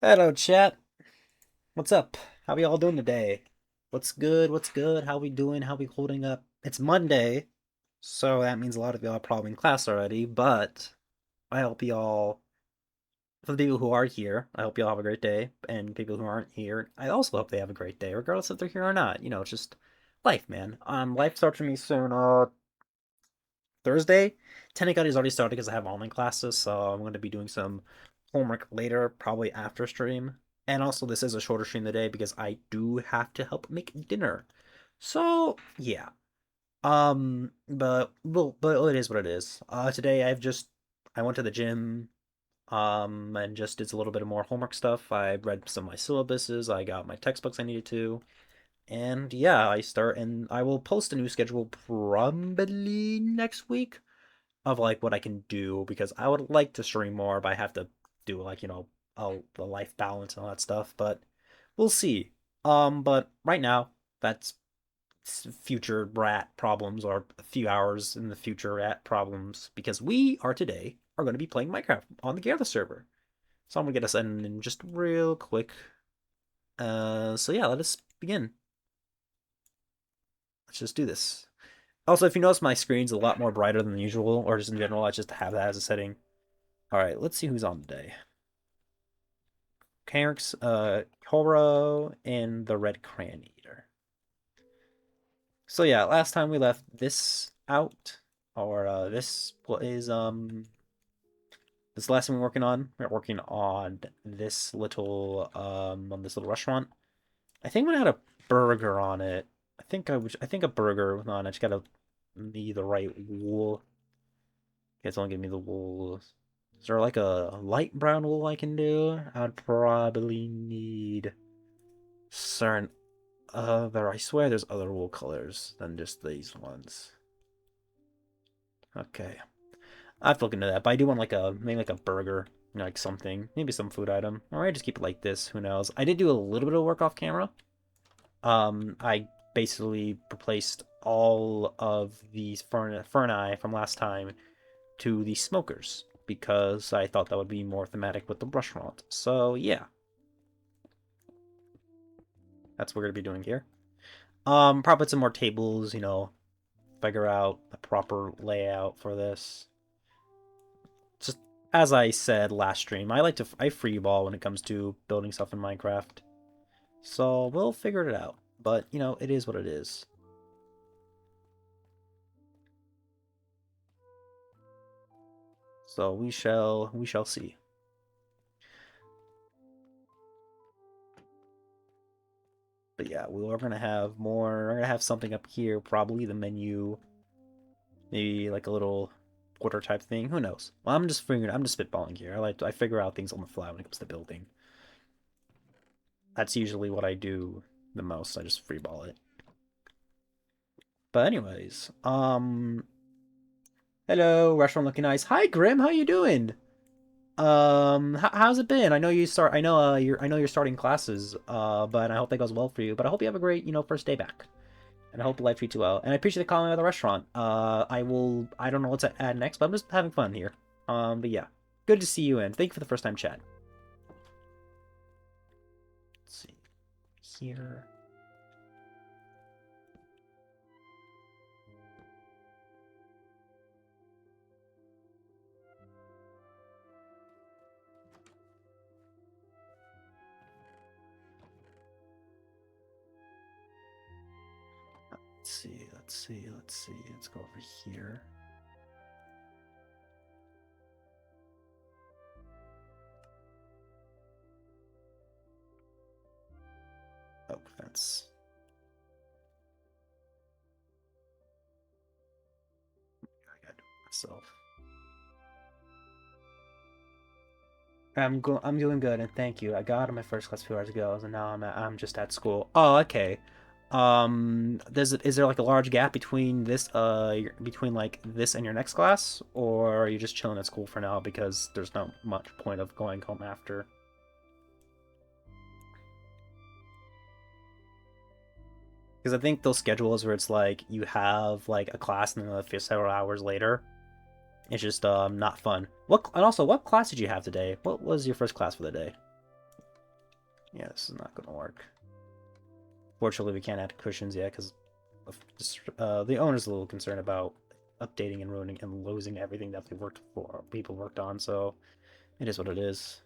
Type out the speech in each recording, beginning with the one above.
Hello, chat. What's up? How we all doing today? What's good? What's good? How we doing? How we holding up? It's Monday, so that means a lot of y'all are probably in class already, but I hope y'all, for the people who are here, I hope y'all have a great day, and people who aren't here, I also hope they have a great day, regardless if they're here or not. It's just life, man. Life starts for me soon, Thursday. Technically, it's already started because I have online classes, so I'm going to be doing some homework later, probably after stream. And also, this is a shorter stream today because I do have to help make dinner. So yeah. But it is what it is. Today I went to the gym, and just did a little bit of more homework stuff. I read some of my syllabuses. I got my textbooks I needed to. And yeah, and I will post a new schedule probably next week of like what I can do because I would like to stream more, but I have to do like, the life balance and all that stuff, but we'll see. But right now, that's future rat problems or a few hours in the future rat problems because we are today are going to be playing Minecraft on the Gather server. So I'm gonna get us in just real quick. So yeah, let us begin. Let's just do this. Also, if you notice, my screen's a lot more brighter than usual, or just in general, I just have that as a setting. All right, let's see who's on today. Carrick's, Koro, and the Red Crayon Eater. So yeah, last time we left this out, or this is this lesson we're working on. We're working on this little restaurant. I think we had a burger on it. I think a burger was on it. I just gotta need the right wool. It's only give me the wool. Is there like a light brown wool I can do? I'd probably need certain I swear there's other wool colors than just these ones. Okay. I have to look into that, but I do want maybe like a burger, like something. Maybe some food item. Or I just keep it like this, who knows. I did do a little bit of work off camera. I basically replaced all of these ferni from last time to the smokers because I thought that would be more thematic with the restaurant. So yeah, that's what we're gonna be doing here. Probably some more tables, figure out the proper layout for this. Just as I said last stream, I freeball when it comes to building stuff in Minecraft. So we'll figure it out. But, it is what it is. So we shall see. But yeah, we're gonna have something up here, probably the menu, maybe like a little order type thing. Who knows? Well, I'm just spitballing here. I figure out things on the fly when it comes to building. That's usually what I do the most. I just freeball it. But anyways, hello, restaurant looking nice. Hi, Grim. How you doing? How's it been? I know you're starting classes. But I hope that goes well for you. But I hope you have a great, first day back. And I hope life treats you well. And I appreciate the calling at the restaurant. I don't know what to add next, but I'm just having fun here. But yeah, good to see you and thank you for the first time chat. Let's see here. Let's see. Let's go over here. Oh, that's... I gotta do it myself. I'm doing good, and thank you. I got out of my first class a few hours ago, and now I'm just at school. Oh, okay. Is there like a large gap between between like this and your next class, or are you just chilling at school for now because there's not much point of going home after? Because I think those schedules where it's like you have like a class and then several hours later, it's just not fun. And also, what class did you have today? What was your first class for the day? Yeah, this is not gonna work. Fortunately, we can't add cushions yet because the owner's a little concerned about updating and ruining and losing everything that they worked for, people worked on. So it is what it is.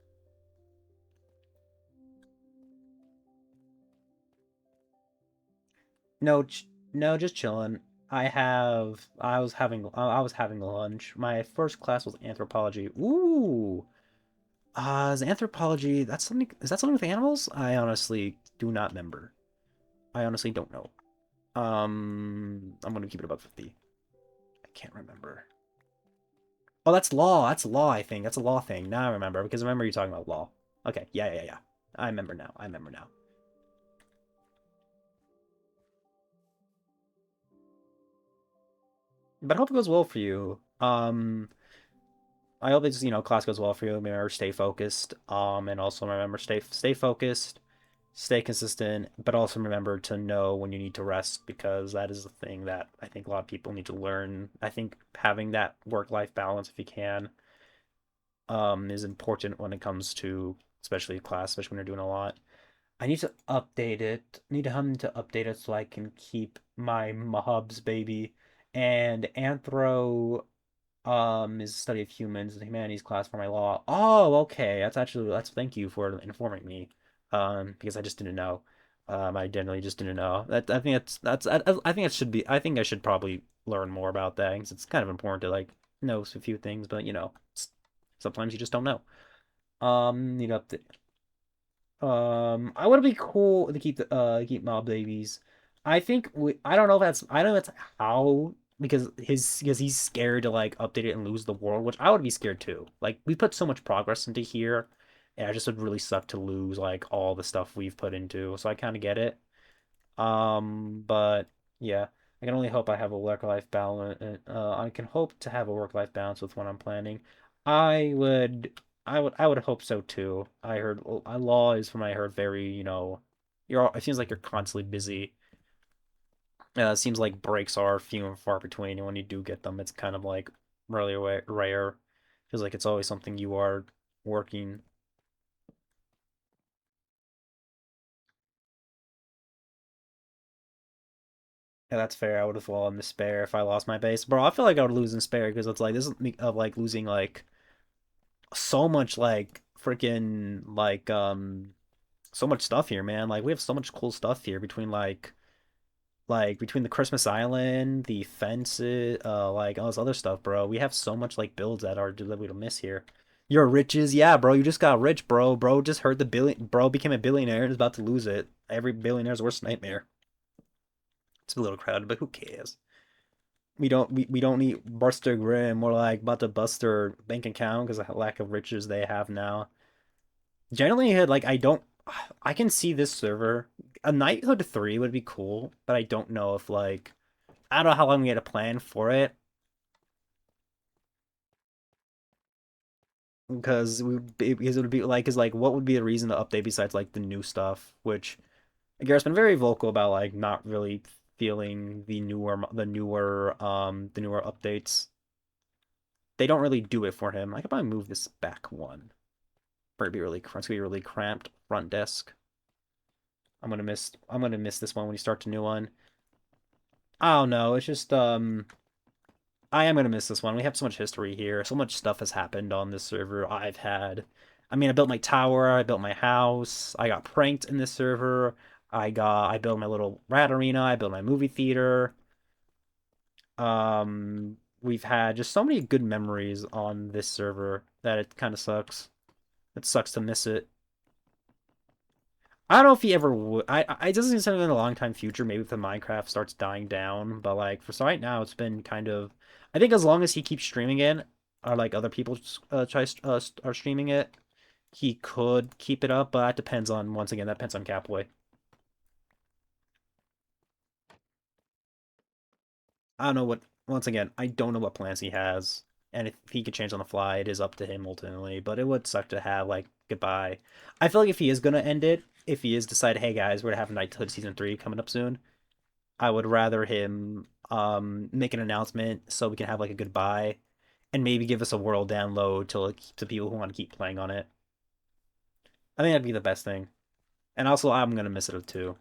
No, no, just chilling. I was having lunch. My first class was anthropology. Ooh, is anthropology? That's something. Is that something with animals? I honestly do not remember. I honestly don't know. I'm gonna keep it above 50. I can't remember. Oh, that's law. That's law, I think. That's a law thing. Now I remember, because I remember you talking about law. Okay, yeah, yeah, yeah. I remember now. I remember now. But I hope it goes well for you. I hope it's, class goes well for you. Remember, stay focused. And also remember, stay focused, stay consistent, but also remember to know when you need to rest, because that is the thing that I think a lot of people need to learn. I think having that work-life balance, if you can, is important when it comes to especially class, especially when you're doing a lot. I need to update it. I need him to update it so I can keep my mobs, baby. And anthro is the study of humans, the humanities class for my law. Oh, okay. That's thank you for informing me. Because I just didn't know. I generally just didn't know. That I think I think it should be. I think I should probably learn more about that because it's kind of important to like know a few things, but sometimes you just don't know. Need to update. I would be cool to keep mob babies. I don't know if I don't know if that's how, because he's scared to like update it and lose the world, which I would be scared too. Like we put so much progress into here, and I just would really suck to lose like all the stuff we've put into. So I kind of get it. But yeah, I can only hope I have a work-life balance. I can hope to have a work-life balance with what I'm planning. I would, I would hope so too. I heard law is from I heard very, it seems like you're constantly busy. It seems like breaks are few and far between, and when you do get them, it's kind of like really rare. Feels like it's always something you are working. Yeah, that's fair. I would have fallen in despair if I lost my base, bro. I feel like I would lose in despair because it's like this is me of like losing like so much like freaking so much stuff here, man. Like we have so much cool stuff here between between the Christmas Island, the fences, like all this other stuff, bro. We have so much like builds that we don't miss here. Your riches, yeah, bro. You just got rich, bro. Bro just heard the billion. Bro became a billionaire and is about to lose it. Every billionaire's worst nightmare. It's a little crowded, but who cares? We don't need Buster Grimm. We're like about to bust their bank account because of the lack of riches they have now. Generally, like I can see this server. A Knighthood 3 would be cool, but I don't know if like I don't know how long we had to plan for it because it would be like is like what would be the reason to update besides like the new stuff, which Garrett's been very vocal about like not really feeling the newer updates. They don't really do it for him. I could probably move this back one. It's gonna be really cramped front desk. I'm gonna miss this one when you start the new one. I don't know. It's just I am gonna miss this one. We have so much history here. So much stuff has happened on this server. I mean, I built my tower. I built my house. I got pranked in this server. I built my little rat arena. I built my movie theater. We've had just so many good memories on this server that it kind of sucks. It sucks to miss it. I don't know if he ever would. It doesn't seem something in the long time future. Maybe if the Minecraft starts dying down, but like for right now, it's been kind of. I think as long as he keeps streaming it, or like other people are streaming it, he could keep it up. But that depends on once again, that depends on Catboy. I don't know what. Once again, I don't know what plans he has, and if he could change on the fly, it is up to him ultimately. But it would suck to have like goodbye. I feel like if he is gonna end it, if he is decide, hey guys, we're gonna have Knighthood season 3 coming up soon. I would rather him make an announcement so we can have like a goodbye and maybe give us a world download to people who want to keep playing on it. I think that'd be the best thing. And also, I'm gonna miss it too.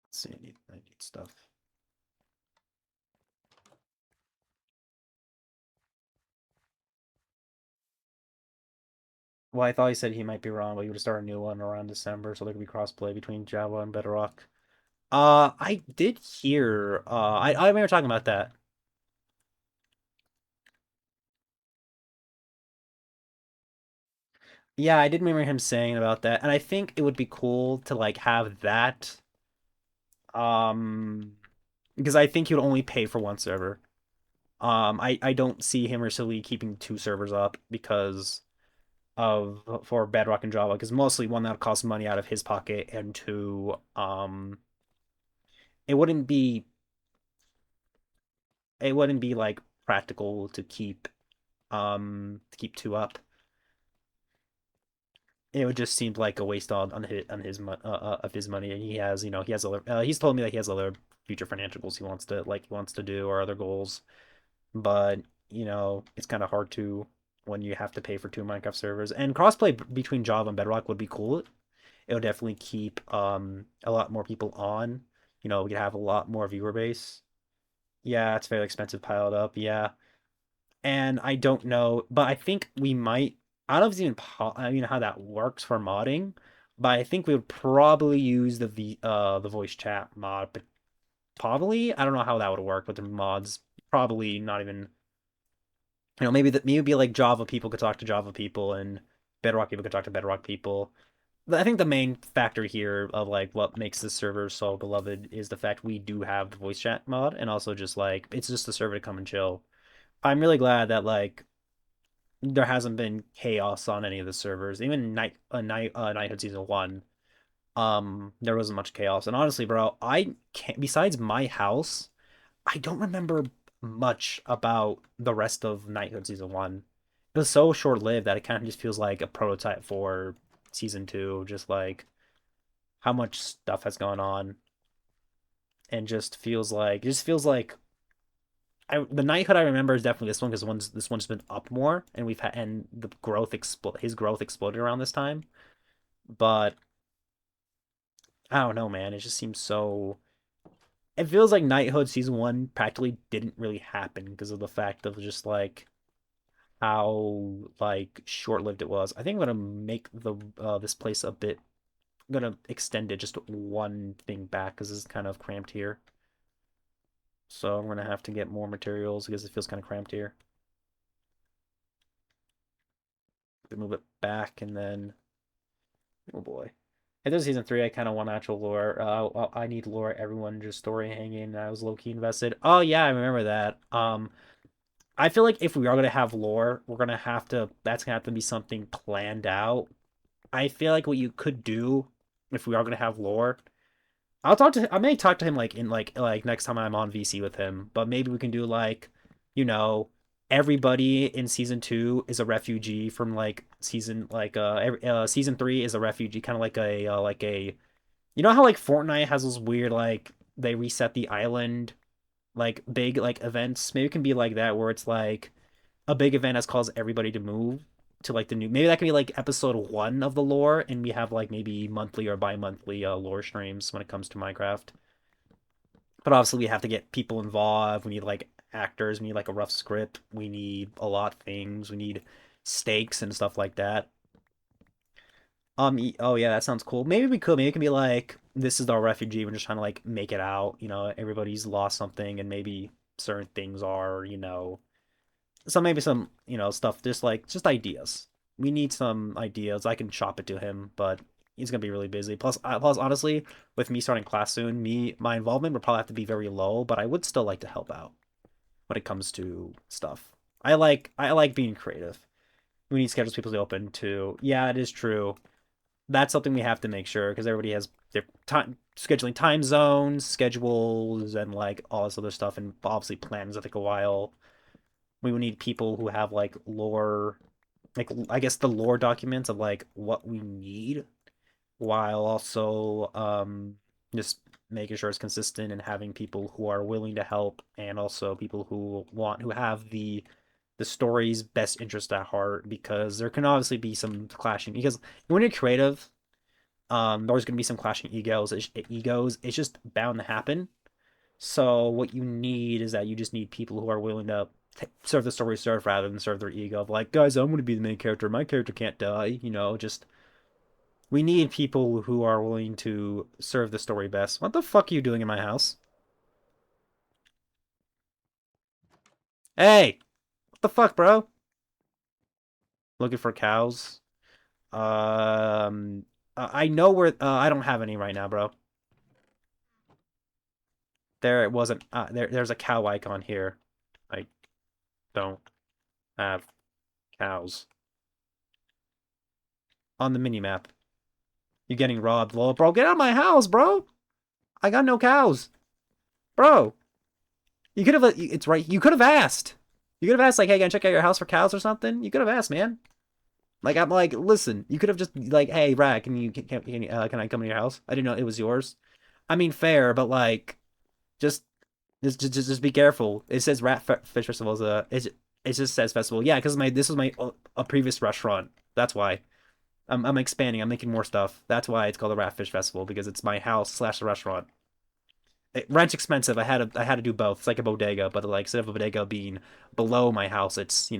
Let's see, I need stuff. Well, I thought he said he might be wrong, but he would start a new one around December, so there could be crossplay between Java and Bedrock. I did hear. I remember talking about that. Yeah, I did remember him saying about that, and I think it would be cool to like have that. Um, because I think he would only pay for one server. I don't see him recently keeping two servers up because of for Bedrock and Java, because mostly one that would cost money out of his pocket, and two, it wouldn't be it wouldn't be like practical to keep two up. It would just seem like a waste of his money, and he has he has other he's told me that he has other future financial goals he wants to do, or other goals, but it's kind of hard to when you have to pay for two Minecraft servers. And crossplay between Java and Bedrock would be cool. It would definitely keep a lot more people on. We could have a lot more viewer base. Yeah, it's very expensive piled up. Yeah, and I don't know, but I think we might. I don't know if it's even how that works for modding, but I think we would probably use the voice chat mod. But probably I don't know how that would work with the mods. Probably not even. Maybe it'd be like Java people could talk to Java people, and Bedrock people could talk to Bedrock people. I think the main factor here of like what makes this server so beloved is the fact we do have the voice chat mod, and also just like it's just a server to come and chill. I'm really glad that like there hasn't been chaos on any of the servers. Even Knighthood Season 1, there wasn't much chaos. And honestly, bro, I can't. Besides my house, I don't remember much about the rest of Knighthood Season 1. It was so short-lived that it kind of just feels like a prototype for Season 2. Just like how much stuff has gone on, and just feels like the knighthood I remember is definitely this one because this one's been up more, and we've had and the his growth exploded around this time. But I don't know, man. It just seems so. It feels like Knighthood Season 1 practically didn't really happen because of the fact of just like how like short-lived it was. I think I'm gonna make the this place a bit. I'm gonna extend it just one thing back because it's kind of cramped here. So I'm gonna have to get more materials because it feels kind of cramped here. Move it back and then oh boy. If there's Season 3, I kind of want actual lore. I need lore. Everyone just story hanging. I was low key invested. Oh yeah, I remember that. I feel like if we are gonna have lore, we're gonna have to. That's gonna have to be something planned out. I feel like what you could do if we are gonna have lore, I may talk to him like in like next time I'm on VC with him, but maybe we can do like, you know, everybody in Season 2 is a refugee from like Season 3 is a refugee, kind of like a how like Fortnite has those weird like they reset the island like big like events. Maybe it can be like that where it's like a big event has caused everybody to move to like the new. Maybe that can be like episode 1 of the lore, and we have like maybe monthly or bi-monthly lore streams when it comes to Minecraft. But obviously, we have to get people involved. We need like actors. We need like a rough script. We need a lot of things. We need stakes and stuff like that. Oh yeah, that sounds cool. Maybe we could. Maybe it can be like this is our refugee. We're just trying to like make it out. Everybody's lost something, and maybe certain things are maybe some stuff just ideas. We need some ideas. I can shop it to him, but he's gonna be really busy. Plus honestly, with me starting class soon, my involvement would probably have to be very low, but I would still like to help out when it comes to stuff. I like being creative. We need schedules people to open to. Yeah, it is true. That's something we have to make sure because everybody has their time scheduling time zones, schedules, and like all this other stuff, and obviously plans that take a while. We would need people who have like lore, like I guess the lore documents of like what we need, while also just making sure it's consistent and having people who are willing to help, and also people who have the the story's best interest at heart, because there can obviously be some clashing, because when you're creative, there's going to be some clashing egos. It's just bound to happen. So what you need is that you just need people who are willing to serve the story serve rather than serve their ego of like, guys, I'm going to be the main character. My character can't die. Just we need people who are willing to serve the story best. What the fuck are you doing in my house? Hey, what the fuck, bro? Looking for cows. I know where. I don't have any right now, bro. There it wasn't. There's a cow icon here. I don't have cows on the mini map. You're getting robbed, lol, bro. Get out of my house, bro. I got no cows, bro. You could have. It's right. You could have asked. You could have asked, like, hey, can I check out your house for cows or something? You could have asked, man. Like, I'm like, listen. You could have just like, hey, Rad, can I come to your house? I didn't know it was yours. I mean, fair, but like, just just be careful. It says Fish Festival is it just says festival. Yeah, because my this was my a previous restaurant. That's why I'm expanding. I'm making more stuff. That's why it's called the Ratfish Festival, because it's my house slash the restaurant. Rent's expensive. I had to do both. It's like a bodega, but like instead of a bodega being below my house, it's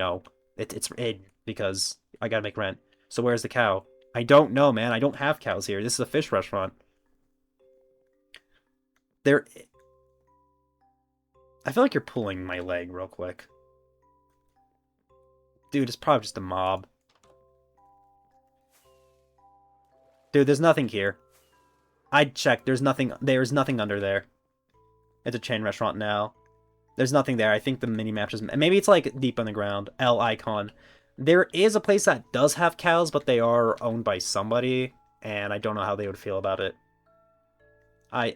it's in, because I gotta make rent. So where's the cow? I don't know, man. I don't have cows here. This is a fish restaurant. There, I feel like you're pulling my leg real quick, dude. It's probably just a mob, dude. There's nothing here. I checked. There's nothing. There's nothing under there. It's a chain restaurant now. There's nothing there. I think the mini map just maybe it's like deep underground. L icon. There is a place that does have cows, but they are owned by somebody, and I don't know how they would feel about it.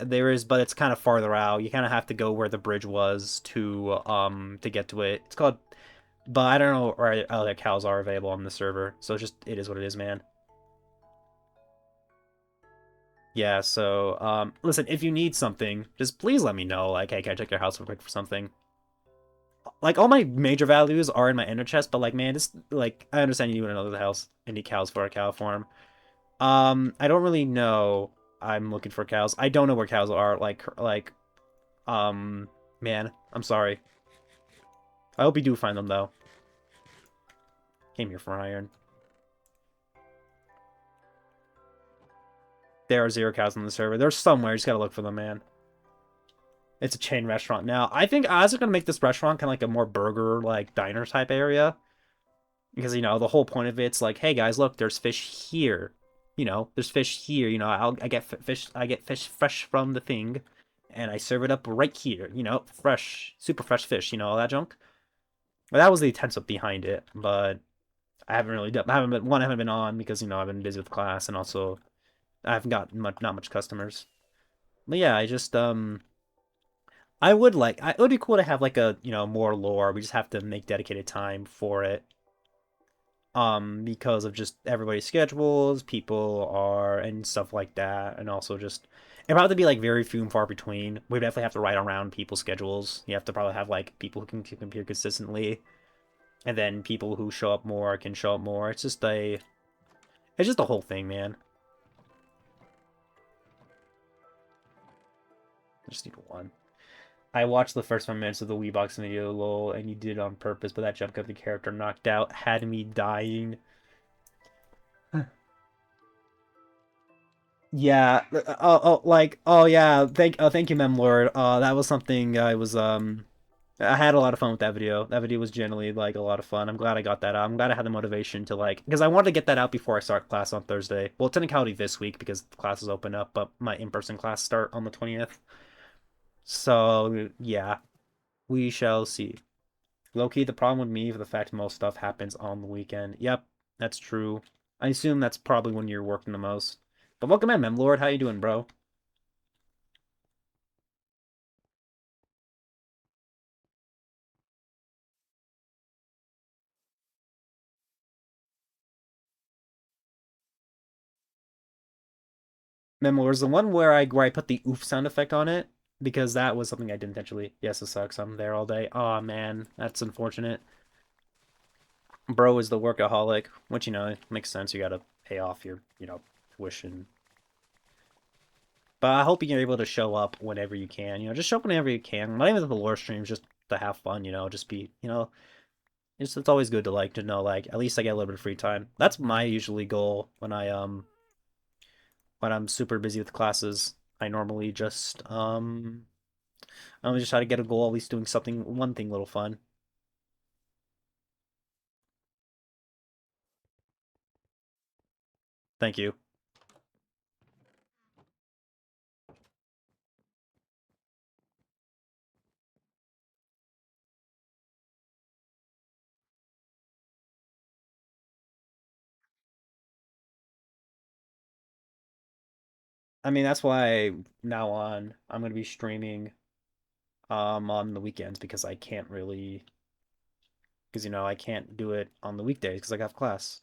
There is, but it's kind of farther out. You kind of have to go where the bridge was to get to it. It's called, but I don't know where other cows are available on the server. So it is what it is, man. Yeah. So listen, if you need something, just please let me know. Like, hey, can I check your house real quick for something? Like all my major values are in my inner chest, but like, man, this like I understand you want to know the house. I need cows for a cow farm. I don't really know. I'm looking for cows. I don't know where cows are. Um, man, I'm sorry. I hope you do find them though. Came here for iron. There are 0 cows on the server. They're somewhere. You just gotta look for them, man. It's a chain restaurant now. I think I was gonna make this restaurant kind of like a more burger, like diner type area. Because, the whole point of it's like, hey guys, look, there's fish here. There's fish here. I get fish, fresh from the thing, and I serve it up right here. Fresh, super fresh fish. All that junk. Well, that was the intent behind it, but I haven't really done. I haven't been on because I've been busy with class, and also I haven't got not much customers. But yeah, I would it would be cool to have like a more lore. We just have to make dedicated time for it. Because of just everybody's schedules, people are and stuff like that, and also just it probably be like very few and far between. We definitely have to write around people's schedules. You have to probably have like people who can appear consistently, and then people who show up more can show up more. It's just the whole thing, man. I just need one. I watched the first 5 minutes of the Wii Box video, lol, and you did it on purpose, but that jump cut the character knocked out had me dying. Yeah. Oh yeah. Thank you, Memlord. That was something I had a lot of fun with that video. That video was generally like a lot of fun. I'm glad I got that out. I'm glad I had the motivation to like because I wanted to get that out before I start class on Thursday. Well, technically this week because the classes open up, but my in-person class start on the 20th. So yeah, we shall see. Low-key, the problem with me for the fact most stuff happens on the weekend. Yep, that's true. I assume that's probably when you're working the most. But welcome in, Memlord. How you doing, bro? Memlord is the one where I put the oof sound effect on it because that was something I did intentionally. Yes, it sucks. I'm there all day. Oh man, that's unfortunate. Bro is the workaholic, which makes sense. You gotta pay off your tuition. But I hope you're able to show up whenever you can. Just show up whenever you can. Not even the lore streams, just to have fun. Just be. It's always good to to know at least I get a little bit of free time. That's my usually goal when I'm super busy with classes. I normally just try to get a goal, at least doing one thing a little fun. Thank you. I mean, that's why now on I'm gonna be streaming on the weekends because I can't really because I can't do it on the weekdays because I have class.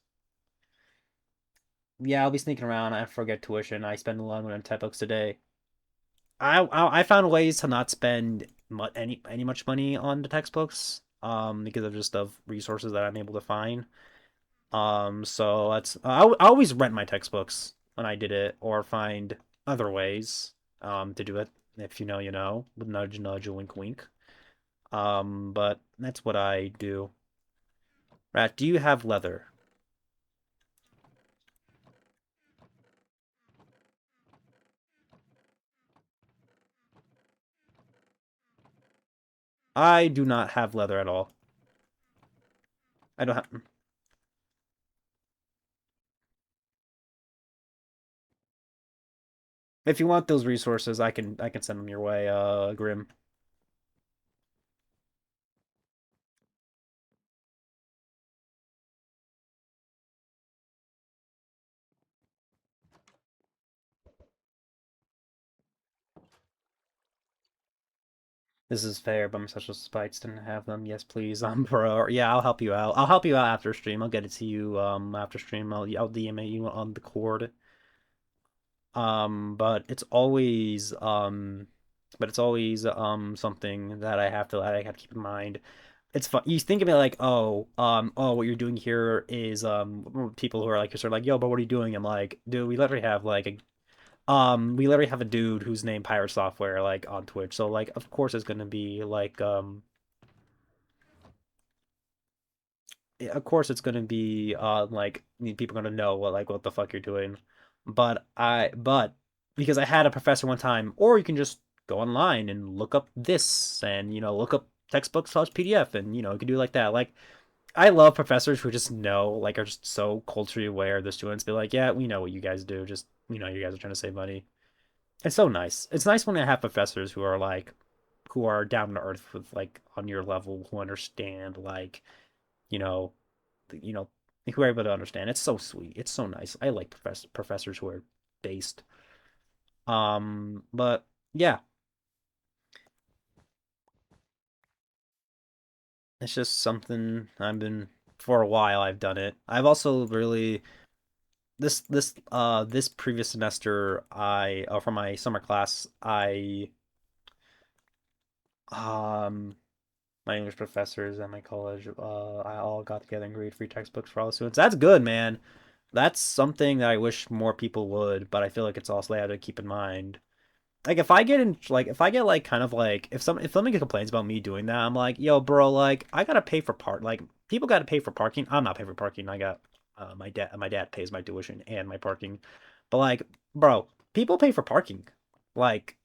Yeah, I'll be sneaking around. I forget tuition. I spend 11 books a day. I found ways to not spend any much money on the textbooks because of just of resources that I'm able to find. So I always rent my textbooks when I did it or find other ways to do it. If you know, you know. Nudge, nudge, wink, wink. But that's what I do. Rat, do you have leather? I do not have leather at all. I don't have. If you want those resources, I can send them your way, Grim. This is fair, but my social spites didn't have them. Yes, please. Bro. Yeah, I'll help you out. I'll help you out after stream. I'll get it to you after stream. I'll DM you on the cord. But it's always something that I have to keep in mind. It's fun. You think of it like, oh, what you're doing here is people who are like, sort of like, yo, but what are you doing? I'm like, dude, we literally have a dude who's named Pirate Software like on Twitch. So like, of course, it's gonna be of course it's gonna be people are gonna know what the fuck you're doing. But because I had a professor one time, or you can just go online and look up this and look up textbooks slash PDF and you can do like that. Like I love professors who just know are just so culturally aware of the students. Be like, yeah, we know what you guys do. Just you guys are trying to save money. It's so nice. It's nice when I have professors who are down to earth with on your level who understand you know you know, who are able to understand. It's so sweet. It's so nice. I like professors who are based. But yeah, it's just something I've been for a while. I've done it. I've also really this previous semester I for my summer class I um my English professors at my college I all got together and graded free textbooks for all the students. That's good, man. That's something that I wish more people would, but I feel like it's also they have to keep in mind. Like if I get kind of if somebody complains about me doing that, I'm like, yo, bro, I gotta pay for people gotta pay for parking. I'm not paying for parking. I got my dad pays my tuition and my parking. But bro, people pay for parking. Like,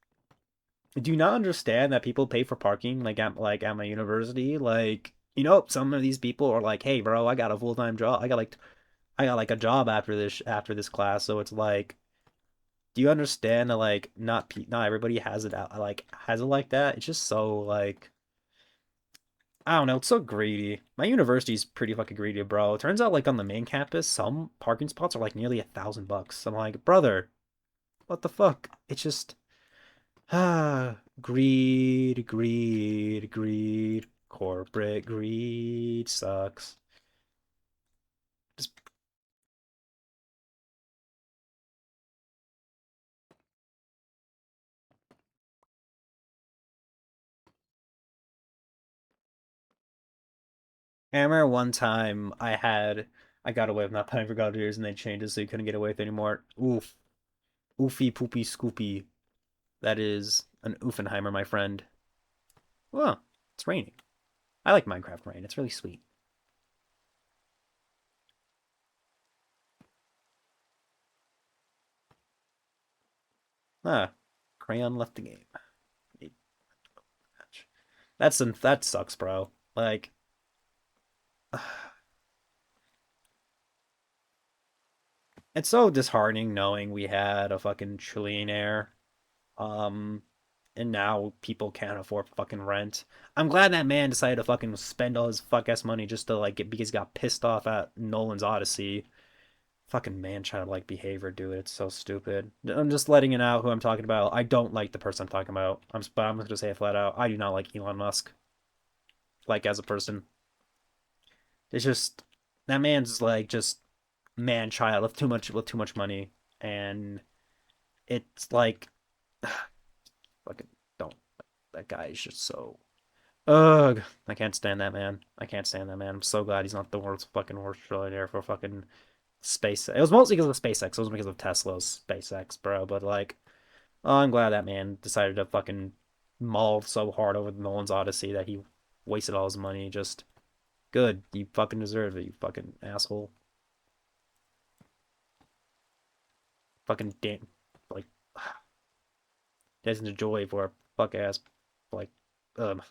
do you not understand that people pay for parking at my university? Some of these people are like, hey, bro, I got a full-time job. I got a job after this class, so it's like do you understand that not everybody has it out has it like that? It's just so I don't know, it's so greedy. My university's pretty fucking greedy, bro. It turns out on the main campus, some parking spots are nearly $1,000. I'm like, brother, what the fuck? It's just greed, greed, greed. Corporate greed sucks. Just I remember one time I got away with not paying for God years and they changed it so you couldn't get away with it anymore. Oof. Oofy poopy scoopy. That is an Oofenheimer, my friend. Well, it's raining. I like Minecraft rain. It's really sweet. Ah, Crayon left the game. That sucks, bro. Like, it's so disheartening knowing we had a fucking trillionaire. Um, and now people can't afford fucking rent. I'm glad that man decided to fucking spend all his fuck ass money just to like get because he got pissed off at Nolan's Odyssey. Fucking man childlike behavior, dude. It's so stupid. I'm just letting you know who I'm talking about. I don't like the person I'm talking about. But I'm just gonna say it flat out. I do not like Elon Musk. Like as a person, it's just that man's like just man child with too much money, and it's like fucking don't. That guy is just so. Ugh, I can't stand that man. I can't stand that man. I'm so glad he's not the world's fucking worst trillionaire for fucking space. It was mostly because of SpaceX. It wasn't because of Tesla's SpaceX, bro. But like, oh, I'm glad that man decided to fucking maul so hard over Nolan's Odyssey that he wasted all his money. Just good. You fucking deserve it, you fucking asshole. Fucking damn. Like, doesn't enjoy for a fuck ass. Like, ugh.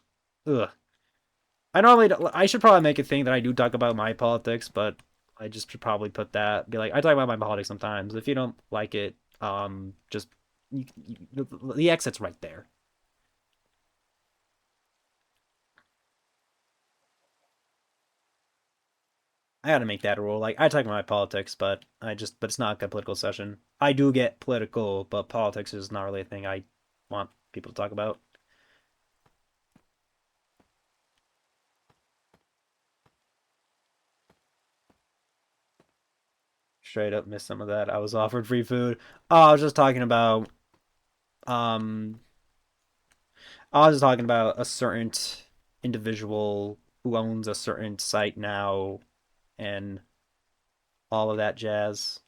I should probably make a thing that I do talk about my politics, but I just should probably put that, be like, I talk about my politics sometimes. If you don't like it, just the exit's right there. I gotta make that a rule. Like I talk about my politics, but it's not a political session. I do get political, but politics is not really a thing I want people to talk about. Straight up missed some of that. I was offered free food. Oh, I was just talking about um I was just talking about a certain individual who owns a certain site now and all of that jazz.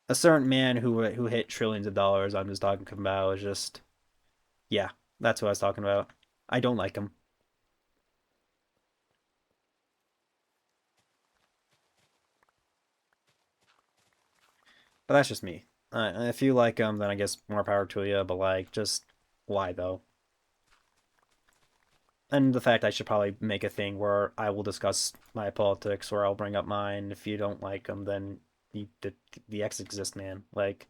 A certain man who hit trillions of dollars. I'm just talking about is just yeah, that's what I was talking about. I don't like him, but that's just me. If you like him, then I guess more power to you. But like, just why though? And the fact I should probably make a thing where I will discuss my politics or I'll bring up mine. If you don't like them, then the X exist, man. Like,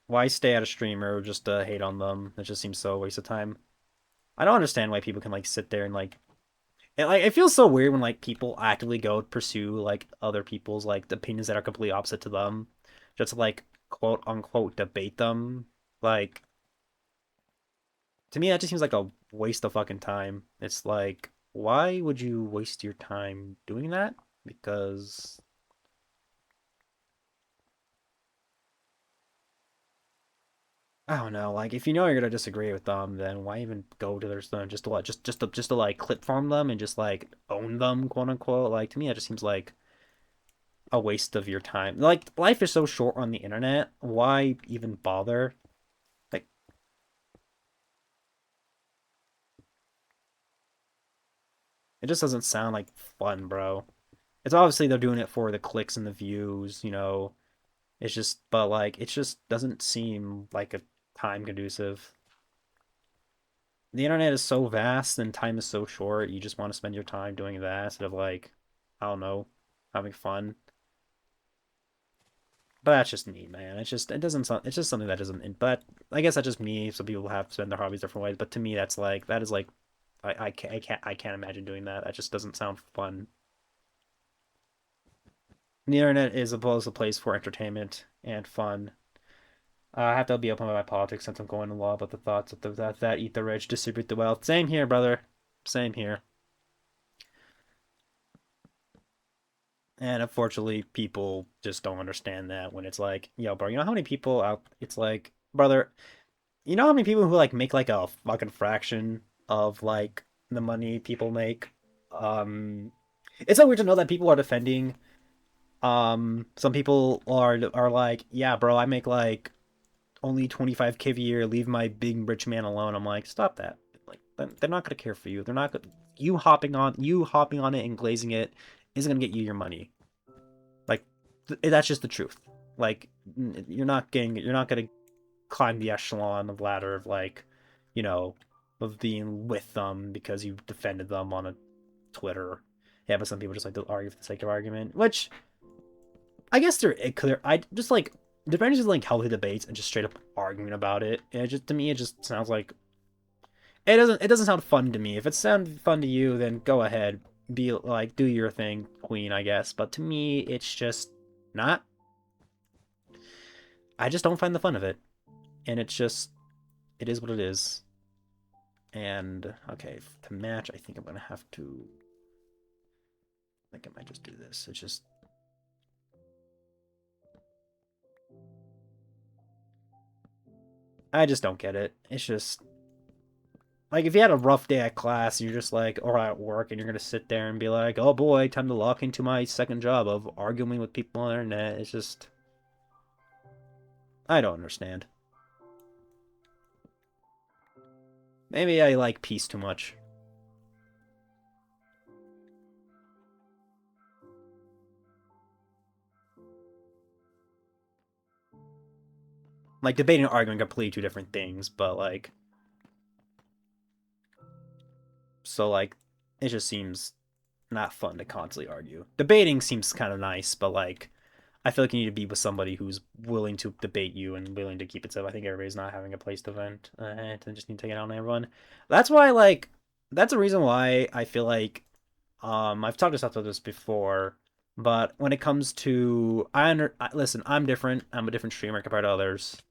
why stay at a streamer just to hate on them? It just seems so a waste of time. I don't understand why people can like sit there and like it feels so weird when like people actively go pursue like other people's like opinions that are completely opposite to them, just to, like quote unquote debate them. Like to me, that just seems like a waste of fucking time. It's like, why would you waste your time doing that? Because I don't know. Like, if you know you're gonna disagree with them, then why even go to their stuff just to what, just to like clip farm them and just like own them, quote unquote. Like to me, that just seems like a waste of your time. Like, life is so short on the internet. Why even bother? Like, it just doesn't sound like fun, bro. It's obviously they're doing it for the clicks and the views, you know. It's just, but like, it just doesn't seem like a time conducive. The internet is so vast and time is so short. You just want to spend your time doing that instead of like, I don't know, having fun. But that's just me, man. It doesn't sound, it's just something that doesn't, but I guess that's just me. Some people have to spend their hobbies different ways. But to me, that is like, I can't imagine doing that. That just doesn't sound fun. The internet is supposed to place for entertainment and fun. I have to be open about my politics since I'm going to law about the thoughts of that eat the rich, distribute the wealth. Same here, brother. Same here. And unfortunately, people just don't understand that when it's like, yo, bro, you know how many people out? It's like, brother, you know how many people who like make like a fucking fraction of like the money people make? Um, it's so weird to know that people are defending. Some people are like, yeah, bro, I make like only 25K a year. Leave my big rich man alone. I'm like, stop that. Like, they're not gonna care for you. They're not. You hopping on it and glazing it isn't gonna get you your money. Like, that's just the truth. Like, you're not gonna climb the echelon of ladder of like, you know, of being with them because you defended them on a Twitter. Yeah, but some people just like to argue for the sake of argument, which I guess they're clear. I just like depending on like healthy debates and just straight up arguing about it. And it just to me, it just sounds like it doesn't sound fun to me. If it sounds fun to you, then go ahead, be like do your thing, queen, I guess. But to me, it's just not. I just don't find the fun of it, and it's just it is what it is. And okay, to match, I think I'm gonna have to. I think I might just do this. It's just I just don't get it. It's just like if you had a rough day at class, and you're just like, or at work, and you're gonna sit there and be like, "Oh boy, time to lock into my second job of arguing with people on the internet." It's just I don't understand. Maybe I like peace too much. Like debating and arguing are completely two different things, but like so like it just seems not fun to constantly argue. Debating seems kind of nice, but like I feel like you need to be with somebody who's willing to debate you and willing to keep it safe. I think everybody's not having a place to vent, and just need to take it out on everyone. That's why, like, that's a reason why I feel like, I've talked about this before, but when it comes to, listen, I'm different. I'm a different streamer compared to others,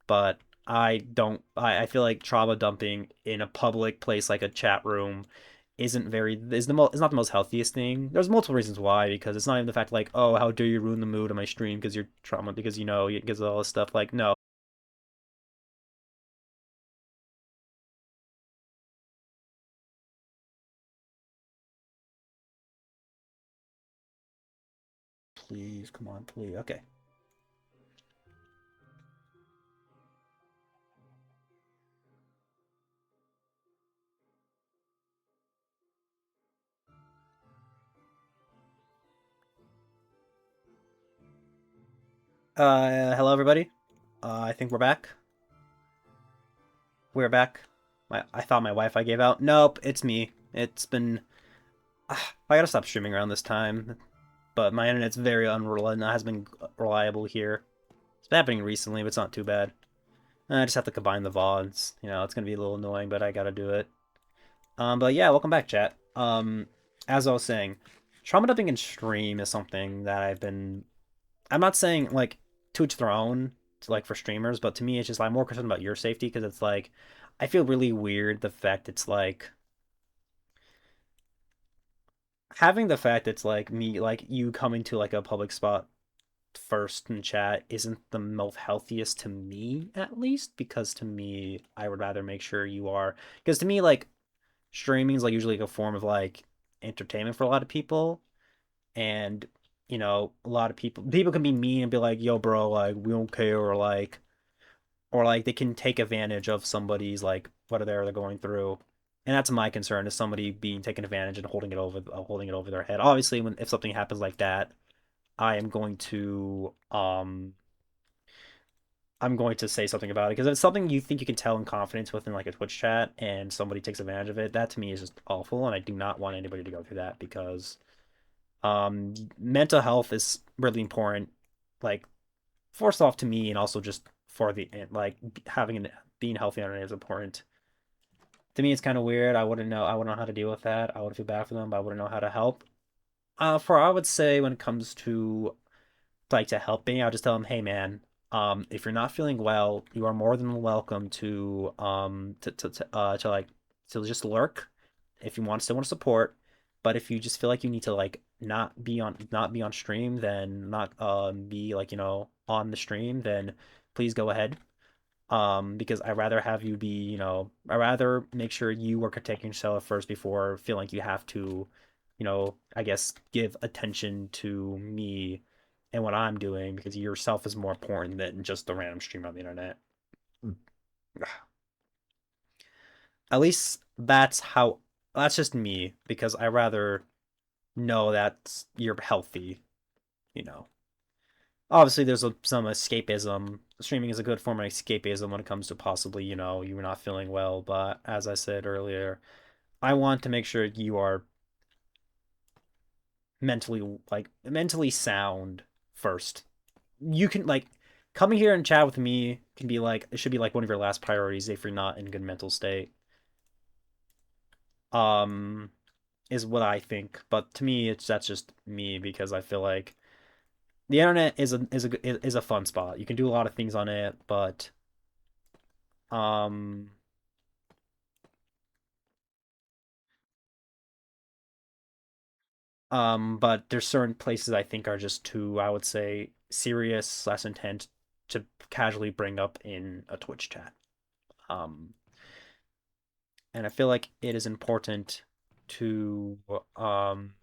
but I don't. I feel like trauma dumping in a public place like a chat room is not the most healthiest thing. There's multiple reasons why because it's not even the fact like, oh, how dare you ruin the mood of my stream because you're trauma because because of all this stuff. Like, no, please, come on, please. Okay. Hello everybody. I think we're back. We're back. I thought my Wi-Fi gave out. Nope, it's me. It's been. I gotta stop streaming around this time, but my internet's very unreliable. Has been reliable here. It's been happening recently, but it's not too bad. I just have to combine the VODs. It's gonna be a little annoying, but I gotta do it. But yeah, welcome back, chat. As I was saying, trauma dumping in stream is something that I'm not saying like to each their own, like for streamers, but to me, it's just I'm more concerned about your safety because it's like I feel really weird the fact it's like having the fact it's like me, like you coming to like a public spot first in chat isn't the most healthiest to me, at least, because to me, I would rather make sure you are, because to me, like streaming is like usually like a form of like entertainment for a lot of people, and a lot of people can be mean and be like, yo bro, like we don't care, or like they can take advantage of somebody's like what they're going through, and that's my concern, is somebody being taken advantage and holding it over their head. Obviously, if something happens like that, I am going to I'm going to say something about it, because if it's something you think you can tell in confidence within like a Twitch chat and somebody takes advantage of it, that to me is just awful, and I do not want anybody to go through that, because mental health is really important, like first off to me, and also just for the like having being healthy on it is important. To me, it's kind of weird. I wouldn't know how to deal with that. I would feel bad for them, but I wouldn't know how to help. For I would say when it comes to like to helping, I'll just tell them, hey man, if you're not feeling well, you are more than welcome to like to just lurk if you still want to support. But if you just feel like you need to like not be on stream, then not be like, on the stream, then please go ahead. Because I'd rather have you be, I'd rather make sure you are protecting yourself first before feeling like you have to, I guess give attention to me and what I'm doing because yourself is more important than just the random stream on the internet. At least that's just me because I rather know that you're healthy, you know. Obviously, there's some escapism. Streaming is a good form of escapism when it comes to possibly, you're not feeling well. But as I said earlier, I want to make sure you are mentally sound first. You can like coming here and chat with me can be like it should be like one of your last priorities if you're not in good mental state. Um, is what I think. But to me, that's just me because I feel like the internet is a fun spot. You can do a lot of things on it, um but there's certain places I think are just too, I would say, serious, less intent to casually bring up in a Twitch chat. Um, and I feel like it is important to um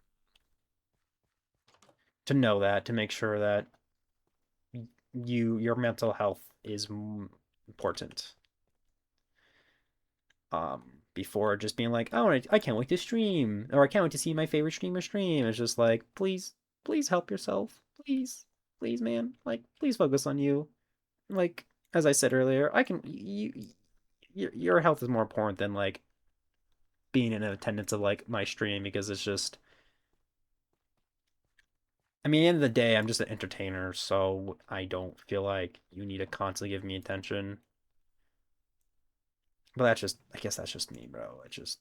to know that to make sure that your mental health is important. Before just being like, oh, I can't wait to stream, or I can't wait to see my favorite streamer stream. It's just like, please help yourself, please, man, like, please focus on you. Like as I said earlier, I can your health is more important than like being in attendance of like my stream because it's just. I mean, at the end of the day, I'm just an entertainer, so I don't feel like you need to constantly give me attention. But I guess that's just me, bro. It's just,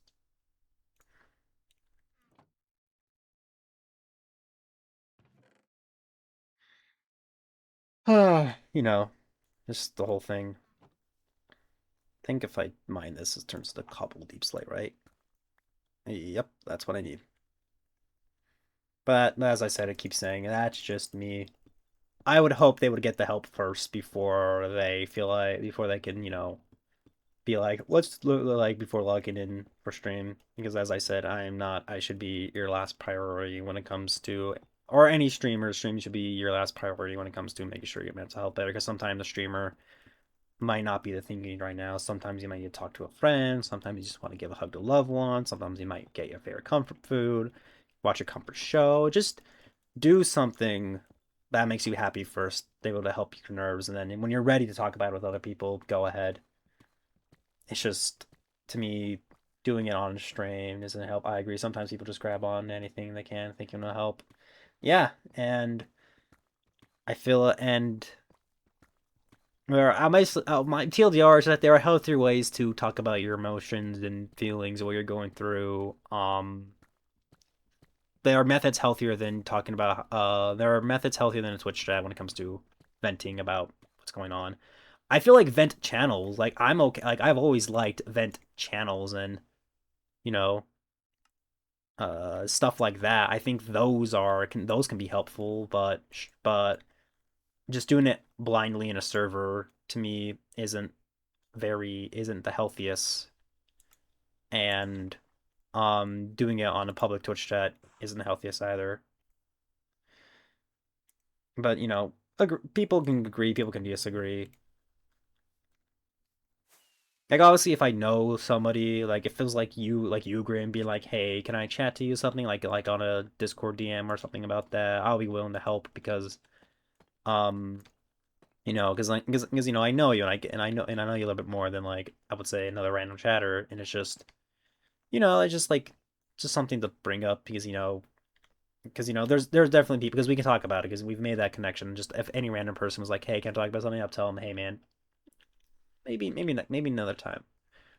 you know, just the whole thing. I think if I mine this, it turns to cobble deep slate, right? Yep, that's what I need. But as I said, it keeps saying that's just me. I would hope they would get the help first before they can, be like, let's like before logging in for stream. Because as I said, I should be your last priority when it comes to, or any stream should be your last priority when it comes to making sure your mental health better. Because sometimes the streamer might not be the thinking right now. Sometimes you might need to talk to a friend. Sometimes you just want to give a hug to a loved one. Sometimes you might get your favorite comfort food, watch a comfort show. Just do something that makes you happy first, able to help your nerves, and then when you're ready to talk about it with other people, go ahead. It's just to me doing it on stream doesn't help. I agree. Sometimes people just grab on anything they can, thinking it'll help. Yeah, and I feel and where my TLDR is that there are healthier ways to talk about your emotions and feelings, what you're going through. There are methods healthier than talking about. There are methods healthier than a Twitch chat when it comes to venting about what's going on. I feel like vent channels. Like I'm okay. Like I've always liked vent channels and you know stuff like that. I think those can be helpful, but just doing it blindly in a server to me isn't the healthiest, and doing it on a public Twitch chat isn't the healthiest either. But people can agree, people can disagree. Like obviously, if I know somebody, like it feels like you agree and be like, hey, can I chat to you something like on a Discord DM or something about that? I'll be willing to help because um because I know you and I know you a little bit more than like I would say another random chatter, and it's just it's just like just something to bring up because there's definitely people because we can talk about it because we've made that connection. Just if any random person was like, hey, can I talk about something? I'll tell them, hey man, maybe another time.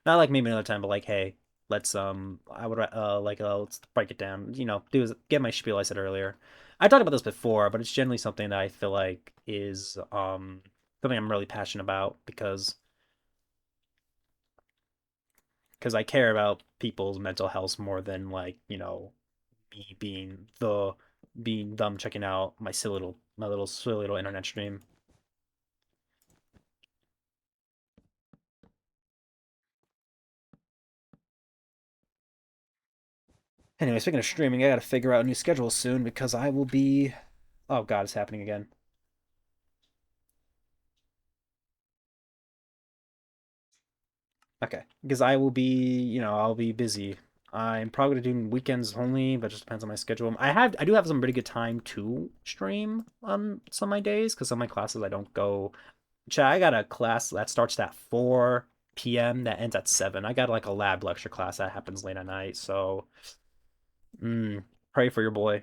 Not like maybe another time, but like, hey, let's I would let's break it down. Get my spiel I said earlier. I talked about this before, but it's generally something that I feel like is something I'm really passionate about because I care about people's mental health more than like me being the being dumb checking out my little silly little internet stream. Anyway, speaking of streaming, I gotta figure out a new schedule soon because I will be. Oh God, it's happening again. Okay, because I will be, I'll be busy. I'm probably gonna do weekends only, but it just depends on my schedule. I do have some pretty good time to stream on some of my days because some of my classes I don't go. I got a class that starts at 4 p.m. that ends at 7. I got like a lab lecture class that happens late at night, so pray for your boy.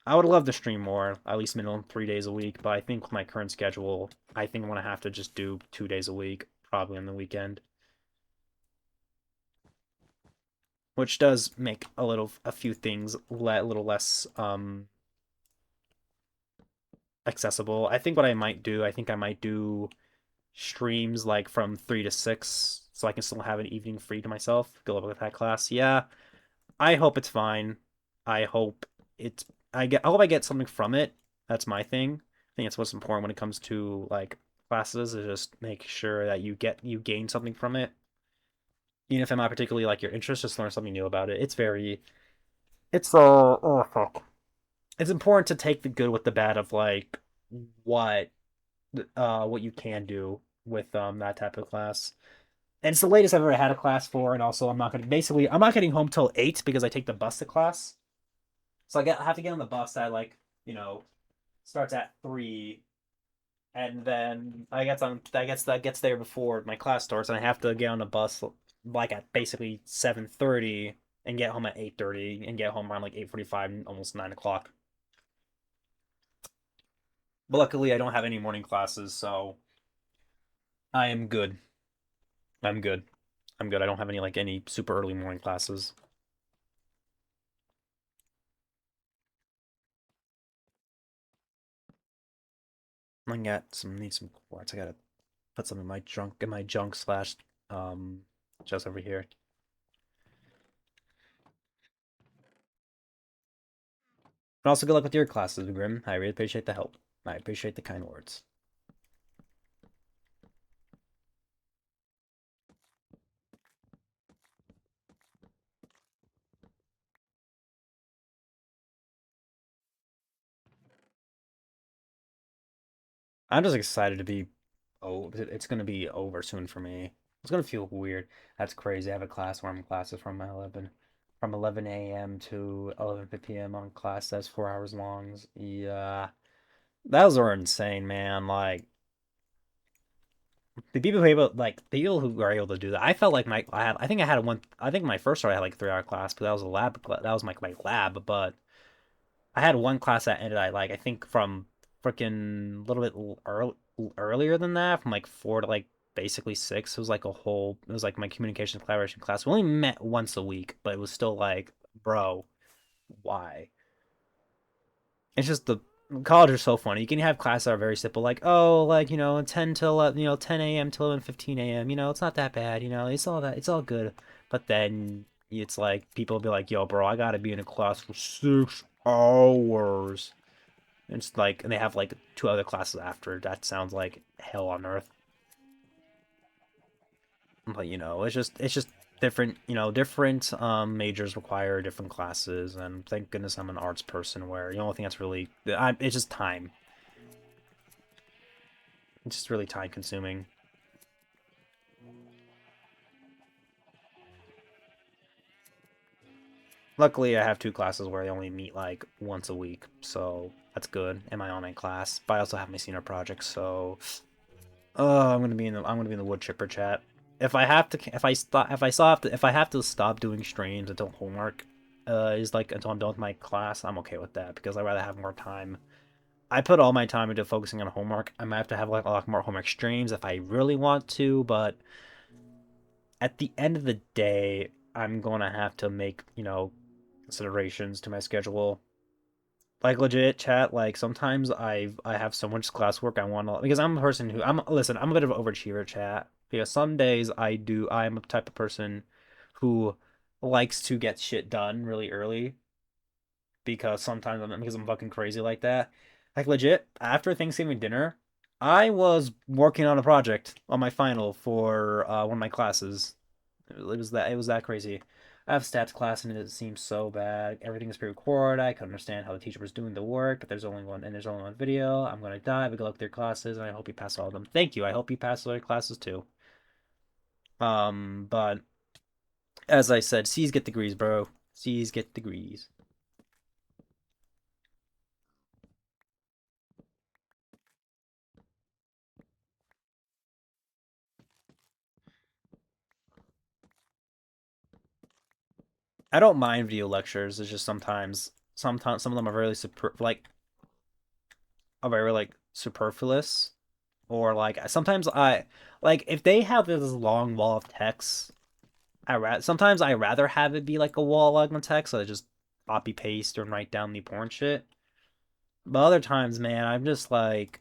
I would love to stream more, at least minimum 3 days a week, but I think with my current schedule, I think I'm gonna have to just do 2 days a week, probably on the weekend, which does make a few things a little less accessible. I think what I think I might do streams like from 3 to 6, so I can still have an evening free to myself. Go over with that class. Yeah, I hope it's fine. I hope it's I hope I get something from it. That's my thing. I think that's what's important when it comes to like classes is just make sure that you gain something from it. Even if I'm not particularly like your interest, just learn something new about it. It's oh fuck. It's important to take the good with the bad of like what what you can do with that type of class. And it's the latest I've ever had a class for, and also I'm not getting home till 8 because I take the bus to class. So I have to get on the bus that like, you know, starts at 3, and then that gets there before my class starts, and I have to get on the bus like at basically 7:30 and get home at 8:30 and get home around like 8:45, almost 9 o'clock. But luckily I don't have any morning classes, so I am good. I'm good. I'm good. I don't have any super early morning classes. I got some need some quartz. I gotta put some in my junk slash um just over here. And also, good luck with your classes, Grim. I really appreciate the help. I appreciate the kind words. I'm just excited to be. Oh, it's gonna be over soon for me. It's gonna feel weird. That's crazy. I have a class where I'm in classes from 11 a.m. to 11:50 p.m. on class that's 4 hours long. Yeah, those are insane, man. Like the people who are able to do that. I felt like I think my first year I had like a 3 hour class, but that was a lab. That was my lab, but I had one class that ended at like I think from freaking a little bit earlier than that, from like 4 to like basically 6. It was like my communications collaboration class. We only met once a week, but it was still like, bro, why? It's just the college is so funny. You can have classes that are very simple, like oh, like 10 till 10 a.m. till 11:15 a.m. It's not that bad. It's all good. But then it's like people will be like, yo, bro, I gotta be in a class for 6 hours. And it's like, and they have like two other classes after. That sounds like hell on earth. But it's just different. Different majors require different classes, and thank goodness I'm an arts person where the only thing that's really it's just time. It's just really time consuming. Luckily, I have two classes where I only meet like once a week, so that's good in my online class. But I also have my senior project, so I'm gonna be in the wood chipper chat. If I have to, if I have to stop doing streams until homework, is like until I'm done with my class, I'm okay with that because I'd rather have more time. I put all my time into focusing on homework. I might have to have like a lot more homework streams if I really want to, but at the end of the day, I'm gonna have to make considerations to my schedule. Like legit chat, like sometimes I have so much classwork I want to because I'm a person who I'm a bit of an overachiever chat because some days I'm a type of person who likes to get shit done really early because I'm fucking crazy like that. Like legit, after Thanksgiving dinner, I was working on a project on my final for one of my classes. It was that crazy. I have stats class and it seems so bad. Everything is pre-recorded. I can understand how the teacher was doing the work, but there's only one video. I'm gonna die. But good luck with your classes, and I hope you pass all of them. Thank you. I hope you pass all your classes too. But as I said, C's get degrees, bro. C's get degrees. I don't mind video lectures. It's just sometimes some of them are really are very like superfluous, or like sometimes I like if they have this long wall of text. Sometimes I rather have it be like a wall of text, so I just copy paste or write down the important shit. But other times, man, I'm just like,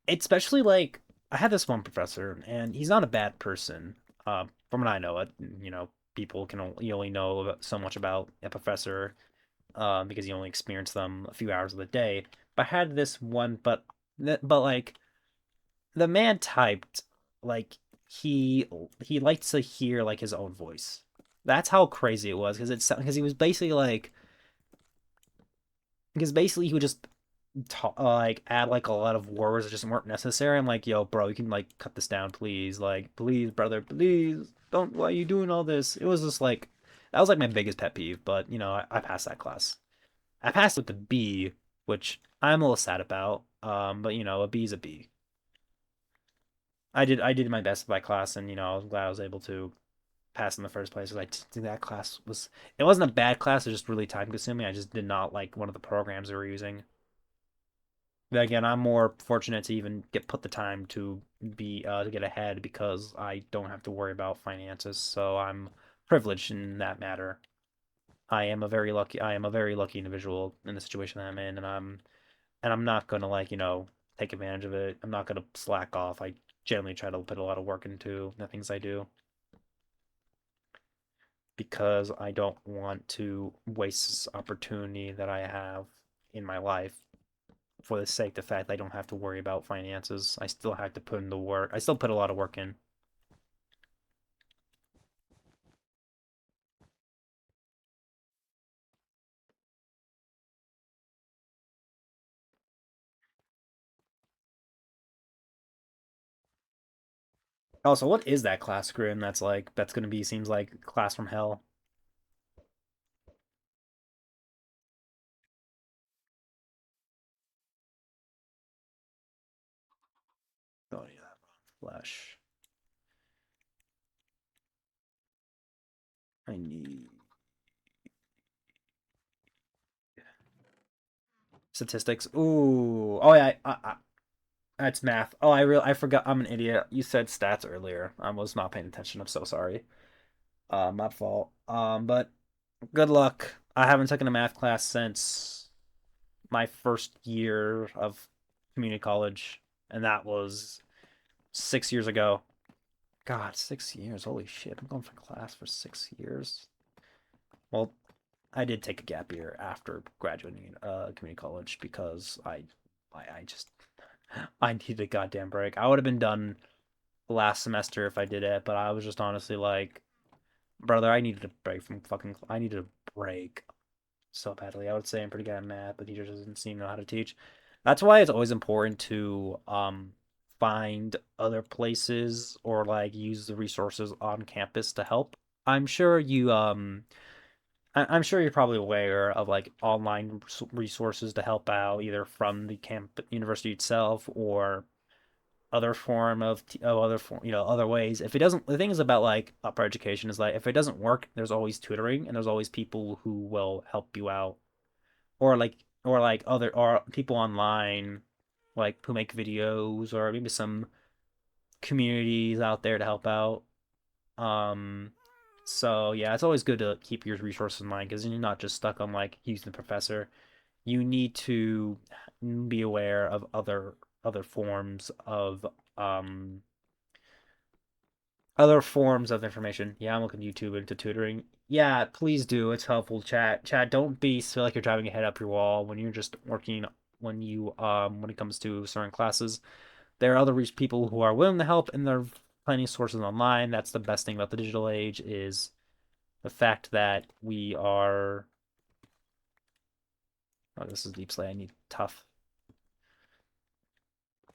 especially like I had this one professor, and he's not a bad person. From what I know, people you only know so much about a professor, because you only experience them a few hours of the day. But I had this one, but like the man typed like he he liked to hear like his own voice. That's how crazy it was because he was basically like because basically he would just like add like a lot of words that just weren't necessary. I'm like, yo, bro, you can like cut this down, please. Like, please, brother, please, don't. Why are you doing all this? It was just like that was like my biggest pet peeve. But I passed that class. I passed with the B, which I'm a little sad about. But a B is a B. I did my best by class, and I was glad I was able to pass in the first place. Because I think that class was it wasn't a bad class. It was just really time consuming. I just did not like one of the programs we were using. But again, I'm more fortunate to even get put the time to get ahead because I don't have to worry about finances. So I'm privileged in that matter. I am a very lucky individual in the situation that I'm in, and I'm not gonna like take advantage of it. I'm not gonna slack off. I generally try to put a lot of work into the things I do because I don't want to waste this opportunity that I have in my life for the sake of the fact I don't have to worry about finances. I still have to put in the work. I still put a lot of work in. Also, what is that class grim that's gonna be seems like class from hell? Oh yeah, flesh. I need statistics. Ooh. Oh yeah, that's math. Oh, I forgot. I'm an idiot. You said stats earlier. I was not paying attention. I'm so sorry. My fault. But good luck. I haven't taken a math class since my first year of community college, and that was 6 years ago. God, 6 years. Holy shit. I'm going for class for 6 years. Well, I did take a gap year after graduating community college because I just I needed a goddamn break. I would have been done last semester if I did it, but I was just honestly like, brother, I needed a break from fucking. I needed a break so badly. I would say I'm pretty good at math, but teacher doesn't seem to know how to teach. That's why it's always important to find other places or like use the resources on campus to help. I'm sure you I'm sure you're probably aware of like online resources to help out either from the camp university itself or other form other ways. If it doesn't, the thing is about like upper education is like if it doesn't work, there's always tutoring and there's always people who will help you out or people online like who make videos or maybe some communities out there to help out. Um, so yeah, it's always good to keep your resources in mind because you're not just stuck on like using the professor. You need to be aware of other forms of um Other forms of information. Yeah, I'm looking YouTube into tutoring. Yeah, please do. It's helpful. Chat. Don't feel like you're driving your head up your wall when you're just working. When it comes to certain classes, there are other people who are willing to help, and there are plenty of sources online. That's the best thing about the digital age is the fact that we are. Oh, this is deep slay. I need tough.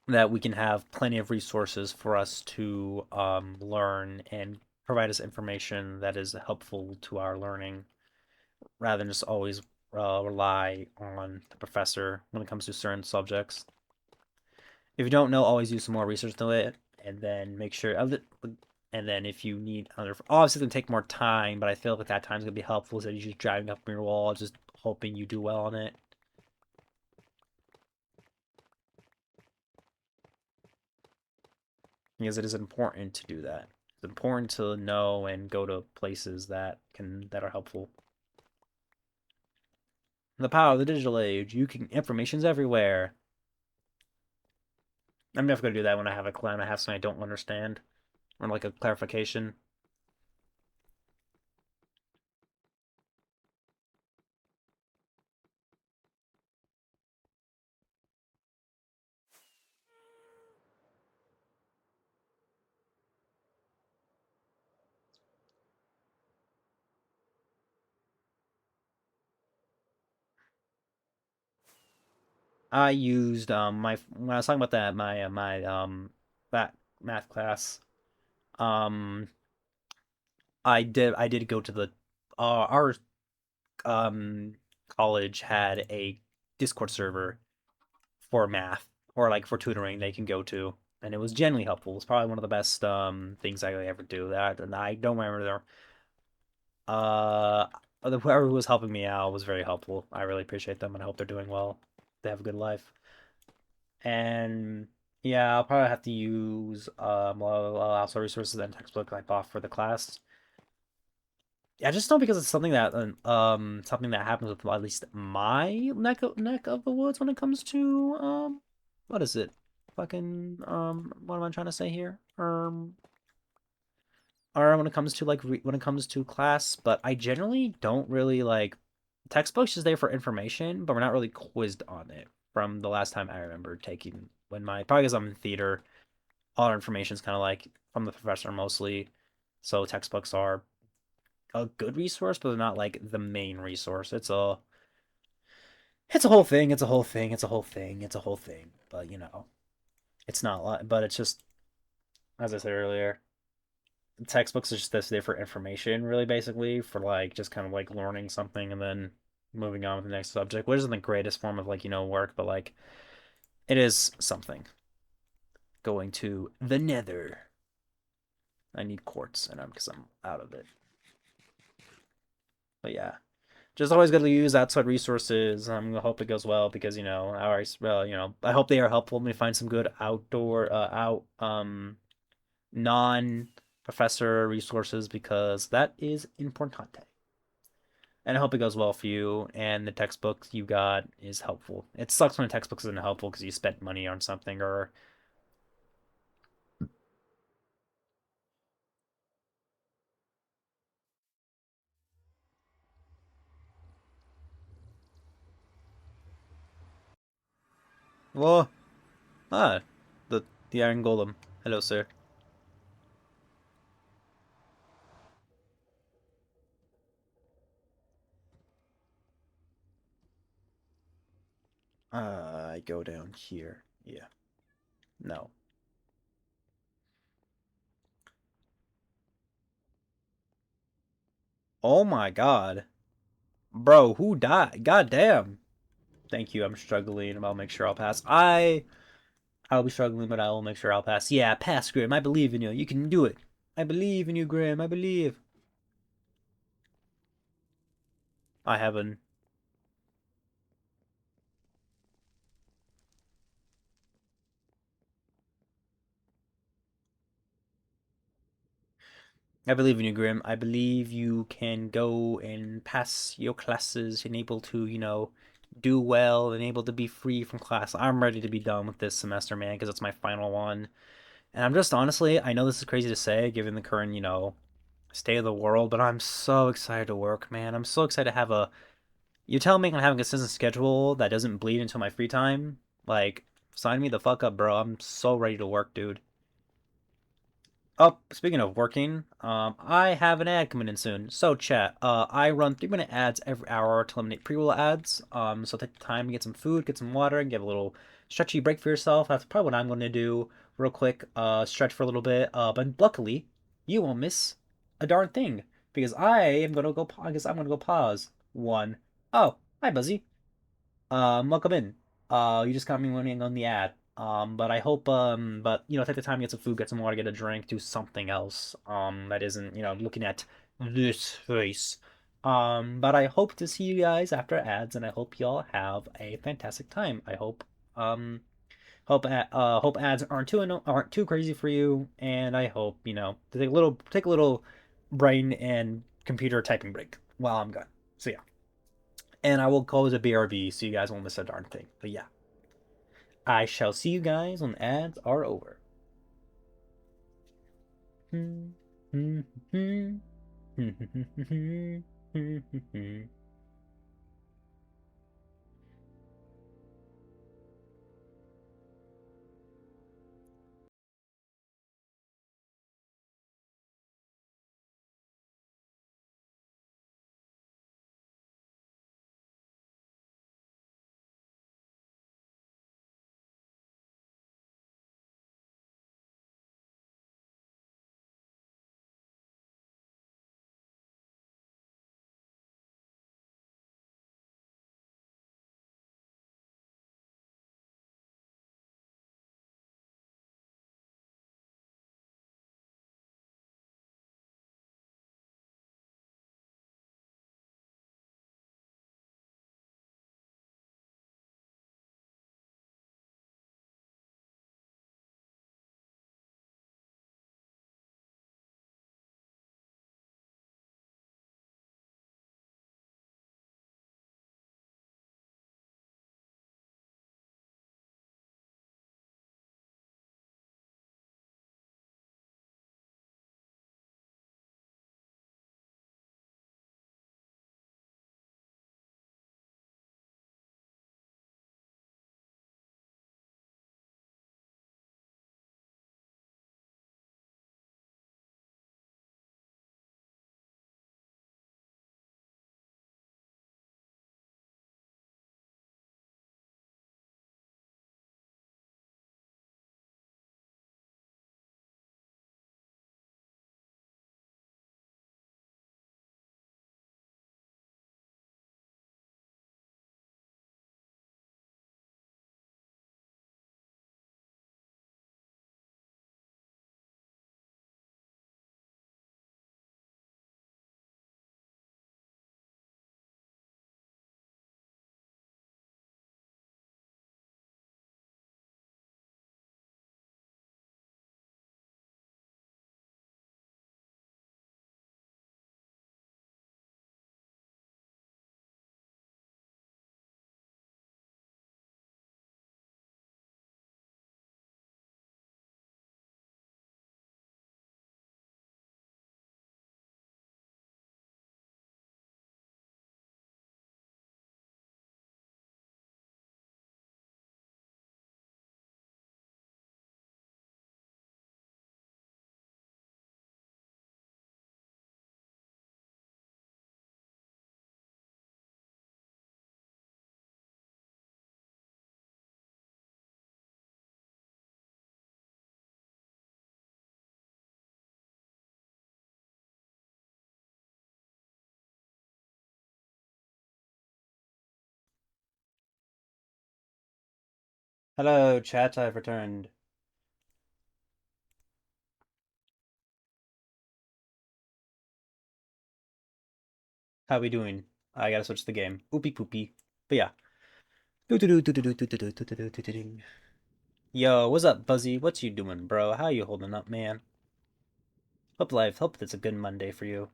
That we can have plenty of resources for us to learn and provide us information that is helpful to our learning rather than just always rely on the professor when it comes to certain subjects. If you don't know, always do some more research to it, and then make sure. And then if you need other, obviously it's gonna take more time, but I feel like that time's gonna be helpful. So you're just driving up your wall, just hoping you do well on it, because it is important to do that. It's important to know and go to places that are helpful. The power of the digital age. Information's everywhere. I'm never gonna do that when I have a client. I have something I don't understand or like a clarification. I used my when I was talking about that my that math class. Um, I did go to the our um college had a Discord server for math or like for tutoring they can go to, and it was genuinely helpful. It's probably one of the best things I ever do. That and I don't remember there. Uh, whoever was helping me out was very helpful. I really appreciate them, and I hope they're doing well. They have a good life. And yeah, I'll probably have to use also resources and textbook I bought for the class. Yeah, just know because it's something that happens with at least my neck of the woods when it comes to what is it? Fucking what am I trying to say here? Or when it comes to when it comes to class, but I generally don't really like textbooks is there for information, but we're not really quizzed on it from the last time I remember taking when my probably because I'm in theater, all our information is kind of like from the professor mostly. So textbooks are a good resource, but they're not like the main resource. It's a whole thing. It's a whole thing. It's a whole thing. It's a whole thing. But it's not like. But it's just as I said earlier, textbooks are just there for information, really, basically for like just kind of like learning something and then moving on to the next subject, which isn't the greatest form of work, but like it is something. Going to the Nether. I need quartz, and I'm because I'm out of it. But yeah, just always got to use outside resources. I hope it goes well because I hope they are helpful. Let me find some good outdoor out non professor resources because that is importante. And I hope it goes well for you. And the textbooks you got is helpful. It sucks when a textbook isn't helpful because you spent money on something or well, ah, the the Iron Golem. Hello, sir. I go down here. Yeah. No. Oh my God, bro, who died? God damn. Thank you. I'm struggling. I'll make sure I'll pass. I'll be struggling, but I will make sure I'll pass. Yeah, pass, Grim. I believe in you. You can do it. I believe in you, Grim. I believe. I haven't. I believe in you, Grim. I believe you can go and pass your classes and able to, do well and able to be free from class. I'm ready to be done with this semester, man, because it's my final one. And I'm just honestly, I know this is crazy to say given the current, state of the world, but I'm so excited to work, man. I'm so excited to have a you tell me I'm having a consistent schedule that doesn't bleed into my free time. Like, sign me the fuck up, bro. I'm so ready to work, dude. Oh, speaking of working, I have an ad coming in soon. So, chat, I run 3-minute ads every hour to eliminate pre-roll ads. So take the time to get some food, get some water, and give a little stretchy break for yourself. That's probably what I'm going to do real quick. Stretch for a little bit. But luckily, you won't miss a darn thing because I'm gonna go pause. One. Oh, hi, Buzzy. Welcome in. You just got me running on the ad. But I hope, but take the time, get some food, get some water, get a drink, do something else. That isn't, looking at this face. But I hope to see you guys after ads, and I hope y'all have a fantastic time. Um, hope ads aren't too crazy for you, and I hope to take a little brain and computer typing break while I'm gone. So yeah. And I will close a BRB so you guys won't miss a darn thing. But yeah, I shall see you guys when the ads are over. Hello, chat. I've returned. How we doing? I gotta switch the game. Oopie poopie. But yeah. Yo, what's up, Buzzy? What you doing, bro? How you holding up, man? Hope that's a good Monday for you.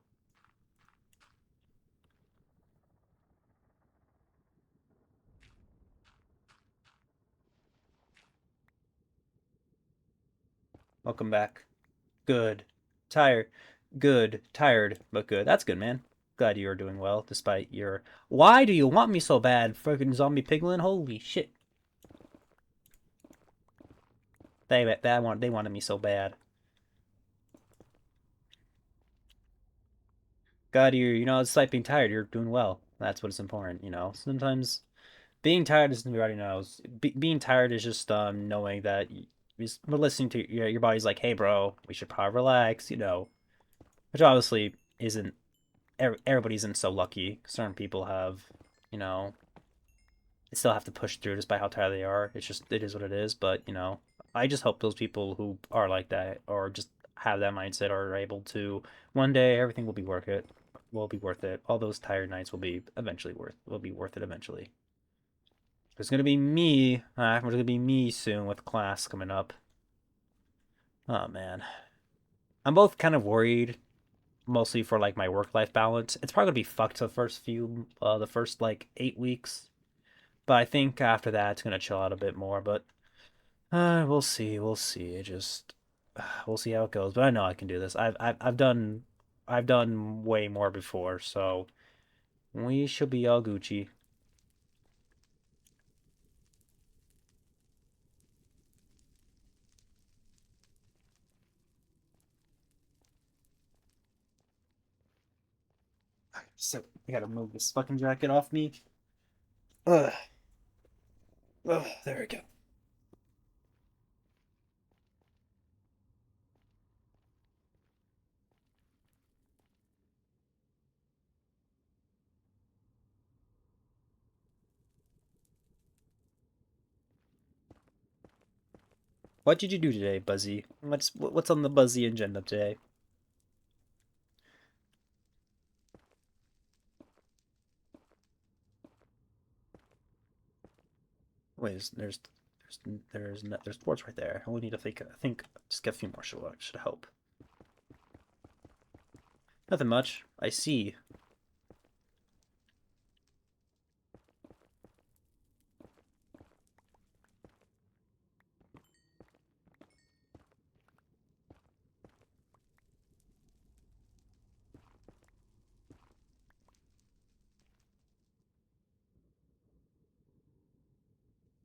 Welcome back. Good. Tired. Good. Tired, but good. That's good, man. Glad you're doing well, despite your. Why do you want me so bad, freaking zombie piglin? Holy shit! They wanted me so bad. God, despite being tired, you're doing well. That's what's important. Sometimes being tired is everybody knows. Being tired is just knowing that we're listening to your body's like, hey, bro, we should probably relax. Which obviously isn't everybody isn't so lucky. Certain people have, you know, they still have to push through despite how tired they are. It is what it is. But I just hope those people who are like that or just have that mindset are able to one day everything will be worth it. Will be worth it. All those tired nights will be worth it eventually. It's gonna be me. It's gonna be me soon with class coming up. Oh man, I'm both kind of worried, mostly for like my work-life balance. It's probably gonna be fucked the first like 8 weeks. But I think after that it's gonna chill out a bit more. But we'll see, we'll see. We'll see how it goes. But I know I can do this. I've done way more before, so we should be all Gucci. So I gotta move this fucking jacket off me. Ugh. Ugh, there we go. What did you do today, Buzzy? What's on the Buzzy agenda today? Wait, there's sports right there. I only need to think. I think just get a few more should help. Nothing much. I see.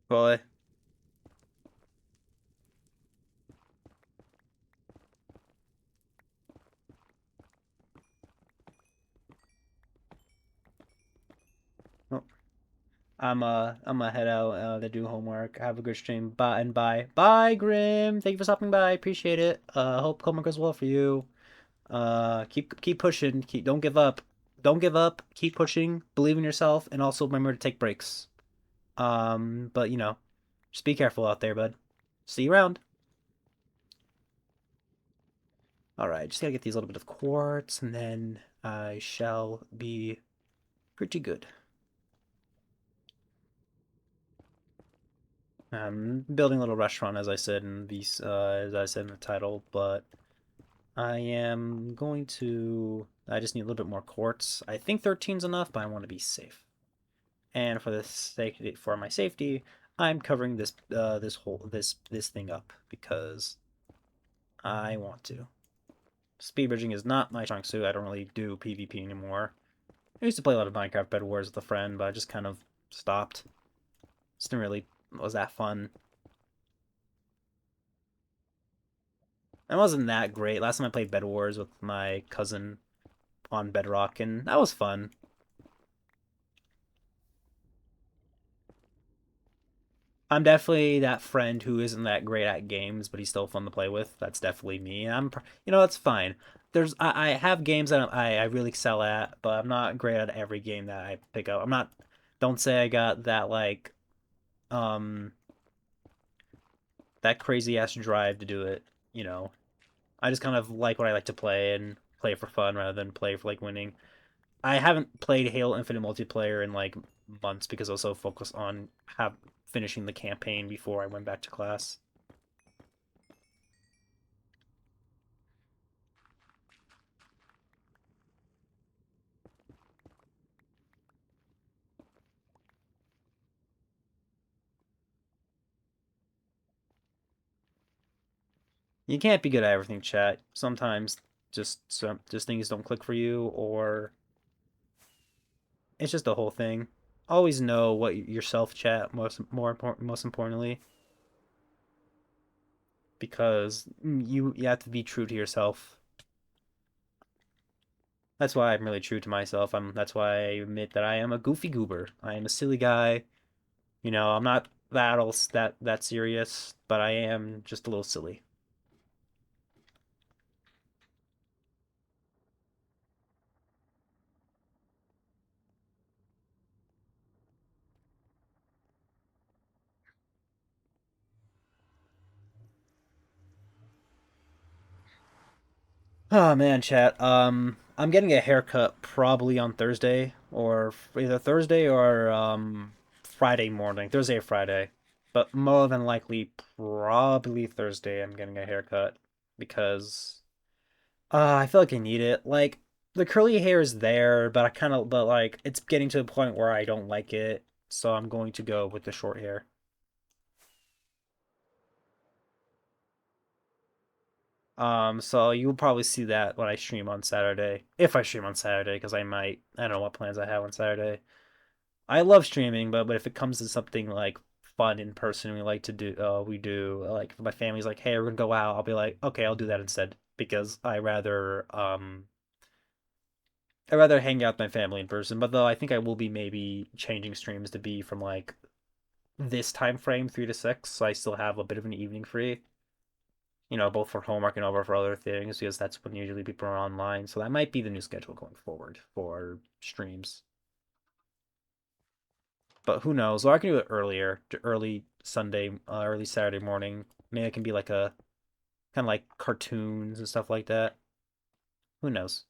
Boy, oh, I'm gonna head out to do homework. Have a good stream. Bye and bye. Bye, Grim. Thank you for stopping by. Appreciate it. Hope homework goes well for you. Keep pushing. Don't give up. Don't give up. Keep pushing. Believe in yourself, and also remember to take breaks. But just be careful out there, bud. See you around. All right, just gotta get these little bit of quartz, and then I shall be pretty good. I'm building a little restaurant, as I said as I said in the title, but I am going to. I just need a little bit more quartz. I think 13's enough, but I want to be safe. And for my safety, I'm covering this thing up because I want to. Speed bridging is not my strong suit. I don't really do PvP anymore. I used to play a lot of Minecraft Bed Wars with a friend, but I just kind of stopped. Just didn't really was that fun. It wasn't that great. Last time I played Bed Wars with my cousin on Bedrock, and that was fun. I'm definitely that friend who isn't that great at games, but he's still fun to play with. That's definitely me. And that's fine. I have games that I really excel at, but I'm not great at every game that I pick up. I'm not. Don't say I got um that crazy ass drive to do it. You know, I just kind of like what I like to play and play for fun rather than play for like winning. I haven't played Halo Infinite multiplayer in like months because I was so focused on have finishing the campaign before I went back to class. You can't be good at everything, chat. Sometimes just things don't click for you, or it's just the whole thing. Always know what yourself, chat. Most importantly, because you have to be true to yourself. That's why I'm really true to myself. That's why I admit that I am a goofy goober. I am a silly guy. I'm not that serious, but I am just a little silly. Oh man, chat. I'm getting a haircut probably on Thursday, or either Thursday or Friday morning. Thursday or Friday, but more than likely probably Thursday. I'm getting a haircut because I feel like I need it. Like the curly hair is there, but like it's getting to the point where I don't like it, so I'm going to go with the short hair. So you'll probably see that when I stream on Saturday. If I stream on Saturday, because I might. I don't know what plans I have on Saturday. I love streaming, but if it comes to something like fun in person, we do like if my family's like, hey, we're gonna go out. I'll be like, okay, I'll do that instead because I rather hang out with my family in person. But though I think I will be maybe changing streams to be from like this time frame, 3 to 6, so I still have a bit of an evening free. Both for homework and over for other things, because that's when usually people are online. So that might be the new schedule going forward for streams. But who knows? Or I can do it earlier, early Saturday morning. Maybe it can be like a kind of like cartoons and stuff like that. Who knows?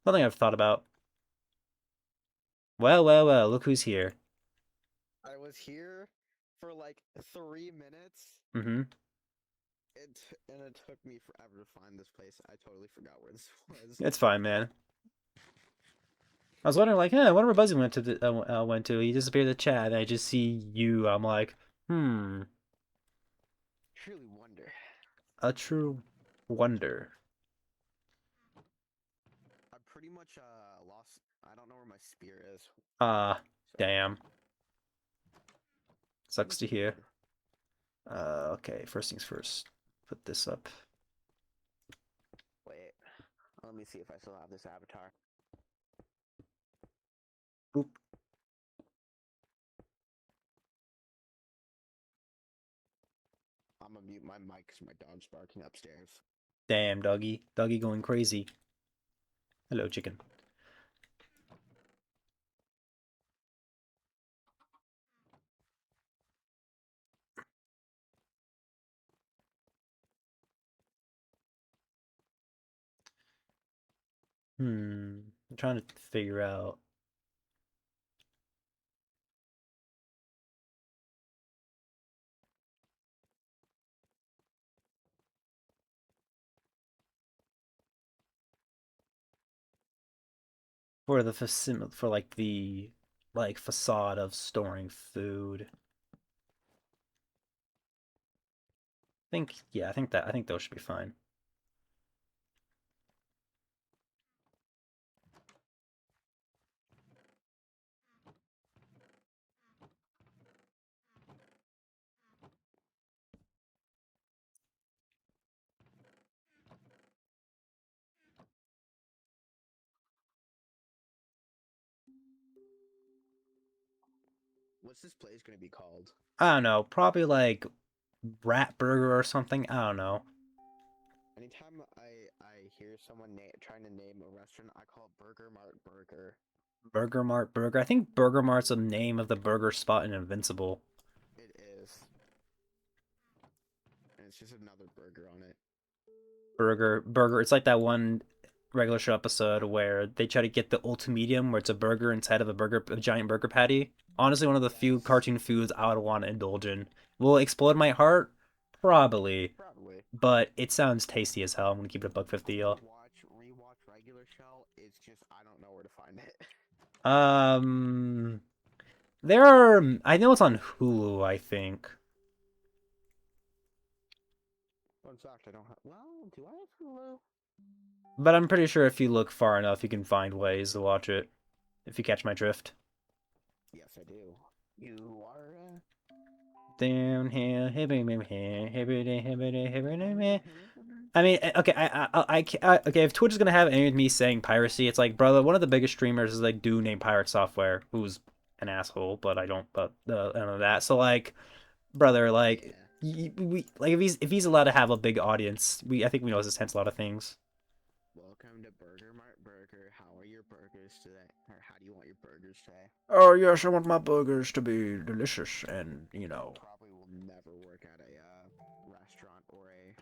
Nothing I've thought about. Well, well, well, look who's here. I was here for like 3 minutes. Mm-hmm. And it took me forever to find this place. I totally forgot where this was. It's fine, man. I was wondering, like, I wonder where Buzzy went to. He disappeared in the chat, and I just see you. I'm like, hmm, Truly wonder. a true wonder. I pretty much lost. I don't know where my spear is. Ah, So damn. let me Sucks to see if I hear. can. Okay, first things first. Put this up. Wait. Let me see if I still have this avatar. Boop. I'm gonna mute my mic because my dog's barking upstairs. Damn, doggy. Doggy going crazy. Hello, chicken. I'm trying to figure out for for like the facade of storing food. I think those should be fine. What's this place gonna be called? I don't know, probably like rat burger or something. I don't know. Anytime I hear someone trying to name a restaurant, I call it Burger Mart Burger. Burger Mart Burger. I think Burger Mart's the name of the burger spot in Invincible. It is, and it's just another burger on it. Burger. It's like that one regular show episode where they try to get the ultimedium, where it's a burger inside of a giant burger patty. Honestly, one of the few Yes, cartoon foods I would want to indulge in. Will it explode my heart? Probably, probably. but it sounds tasty as hell. I'm gonna keep it a buck I 50, would y'all. rewatch regular show. It's just I don't know where to find it. Um, there I know it's on Hulu, I think. What fun fact, I don't have. Well, do I have Hulu? But I'm pretty sure if you look far enough, you can find ways to watch it. If you catch my drift. Yes, I do. You are. Down here, Uh... I mean, okay, okay. If Twitch is gonna have any of me saying piracy, it's like, brother, one of the biggest streamers is like dude named Pirate Software, who's an asshole, but I don't, but I don't know that. So like, brother, like, Yeah. we like if he's allowed to have a big audience, I think we know this hence a lot of things. Welcome to Burger Mart Burger. How are your burgers today? Or how do you want your burgers today? Oh yes, I want my burgers to be delicious, and You probably will never work at a restaurant or a.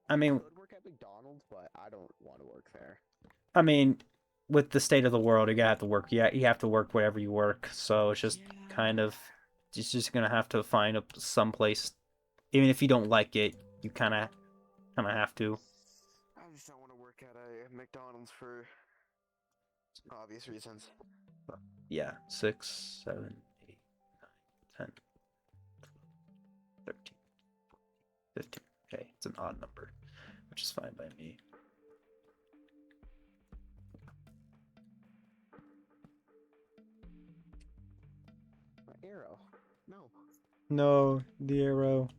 I You mean, could work at McDonald's, but I don't want to work there. I mean, with the state of the world, you gotta have to work. Yeah, you have to work wherever you work. So it's just kind Yeah. of, it's just gonna have to find some place, even if you don't like it, you kind of have to. I just don't want to work at a McDonald's for obvious reasons. Yeah, 6, 7, 8, 9, 10, 13, 15. Okay, it's an odd number, which is fine by me. Arrow. No. No, the arrow.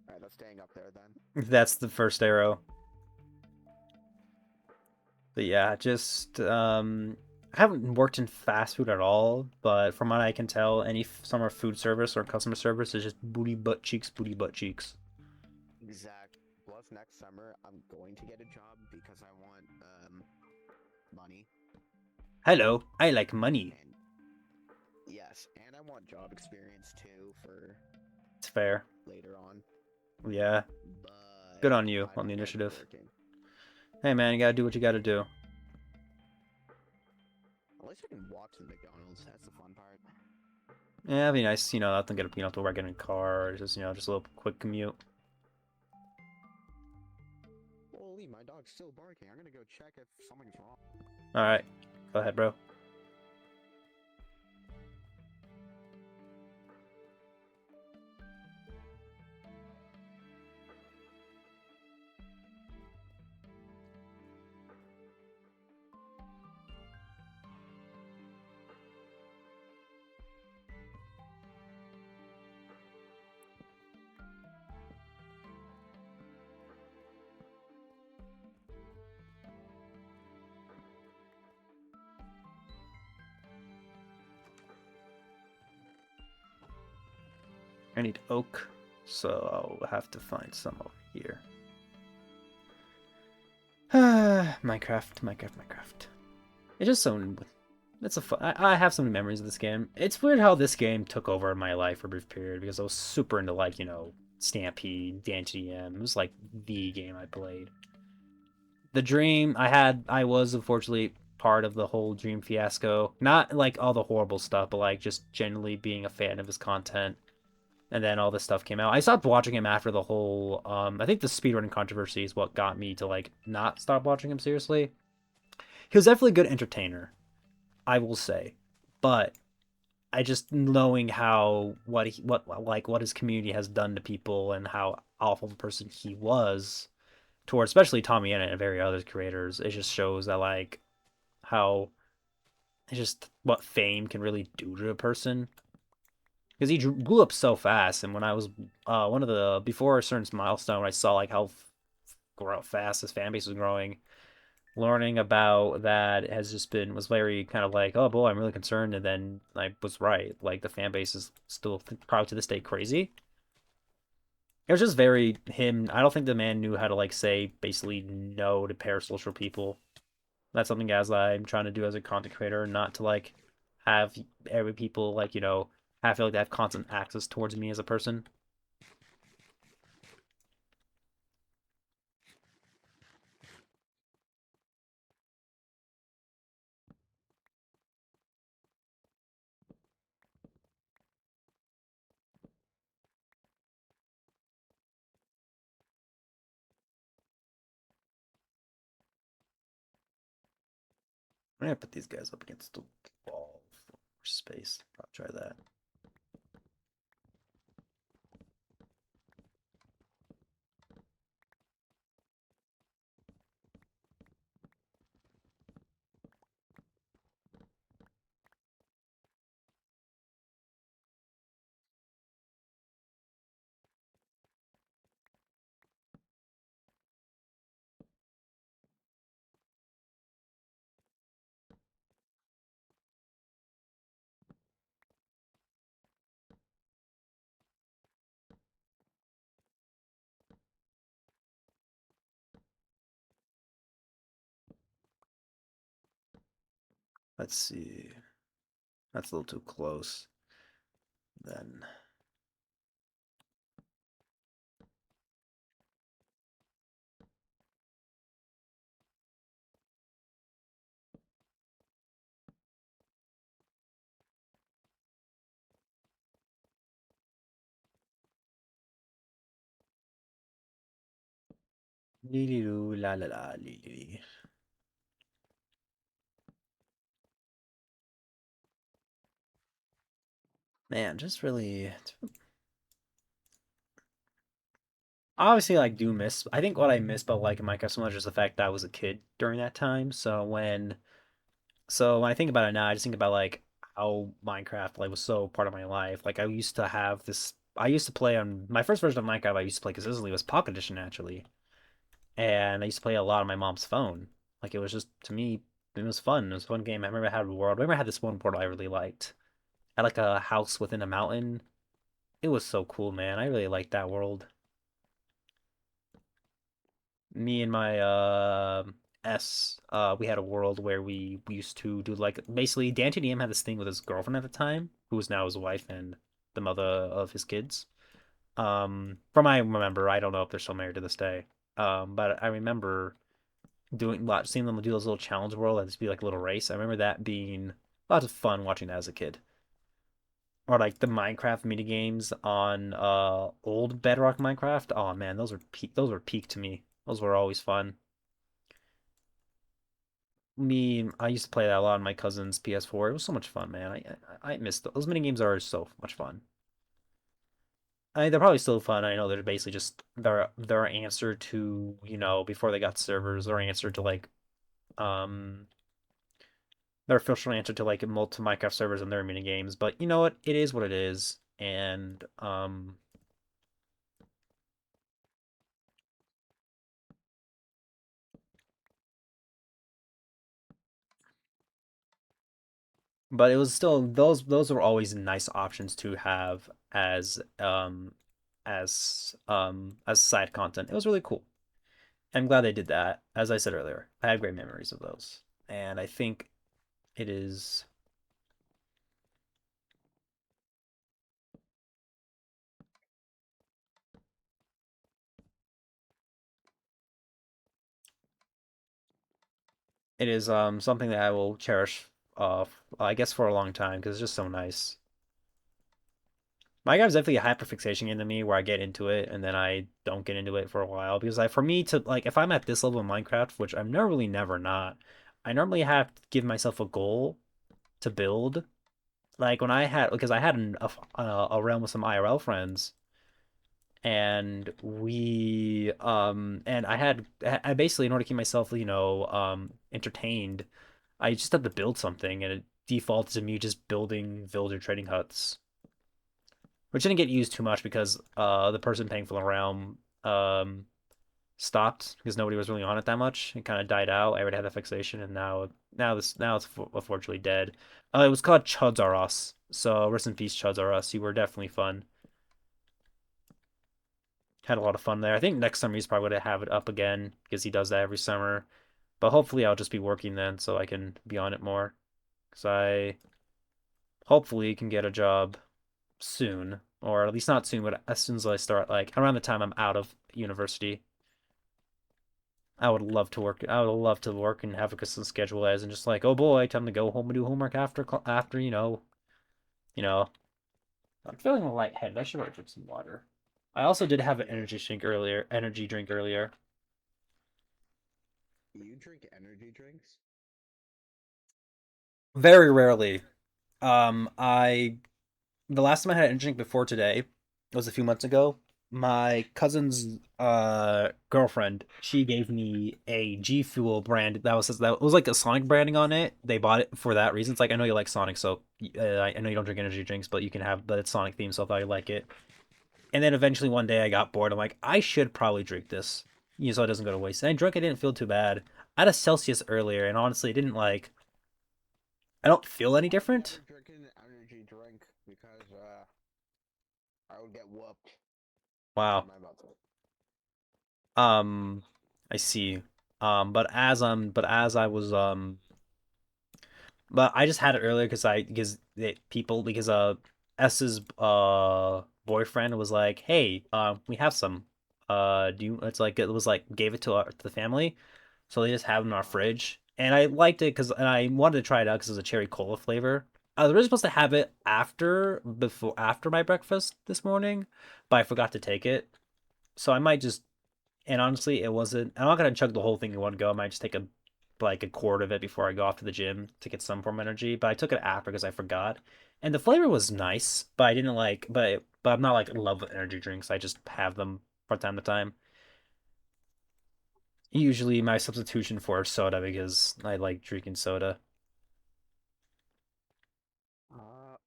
Alright, that's staying up there then. That's the first arrow. But yeah, just I haven't worked in fast food at all, but from what I can tell, any summer food service or customer service is just booty butt cheeks, booty butt cheeks. Exact. Plus, next summer, I'm going to get a job because I want money. Hello, I like money. And yes, and I want job experience too for It's fair. later on. Yeah, But good on you I on the don't like initiative. working. Hey man, you gotta do what you gotta do. At least I can walk to the McDonald's. That's the fun part. Yeah, it'd be nice, not to get to work in a car, or just a little quick commute. Holy, my dog's still barking. I'm gonna go check if something's wrong. All right, go ahead, bro. I need oak, so I'll have to find some over here. Minecraft. It's just so. It's a fun. I have so many memories of this game. It's weird how this game took over my life for a brief period because I was super into like Stampede, Dance GM. It was like the game I played. The dream I was unfortunately part of the whole Dream fiasco. Not like all the horrible stuff, but like just generally being a fan of his content. And then all this stuff came out. I stopped watching him after the whole. I think the speedrunning controversy is what got me to like not stop watching him seriously. He was definitely a good entertainer, I will say, but I just knowing how what his community has done to people and how awful of a person he was towards especially Tommy and very other creators, it just shows that like how it's just what fame can really do to a person. Because he grew up so fast, and when I was one of the before a certain milestone, I saw like how fast his fan base was growing. Learning about that has just been was very kind of like, oh boy, I'm really concerned, and then I was right. Like the fan base is still probably to this day crazy. It was just very him. I don't think the man knew how to like say basically no to parasocial people. That's something as I'm trying to do as a content creator, not to like have every people like have feel like they have constant access towards me as a person. I'm gonna put these guys up against the wall for space. I'll try that. Let's see. That's a little too close. Then. La la la li. Man, just really obviously like do miss I think what I miss about liking Minecraft so much is the fact that I was a kid during that time. So when I think about it now, I just think about like how Minecraft like was so part of my life. Like I used to have this I used to play on my first version of Minecraft I used to play consistently was Pocket Edition actually. And I used to play a lot on my mom's phone. Like it was just to me it was fun. It was a fun game. I remember I had a world. I remember I had this one world I really liked. I had like a house within a mountain. It was so cool, man. I really liked that world. Me and my we had a world where we used to do like basically Dante DM had this thing with his girlfriend at the time, who is now his wife and the mother of his kids. From I remember, I don't know if they're still married to this day. But I remember seeing them do those little challenge world and just be like a little race. I remember that being lots of fun watching that as a kid. Or like the Minecraft mini games on old Bedrock Minecraft. Oh man, those were peak to me. Those were always fun. I used to play that a lot on my cousin's PS4. It was so much fun, man. I miss those mini games are so much fun. They're probably still fun. I know they're basically just their answer to, before they got servers, their answer to like um their official answer to like multi Minecraft servers and their mini games. But you know what? It is what it is. And but it was still those were always nice options to have as side content. It was really cool. I'm glad they did that. As I said earlier, I have great memories of those. And I think it is it is something that I will cherish I guess for a long time because it's just so nice. Minecraft's definitely a hyperfixation into me where I get into it and then I don't get into it for a while because for me to like if I'm at this level of Minecraft, which I'm normally never not, I normally have to give myself a goal to build. Like when I had because I had a realm with some IRL friends and I basically in order to keep myself entertained, I just had to build something and it defaulted to me just building villager trading huts, which didn't get used too much because the person paying for the realm stopped because nobody was really on it that much. It kind of died out. I already had that fixation, and now it's unfortunately dead. It was called Chuds R Us, so rest in peace, Chuds R Us. You were definitely fun. Had a lot of fun there. I think next summer he's probably going to have it up again because he does that every summer. But hopefully I'll just be working then so I can be on it more. Because I hopefully can get a job soon. Or at least not soon, but as soon as I start, like around the time I'm out of university. I would love to work. I would love to work and have a consistent schedule as and just like, oh boy, time to go home and do homework after you know. I'm feeling a lightheaded. I should probably drink some water. I also did have an Yeah. energy drink earlier. You drink energy drinks? Very rarely. I the last time I had an drink before today was a few months ago. My cousin's girlfriend, she gave me a G Fuel brand that was like a Sonic branding on it. They bought it for that reason. It's like I know you like Sonic, so I know you don't drink energy drinks, but but it's Sonic themed, so I thought you like it. And then eventually one day I got bored. I'm like, I should probably drink this, so it doesn't go to waste. And I drank. I didn't feel too bad. I had a Celsius earlier, and honestly, it didn't like. I don't feel any I've never different. drinking an energy drink because I would get whooped by Wow. my mother. Um, I see. But as I was But I just had it earlier because S's boyfriend was like, "Hey, we have some. Do you?" It's like it was like gave it to the family, so they just have them in our Uh, fridge, and I liked it because and I wanted to try it out because it's a cherry cola flavor. I was really supposed to have it after my breakfast this morning, but I forgot to take it, so I might just and honestly, it wasn't. I'm not gonna chug the whole thing in one go. I might just take a quart of it before I go off to the gym to get some form of energy. But I took it after because I forgot, and the flavor was nice. But I didn't like. But I'm not like in love with energy drinks. I just have them from time to time. Usually my substitution for soda because I like drinking soda. uh,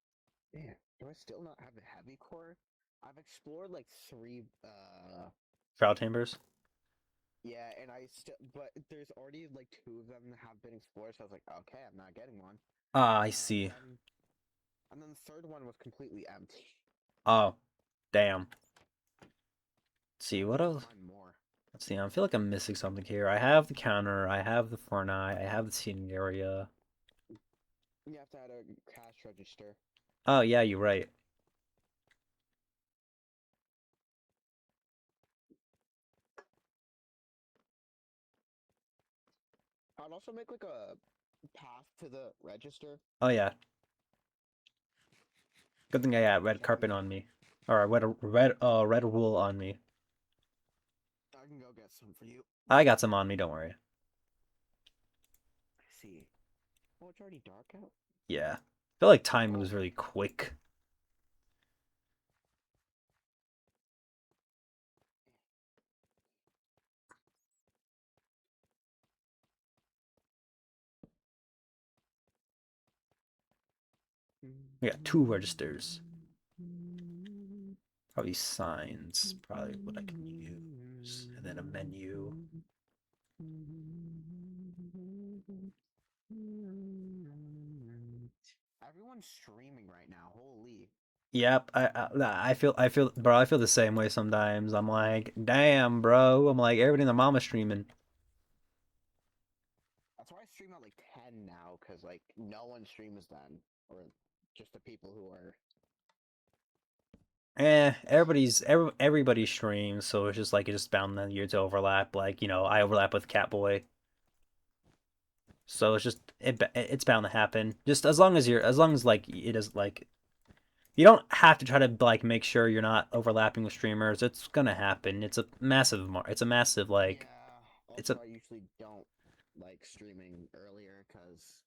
Man, do I still not have a heavy core? I've explored like three, Crowd chambers. yeah, and I still, but there's already like two of them that have been explored, so I was like, okay, I'm not getting one. Ah, I And see. then, and then the third one was completely empty. Oh, damn. Let's see I what need to else. find more. Let's see. I feel like I'm missing something here. I have the counter. I have the Fortnite. I have the seating area. You have to add a cash register. Oh yeah, you're right. I'd also make like a path to the register. Oh yeah. Good thing I got red So I can carpet on me, or a red wool on me. go get some for you. I got some on me. Don't worry. I see. Oh, it's already dark out. Yeah. I feel like time Oh, moves really quick. We got two registers. Probably signs. Probably what I can use, and then a menu. everyone's streaming right now. Holy. Yep. Bro. I feel the same way sometimes. I'm like, damn, bro. I'm like, everybody in the mama streaming. That's why I stream at like 10 now, because like no one streams then. Or just the people who are. Everybody streams, so it's just like it's just bound the year to overlap. Like I overlap with Catboy, so it's bound to happen. Just as long as like it is like you don't have to try to like make sure you're not overlapping with streamers. It's gonna happen. It's a massive like Yeah. it's Also, a I usually don't like streaming earlier because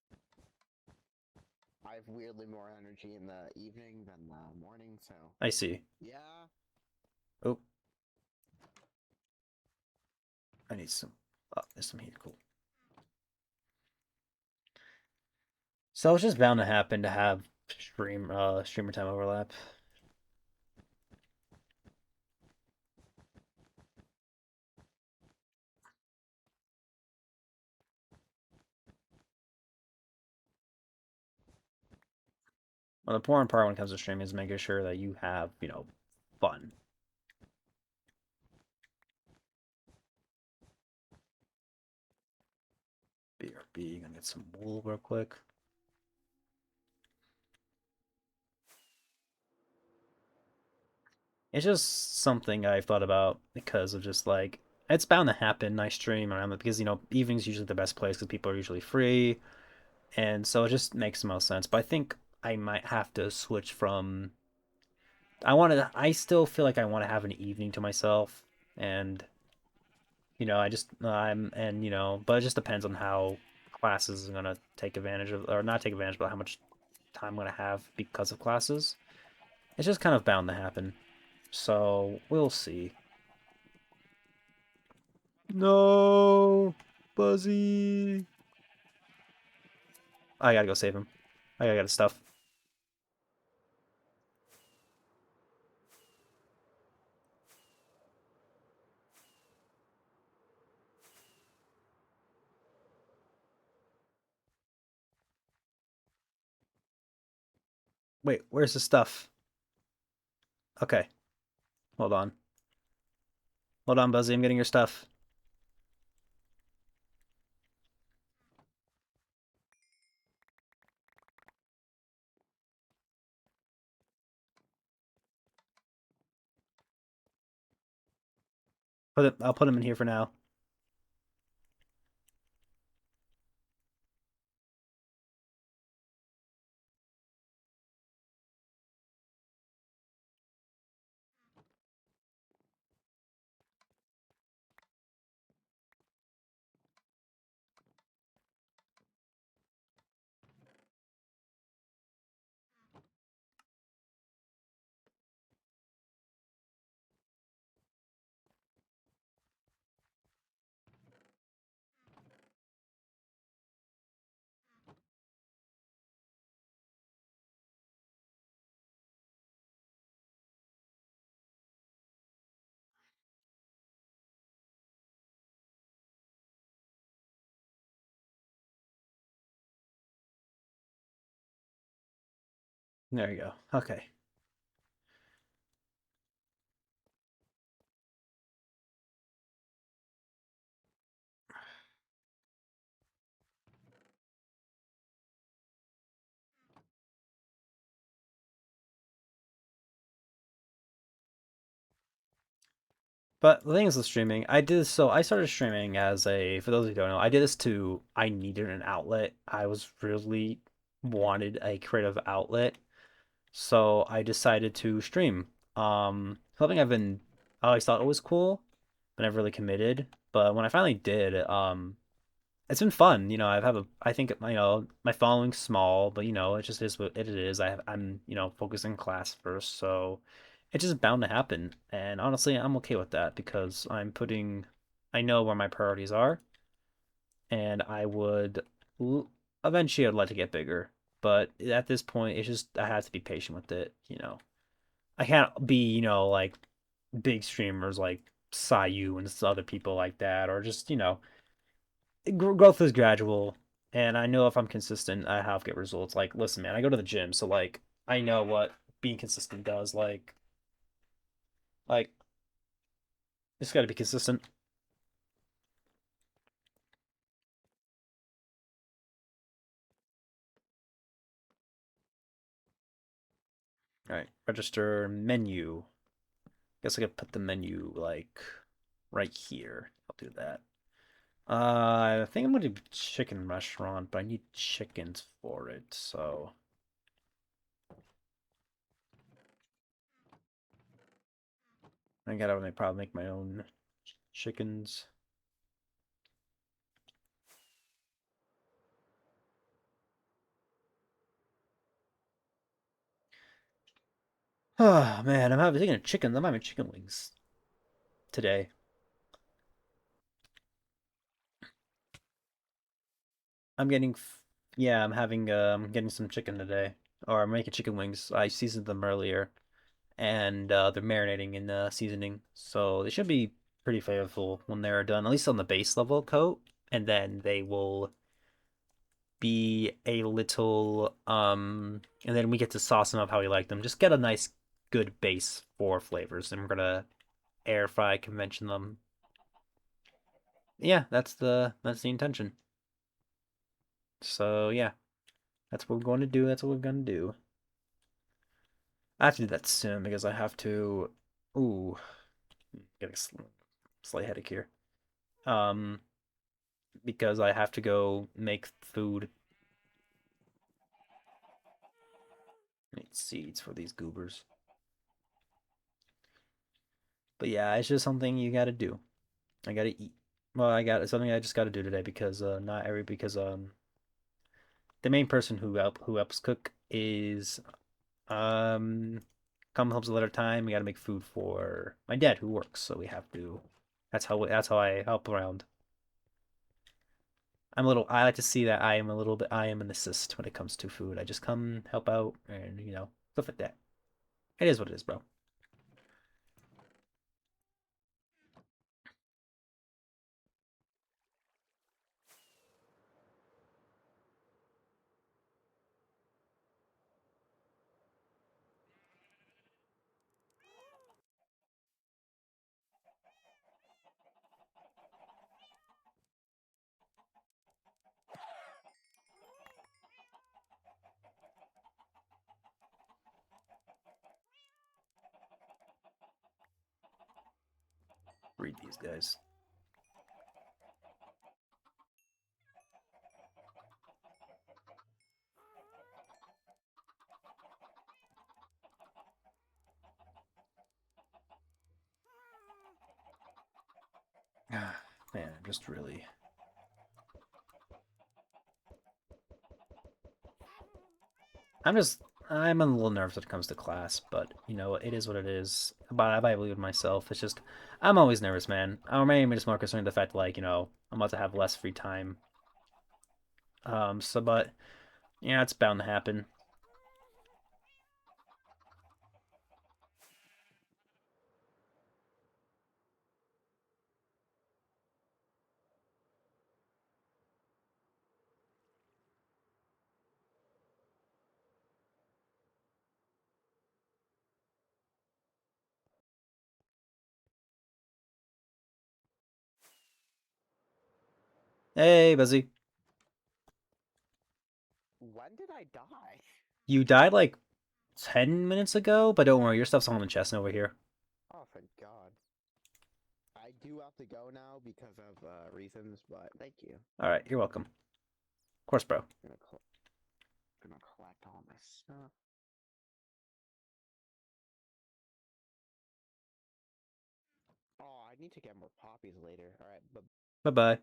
I have weirdly more energy in the evening than the morning. So, I see. yeah. Oh, I need some. Oh, there's some heat. Cool. So it's just bound to happen to have streamer time overlap. Well, the important part when it comes to streaming is making sure that you have fun. BRB, gonna get some wool real quick. It's just something I've thought about because of just like it's bound to happen. I stream around it because evening's usually the best place because people are usually free, and so it just makes the most sense. But I think I might have to switch from. I still feel like I want to have an evening to myself, and I just I'm and but it just depends on how classes are gonna take advantage of or not take advantage, but how much time I'm gonna have because of classes. It's just kind of bound to happen. So we'll see. No, Buzzy. I gotta go save him. I gotta get his stuff. Wait, where's his stuff? Okay, hold on. Hold on, Buzzy. I'm getting your stuff. I'll put them in here for now. There you go. Okay. But the thing is with streaming, I did this, so I started streaming as a, for those who don't know, I did this to, I needed an outlet. I was really wanted a creative outlet. So I decided to stream. Something I always thought it was cool, but never really committed. But when I finally did, it's been fun. I think, my following's small, but it just is what it is. I'm, focusing class first, so it's just bound to happen. And honestly, I'm okay with that because I know where my priorities are, and eventually I'd like to get bigger. But at this point, it's just, I have to be patient with it. I can't be, like big streamers like Sayu and other people like that, or just, growth is gradual. And I know if I'm consistent, I have get results. Like, listen, man, I go to the gym, so like, I know what being consistent does. Like, it's got to be consistent. All right, register menu. Guess I could put the menu like right here. I'll do that. I think I'm gonna do chicken restaurant, but I need chickens for it, so I gotta probably make my own chickens. Oh man, I'm having thinking of chickens. I'm having chicken wings today. I'm getting, yeah, I'm getting some chicken today, or I'm making chicken wings. I seasoned them earlier, and they're marinating in seasoning, so they should be pretty flavorful when they're done, at least on the base level coat, and then they will be a little and then we get to sauce them up how we like them. Just get a nice good base for flavors, and we're gonna air fry convention them. Yeah, that's the intention. So yeah, that's what we're going to do. That's what we're gonna do. I have to do that soon because I have to. Ooh, getting slight headache here. Um, because I have to go make food. Make seeds for these goobers. But yeah, it's just something you gotta do. I gotta eat. Well, I got it's something I just gotta do today because not every because the main person who helps cook is um come helps a later time. We gotta make food for my dad who works, so we have to. That's how I help around. I like to see that I am an assist when it comes to food. I just come help out and stuff like that. It is what it is, bro. read these guys. Man, I'm just really. I'm just. I'm a little nervous when it comes to class, but you know, it is what it is. But I believe in myself. It's just, I'm always nervous, man. I'm maybe just more concerned with the fact, like, I'm about to have less free time. But yeah, it's bound to happen. Hey, Buzzy. When did I die? You died like 10 minutes ago, but don't worry, your stuff's all in the chest over here. Oh, thank God. I do have to go now because of reasons, but thank you. All right, you're welcome. Of course, bro. Gonna collect all my stuff. Oh, I need to get more poppies later. All right, but Bye bye.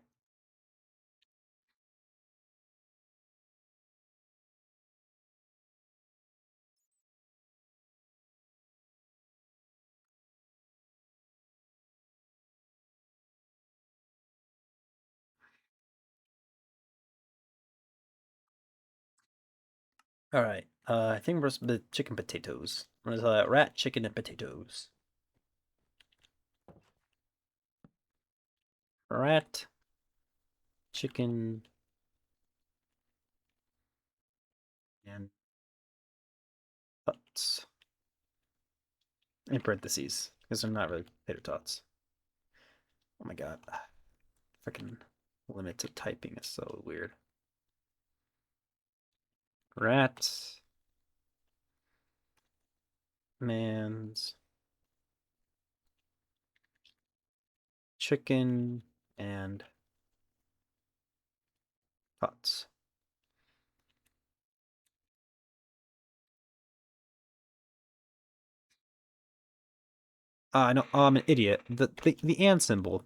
All right. I think we're the chicken potatoes. There's rat, chicken, and potatoes. Rat, chicken, and tots. In parentheses, because they're not really tater tots. Oh my god. Freaking limit to typing is so weird. Rat, man's, chicken, and tots. I know. Oh, I'm an idiot. The and symbol.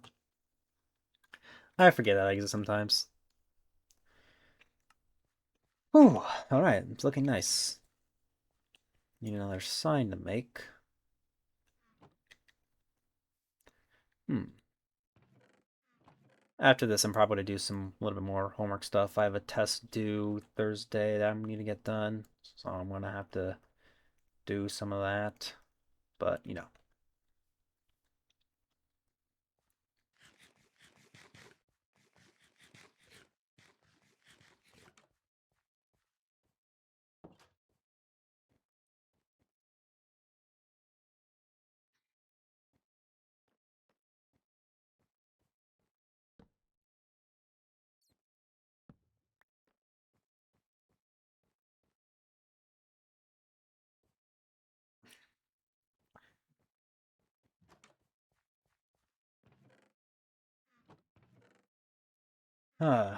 I forget that exists sometimes. Ooh, all right. It's looking nice. Need another sign to make. Hmm. After this, I'm probably going to do some a little bit more homework stuff. I have a test due Thursday that I'm going to get done, so I'm going to have to do some of that. But you know, uh,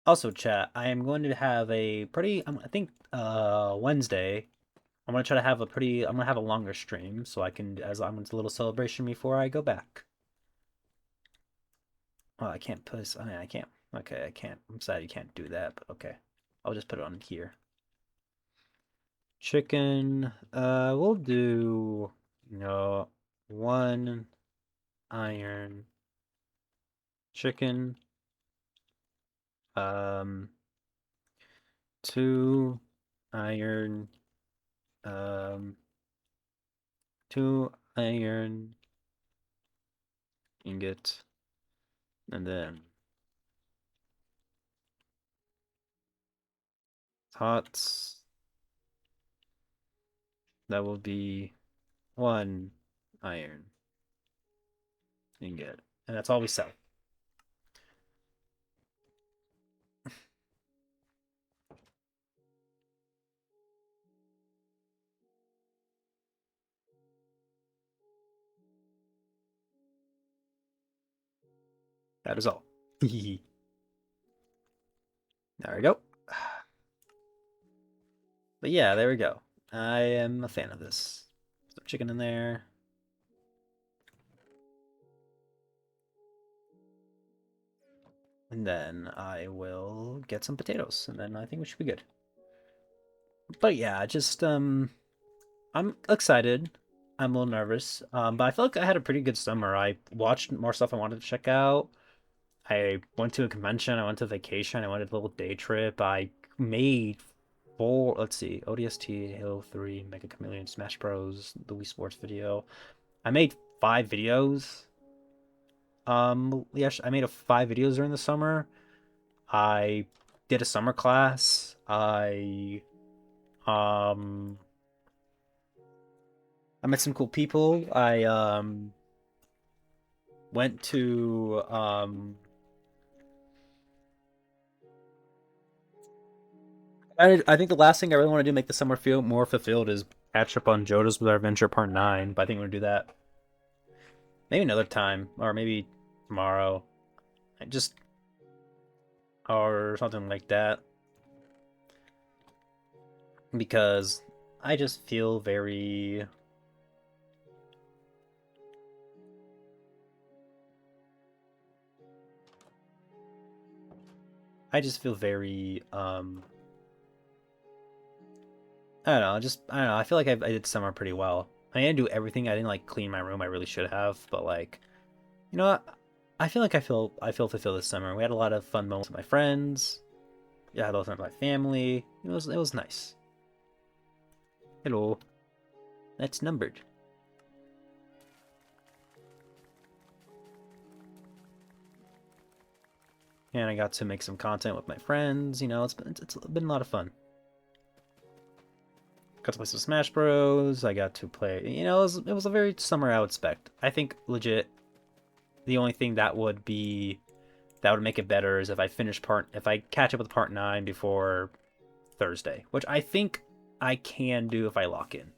also chat. I am going to have a pretty. I think Wednesday. I'm gonna try to have a pretty. I'm gonna have a longer stream so I can as I'm a little celebration before I go back. Oh, I can't put. I can't. Okay, I can't. I'm sad you can't do that, but okay. I'll just put it on here. Chicken. We'll do. One iron chicken. Um, two iron. Um, two iron ingot, and then tots. That will be one iron ingot, and that's all we sell. That is all. There we go. But yeah, there we go. I am a fan of this. Some chicken in there. And then I will get some potatoes, and then I think we should be good. But yeah, just I'm excited. I'm a little nervous. But I feel like I had a pretty good summer. I watched more stuff I wanted to check out. I went to a convention, I went to vacation, I went on a little day trip. I made four, let's see, ODST, Halo 3, Mega Chameleon, Smash Bros, the Wii Sports video. I made 5 videos. Yes, I made 5 videos during the summer. I did a summer class. Um I met some cool people. I went to I think the last thing I really want to do make the summer feel more fulfilled is catch up on JoJo's Bizarre Adventure Part 9, but I think we're gonna do that maybe another time, or maybe tomorrow. Just or something like that. Because I just feel very I just feel very I don't know, I don't know, I feel like I did summer pretty well. I didn't do everything, I didn't like clean my room, I really should have, but like you know what? I feel like I feel fulfilled this summer. We had a lot of fun moments with my friends. Yeah, I had a lot of fun with my family. It was nice. Hello. That's numbered. And I got to make some content with my friends. It's been a lot of fun. Got to play some Smash Bros. I got to play. It was a very summer I would expect. I think legit. The only thing that would make it better is if I catch up with part 9 before Thursday, which I think I can do if I lock in.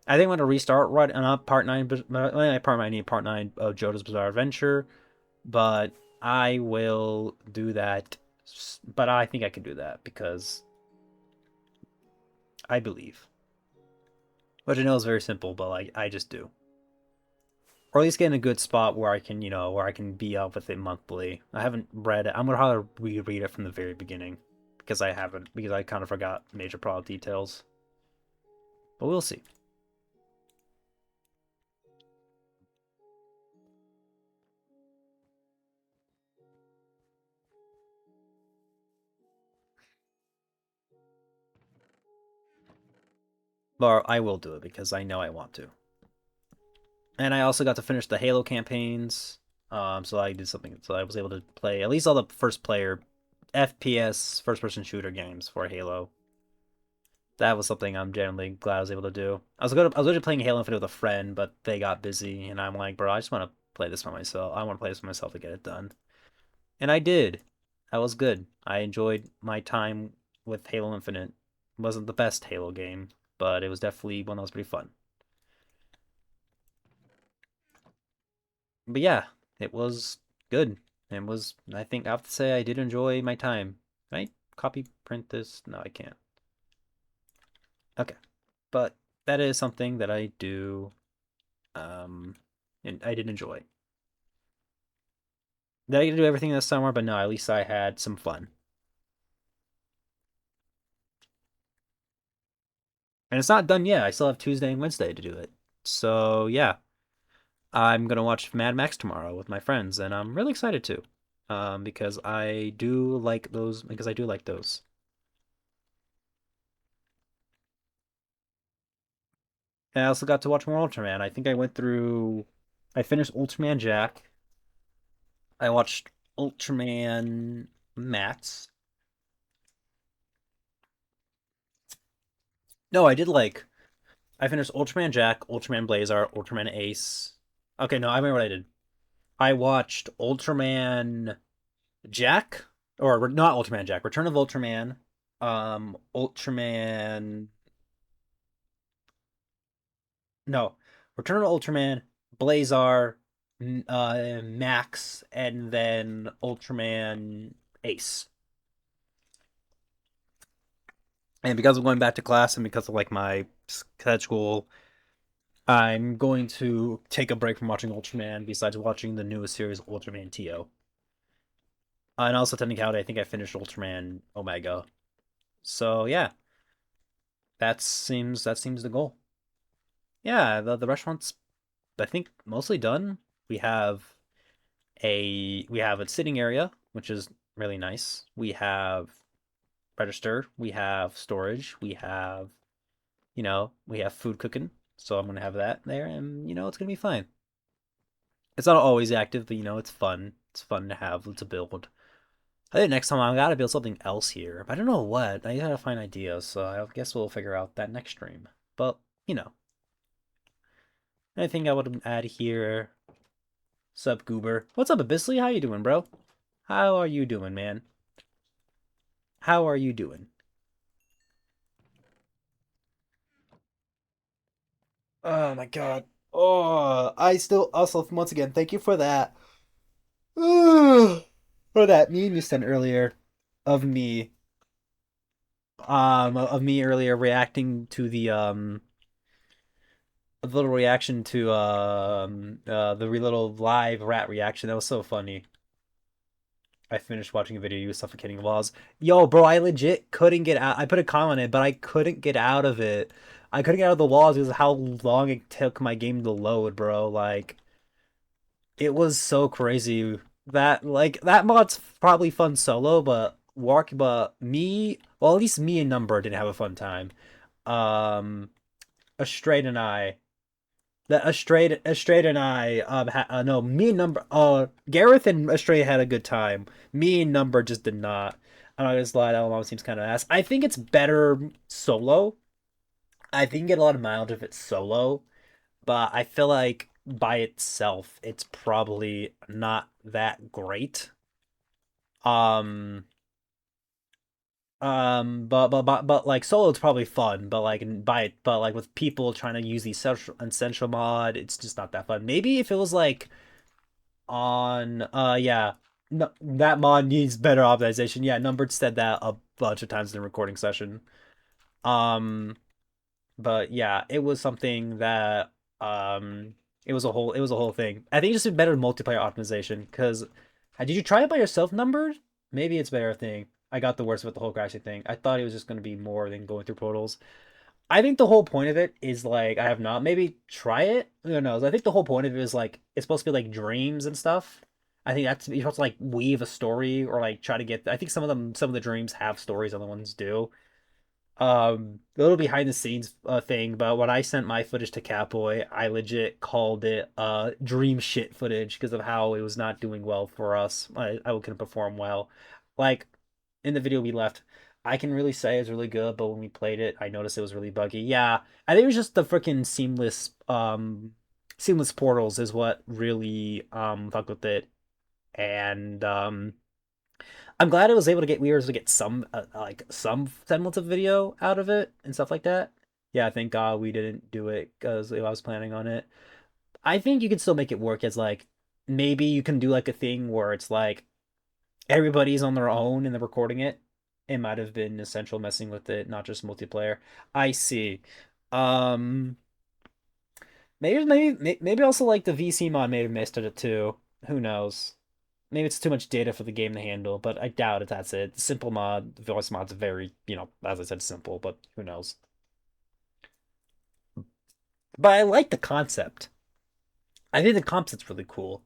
I think I'm gonna restart right on part 9. I need part 9 of JoJo's Bizarre Adventure, but I will do that. But I think I can do that because I believe, which I know is very simple, but like I just do, or at least get in a good spot where I can be up with it monthly. I haven't read it. I'm gonna have to reread it from the very beginning because I kind of forgot major plot details. But we'll see. But I will do it because I know I want to. And I also got to finish the Halo campaigns. So I did something. So I was able to play at least all the first player FPS first person shooter games for Halo. That was something I'm genuinely glad I was able to do. I was originally playing Halo Infinite with a friend, but they got busy, and I'm like, bro, I just want to play this for myself. I want to play this for myself to get it done, and I did. That was good. I enjoyed my time with Halo Infinite. It wasn't the best Halo game, but it was definitely one that was pretty fun. But yeah, it was good. I think I have to say I did enjoy my time. Can I copy print this? No, I can't. Okay. But that is something that I do, and I did enjoy. Did I get to do everything this summer? But no, at least I had some fun. And it's not done yet. I still have Tuesday and Wednesday to do it. So yeah, I'm gonna watch Mad Max tomorrow with my friends, and I'm really excited to, because I do like those. Because I do like those. And I also got to watch more Ultraman. I think I finished Ultraman Jack. I watched Ultraman Max. No, I finished Ultraman Jack, Ultraman Blazar, Ultraman Ace. Okay, no, I remember what I did. I watched Ultraman Jack, or not Ultraman Jack, Return of Ultraman, Ultraman, no, Return of Ultraman, Blazar, Max, and then Ultraman Ace. And because I'm going back to class and because of like my schedule, I'm going to take a break from watching Ultraman besides watching the newest series, Ultraman TO. And also technicality, I think I finished Ultraman Omega. So yeah, that seems the goal. Yeah, the restaurant's I think mostly done. We have we have a sitting area, which is really nice. We have register, we have storage, we have food cooking. So I'm gonna have that there, and it's gonna be fine. It's not always active, but it's fun. It's fun to have to build. I think next time I gotta build something else here, but I don't know what. I gotta find ideas, so I guess we'll figure out that next stream. But you know, anything I would add here. Sup, Goober? What's up, Abisley? How you doing, bro? How are you doing, man? How are you doing? Oh my god. Oh, I still also once again thank you for that. For that meme you sent earlier of me earlier reacting to the little reaction to the little live rat reaction. That was so funny. I finished watching a video you suffocating walls. Yo, bro, I legit couldn't get out. I put a comment on it, but I couldn't get out of it. I couldn't get out of the walls because of how long it took my game to load, bro. Like, it was so crazy. That mod's probably fun solo, but me, well, at least me and Number didn't have a fun time. Um, Astrade and I that Astrade and I no, me and Number Gareth and Astrade had a good time. Me and Number just did not. I'm not gonna lie, that one seems kind of ass. I think it's better solo. I think you get a lot of mileage if it's solo, but I feel like by itself it's probably not that great. Um but like solo it's probably fun, but like with people trying to use the essential mod, it's just not that fun. Maybe if it was like on yeah, no, that mod needs better optimization. Yeah, Numbered said that a bunch of times in the recording session. Um but yeah, it was something that um it was a whole thing. I think it just be better multiplayer optimization because did you try it by yourself, Numbered? Maybe it's better thing. I got the worst with the whole crashing thing. I thought it was just going to be more than going through portals. I think the whole point of it is like I have not maybe try it. Who knows? I think the whole point of it is like it's supposed to be like dreams and stuff. I think that's you're supposed to like weave a story or like try to get. I think some of the dreams have stories, other ones do. A little behind the scenes thing, but when I sent my footage to Catboy, I legit called it dream shit footage because of how it was not doing well for us. I couldn't perform well. Like in the video we left, I can really say it's really good, but when we played it, I noticed it was really buggy. Yeah, I think it was just the freaking seamless portals is what really fucked with it. And I'm glad I was able to get we were able to get some like some semblance of video out of it and stuff like that. Yeah, thank God we didn't do it because I was planning on it. I think you can still make it work as like maybe you can do like a thing where it's like everybody's on their own and they're recording it. It might have been essential messing with it, not just multiplayer. I see. Um, maybe also like the VC mod may have missed it too. Who knows? Maybe it's too much data for the game to handle, but I doubt it. That's it. Simple mod, voice mod's very, as I said, simple, but who knows? But I like the concept. I think the concept's really cool.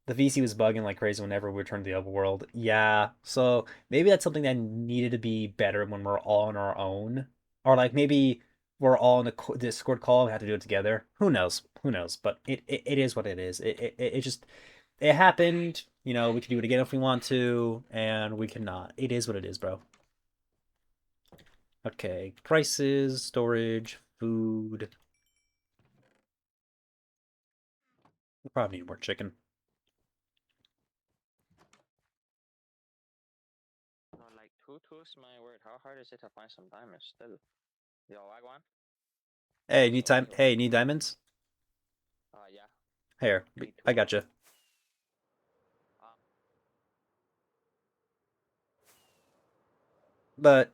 The VC was bugging like crazy whenever we returned to the overworld. Yeah, so maybe that's something that needed to be better when we're all on our own, or like maybe we're all in a Discord call and we have to do it together. Who knows? Who knows? But it is what it is. It just it happened. We can do it again if we want to, and we cannot. It is what it is, bro. Okay, prices, storage, food. We probably need more chicken. No, like two is my word. How hard is it to find some diamonds still? Yo, I want. Hey, Yo, need time? yo. Hey, need diamonds? Yeah. Here, I V2. gotcha. Uh, But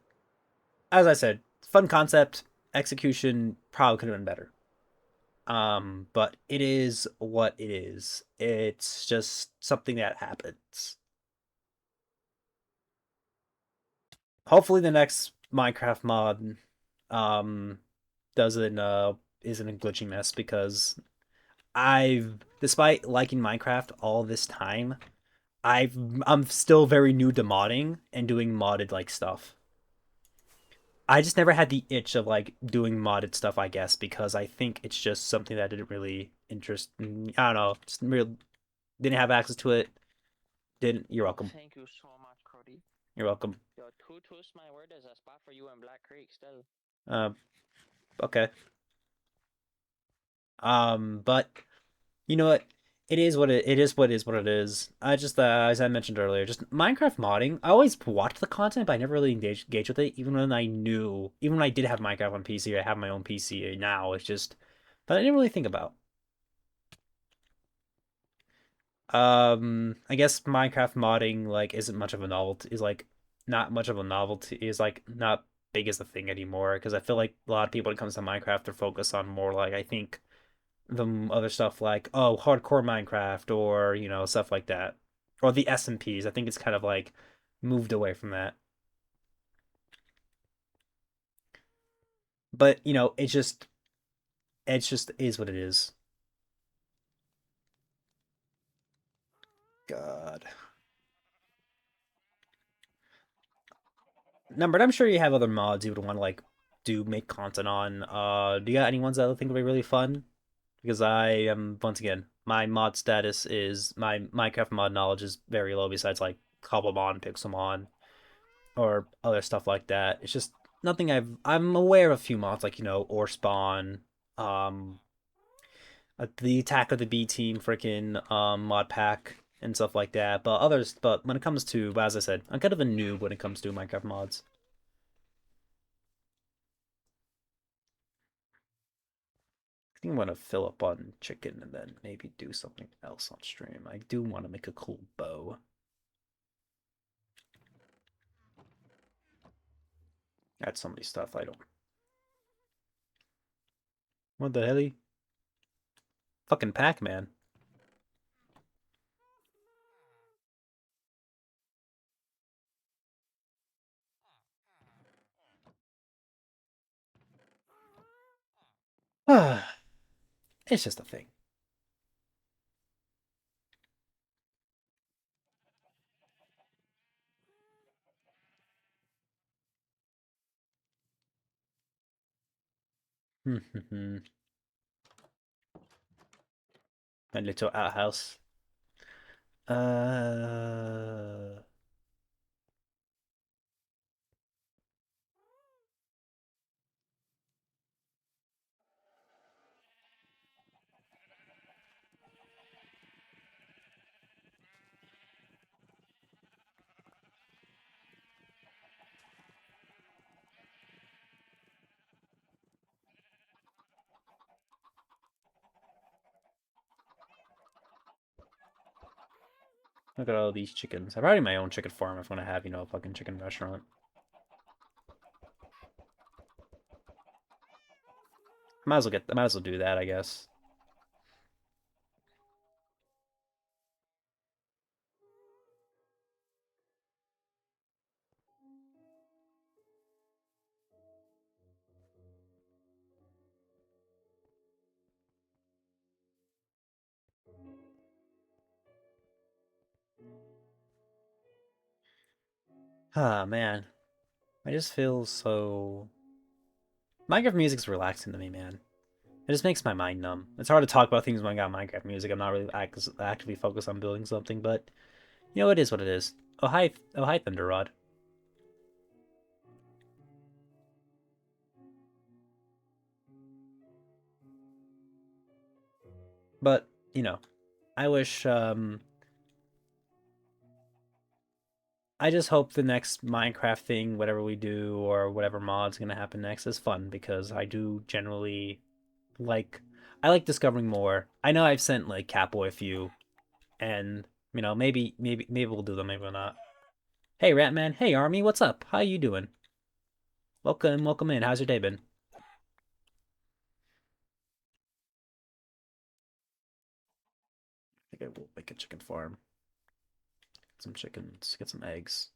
as I said, fun concept. Execution probably could have been better. But it is what it is. It's just something that happens. Hopefully, the next Minecraft mod, um, doesn't isn't a glitchy mess because despite liking Minecraft all this time, I'm still very new to modding and doing modded like stuff. I just never had the itch of like doing modded stuff, I guess, because I think it's just something that didn't really interest. I don't know, just real didn't have access to it. Didn't. You're welcome. Thank you so much, Cody. You're welcome. Yo, to twist my word, there's a spot for you in Black Creek still. Uh, okay. But you know what? It is what what it is. I just as I mentioned earlier, just Minecraft modding. I always watched the content, but I never really engaged with it. Even when I did have Minecraft on PC, I have my own PC now. It's just that I didn't really think about. I guess Minecraft modding like isn't much of a novelty. Is like not much of a novelty. Is like not big as a thing anymore because I feel like a lot of people when it comes to Minecraft, they're focused on more like I think the other stuff like hardcore Minecraft or stuff like that or the SMPs. I think it's kind of like moved away from that. But it just is what it is. God. No, but I'm sure you have other mods you would want to like do make content on. Do you got any ones that I think would be really fun? Because I am once again my mod status is my Minecraft mod knowledge is very low. Besides like Cobblemon, Pixelmon, or other stuff like that. It's just nothing I'm aware of a few mods like Ore Spawn, um, the Attack of the B Team, freaking mod pack and stuff like that. But when it comes to, as I said, I'm kind of a noob when it comes to Minecraft mods. I think I'm gonna fill up on chicken and then maybe do something else on stream. I do want to make a cool bow. That's somebody's stuff. I don't. What the hell? Fucking Pac-Man. It's just a thing. My little outhouse. Uh, Look at all these chickens. I'm already my own chicken farm if I'm gonna have, a fucking chicken restaurant. I might as well do that, I guess. Ah, man. I just feel so... Minecraft music's relaxing to me, man. It just makes my mind numb. It's hard to talk about things when I got Minecraft music. I'm not really actively focused on building something, but, it is what it is. Oh, hi, Thunder Rod. But, I wish, I just hope the next Minecraft thing, whatever we do, or whatever mod's gonna happen next, is fun because I do generally like. I like discovering more. I know I've sent like Catboy a few, and maybe we'll do them, maybe we'll not. Hey Ratman, hey Army, what's up? How you doing? Welcome in. How's your day been? I think I will make a chicken farm. Get some chickens, get some eggs.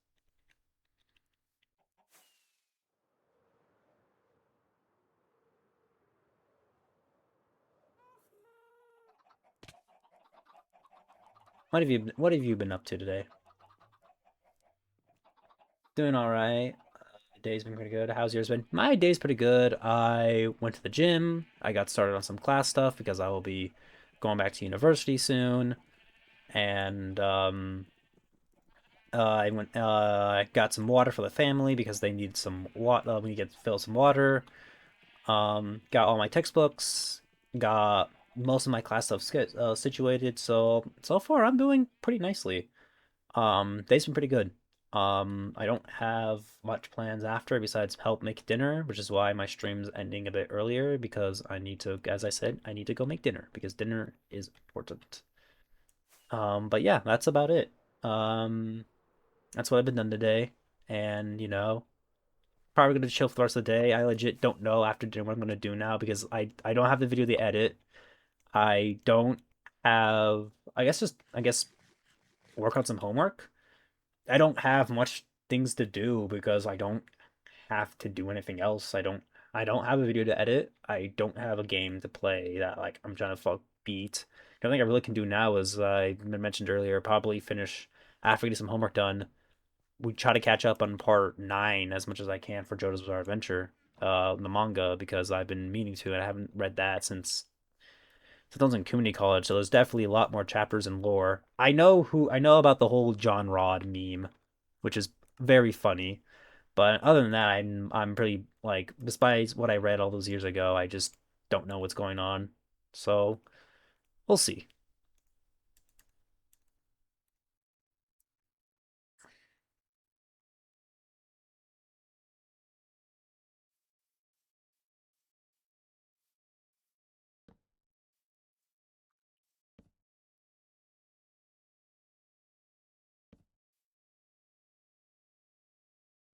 What have you been up to today? Doing all right. Day's been pretty good. How's yours been? My day's pretty good. I went to the gym. I got started on some class stuff because I will be going back to university soon. And I got some water for the family because they need some water. We need to fill some water. Got all my textbooks. Got most of my class stuff situated. So far I'm doing pretty nicely. Day's been pretty good. I don't have much plans after besides help make dinner, which is why my stream's ending a bit earlier because I need to, as I said, I need to go make dinner because dinner is important. But yeah, that's about it. Um, that's what I've been done today, and probably gonna chill for the rest of the day. I legit don't know after dinner what I'm gonna do now because I don't have the video to edit. I don't have, I guess work on some homework. I don't have much things to do because I don't have to do anything else. I don't have a video to edit. I don't have a game to play that like I'm trying to fuck beat. The only thing I really can do now is I mentioned earlier, probably finish after getting some homework done. We try to catch up on part 9 as much as I can for JoJo's Bizarre Adventure, the manga, because I've been meaning to and I haven't read that since I was in community college, so there's definitely a lot more chapters and lore. I know about the whole John Rod meme, which is very funny. But other than that, I'm pretty like, despite what I read all those years ago, I just don't know what's going on. So we'll see.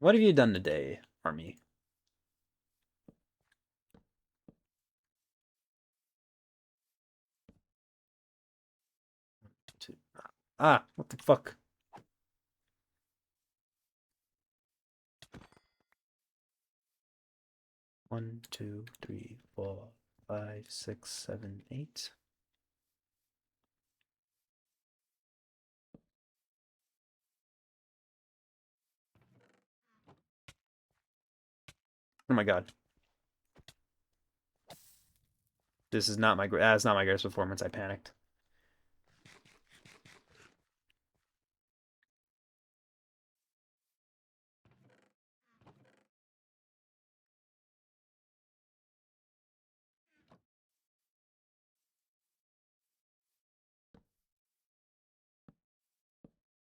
What have you done today, Army? What the fuck? 1, 2, 3, 4, 5, 6, 7, 8. Oh my god. That's not my greatest performance. I panicked.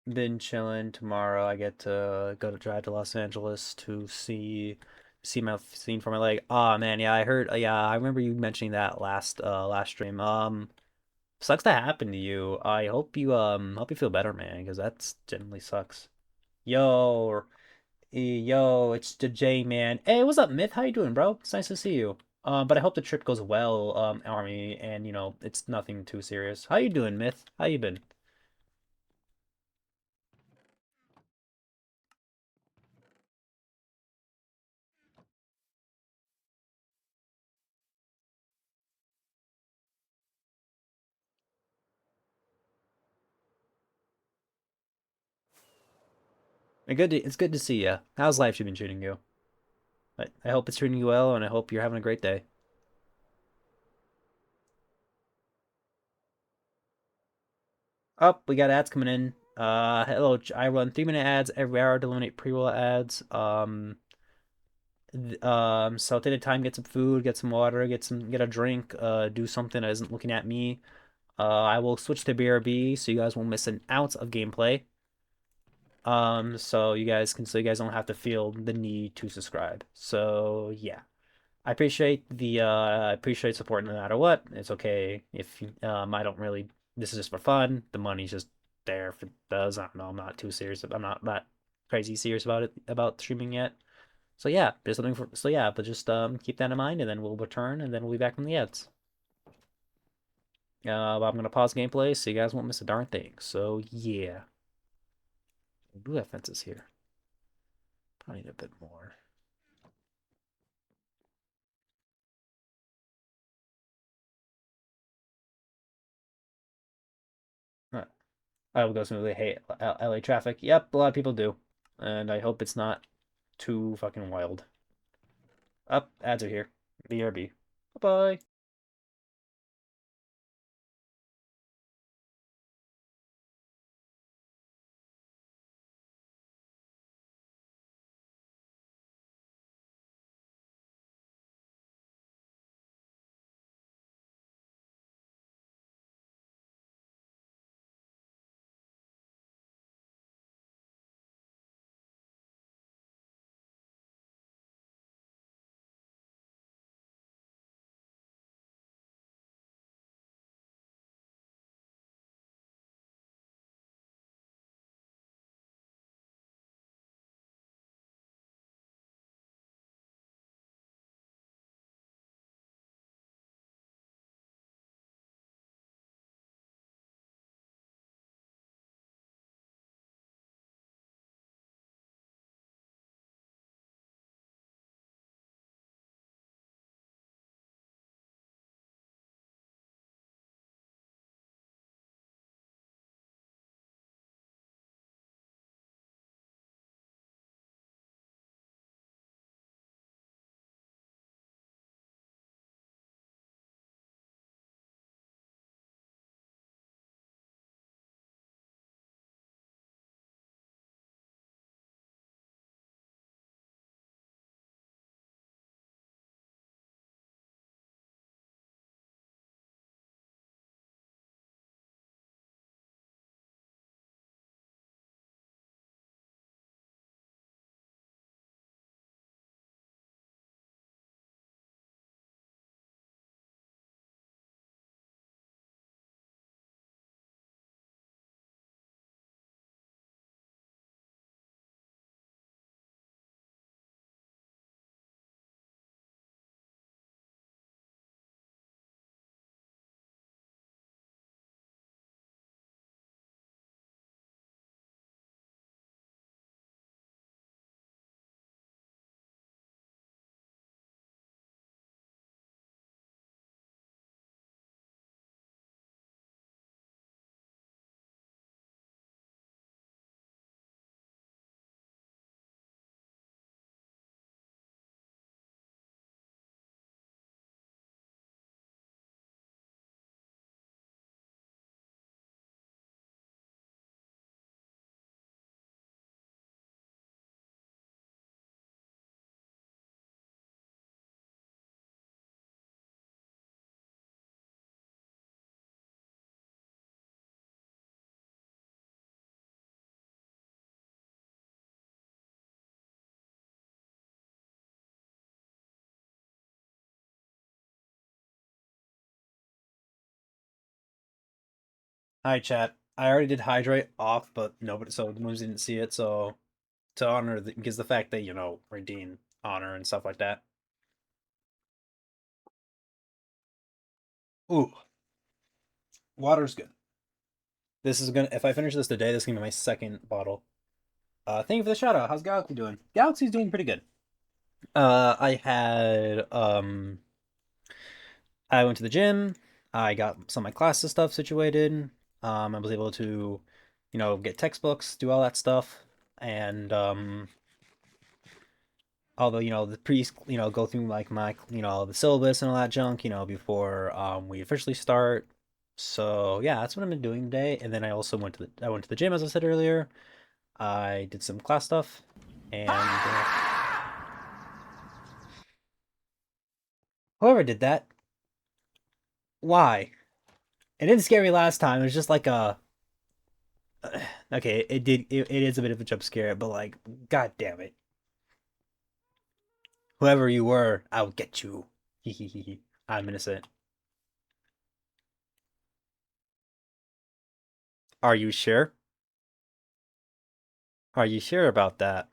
Been chilling. Tomorrow I get to go to drive to Los Angeles to see my scene for my leg. Oh man, yeah, I heard. Yeah, I remember you mentioning that last stream. Sucks to happen to you. I hope you feel better, man, because that's generally sucks. Yo, yo, it's the J man. Hey, what's up, Myth? How you doing, bro? It's nice to see you. But I hope the trip goes well, Army, and it's nothing too serious. How you doing, Myth? How you been? It's good to see you. How's life been treating you? I hope it's treating you well, and I hope you're having a great day. Up, we got ads coming in. Hello, I run 3-minute ads every hour to eliminate pre-roll ads. So take the time, get some food, get some water, get a drink, do something that isn't looking at me. I will switch to BRB so you guys won't miss an ounce of gameplay. So you guys don't have to feel the need to subscribe. So yeah. I appreciate support no matter what. It's okay if I don't really. This is just for fun. The money's just there if it does. I don't know. I'm not too serious. I'm not that crazy serious about it about streaming yet. So yeah, there's something for. So yeah, but just keep that in mind, and then we'll return, and then we'll be back from the ads. But I'm gonna pause gameplay so you guys won't miss a darn thing. So yeah, we do have fences here. Probably need a bit more. Huh. I will go smoothly. Hey, LA traffic. Yep, a lot of people do, and I hope it's not too fucking wild. Up, ads are here. BRB. Bye bye. Hi, chat. I already did hydrate off, but nobody, so the moons didn't see it. So to honor the, because the fact that redeem honor and stuff like that. Ooh, water's good. This is gonna. If I finish this today, this is gonna be my second bottle. Thank you for the shout out. How's Galaxy doing? Galaxy's doing pretty good. I had I went to the gym. I got some of my classes stuff situated. I was able to, get textbooks, do all that stuff, and although the pre go through like my the syllabus and all that junk before we officially start. So yeah, that's what I've been doing today. And then I went to the gym as I said earlier. I did some class stuff, and whoever did that, why? It didn't scare me last time. It was just like a okay. It is a bit of a jump scare, but like, god damn it, Whoever you were, I'll get you. I'm innocent. Are you sure? Are you sure about that?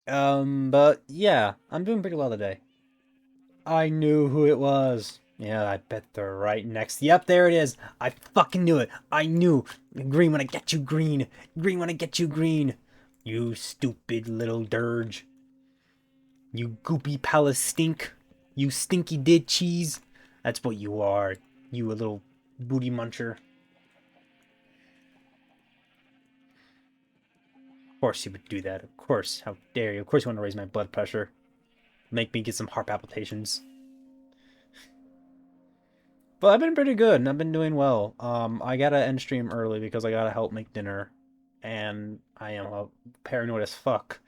But yeah, I'm doing pretty well today. I knew who it was. Yeah, I bet they're right next. Yep, there it is. I fucking knew it. I knew. Green when I get you, green. Green when I get you, green. You stupid little dirge. You goopy palace stink. You stinky did cheese. That's what you are. You a little booty muncher. Of course you would do that. Of course. How dare you? Of course you want to raise my blood pressure. Make me get some heart palpitations. But I've been pretty good and I've been doing well. I gotta end stream early because I gotta help make dinner. And I am a paranoid as fuck.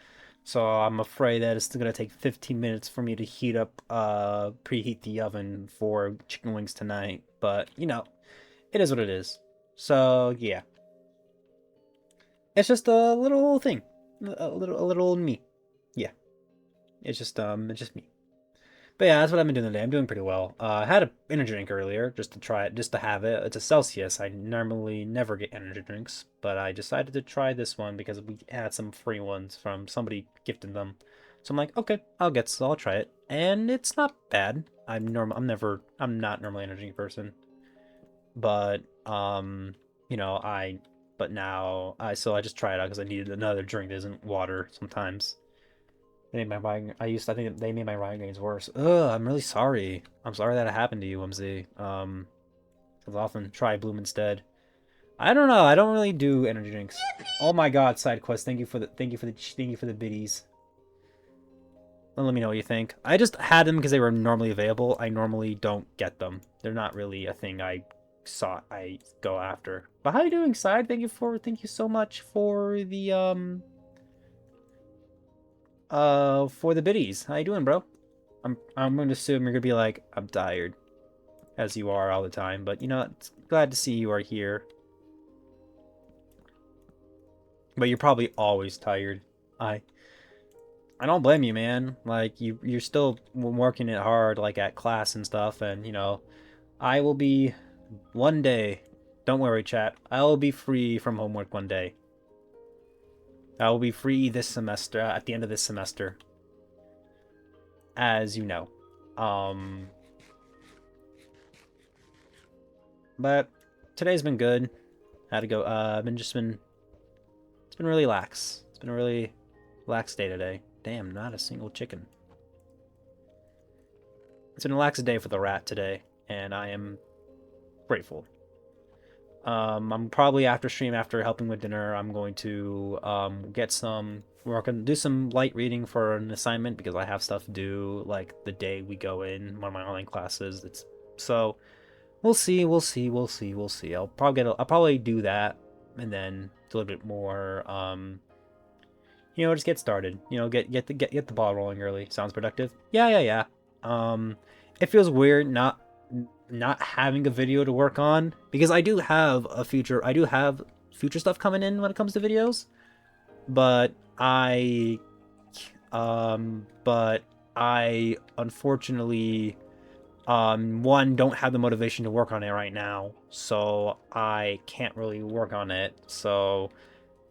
So I'm afraid that it's gonna take 15 minutes for me to preheat the oven for chicken wings tonight. But, it is what it is. So, yeah. It's just a little thing. A little me. Yeah. It's just me. But yeah, that's what I've been doing today. I'm doing pretty well. I had an energy drink earlier just to try it, just to have it. It's a Celsius. I normally never get energy drinks, but I decided to try this one because we had some free ones from somebody gifted them. So I'm like, okay, I'll try it, and it's not bad. I'm not normally an energy drink person, but you know, I, but now I just try it out because I needed another drink that isn't water sometimes. I think they made my migraines worse. Ugh, I'm really sorry. I'm sorry that it happened to you, Whimsy. I'll often try Bloom instead. I don't know. I don't really do energy drinks. Oh my God, side quest. Thank you for the biddies. Let me know what you think. I just had them because they were normally available. I normally don't get them. They're not really a thing I go after. But how you doing, side? Thank you so much for the biddies. How you doing, bro? I'm going to assume you're going to be like, I'm tired, as you are all the time. But, it's glad to see you are here. But you're probably always tired. I I don't blame you, man. Like, you're still working it hard, like, at class and stuff. And, I will be one day. Don't worry, chat. I will be free from homework one day. I will be free this semester, at the end of this semester. As you know. Um, but today's been good. Had to go. It's been really lax. It's been a really lax day today. Damn, not a single chicken. It's been a lax day for the rat today, and I am grateful. I'm probably after stream, after helping with dinner, I'm going to do some light reading for an assignment because I have stuff to do like the day we go in one of my online classes. It's so we'll see, we'll see, we'll see, we'll see. I'll probably do that and then do a little bit more just get started. Get the ball rolling early. Sounds productive. Yeah, yeah, yeah. It feels weird not having a video to work on because I do have future stuff coming in when it comes to videos, but I unfortunately one don't have the motivation to work on it right now, so I can't really work on it. So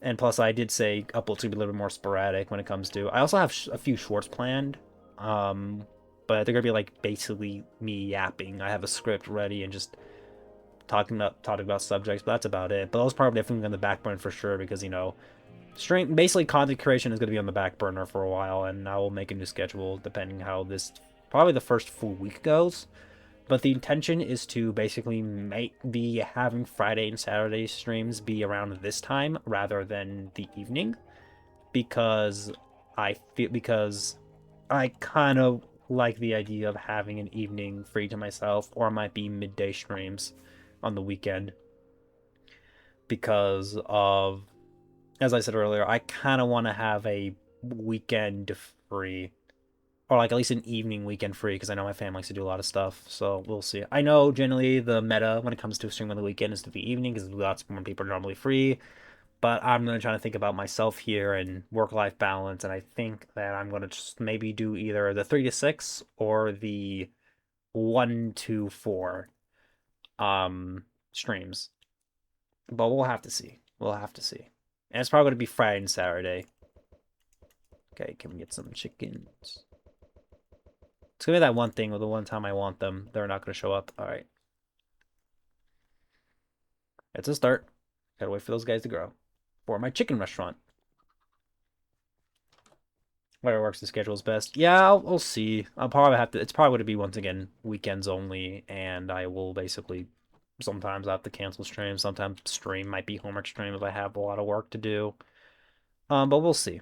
and plus, I did say uploads to be a little bit more sporadic when it comes to. I also have a few shorts planned, but they're gonna be like basically me yapping. I have a script ready and just talking about subjects, but that's about it. But those probably definitely on the back burner for sure because stream basically content creation is gonna be on the back burner for a while, and I will make a new schedule depending how this probably the first full week goes. But the intention is to basically be having Friday and Saturday streams be around this time rather than the evening because I kind of like the idea of having an evening free to myself, or it might be midday streams on the weekend because of, as I said earlier, I kind of want to have a weekend free, or like at least an evening weekend free because I know my family likes to do a lot of stuff. So we'll see. I know generally the meta when it comes to streaming on the weekend is to the evening because lots more people are normally free. but I'm gonna try to think about myself here and work-life balance, and I think that I'm gonna just maybe do either the 3 to 6 or the 1 to 4 streams. But we'll have to see. We'll have to see. And it's probably gonna be Friday and Saturday. Okay, can we get some chickens? It's gonna be that one thing where the one time I want them, they're not gonna show up. All right, it's a start. Gotta wait for those guys to grow. For my chicken restaurant. Whatever works the schedule is best. Yeah, we'll see. I'll probably have to. It's probably going to be once again weekends only, and I will basically sometimes I have to cancel streams. Sometimes stream might be homework stream if I have a lot of work to do. But we'll see.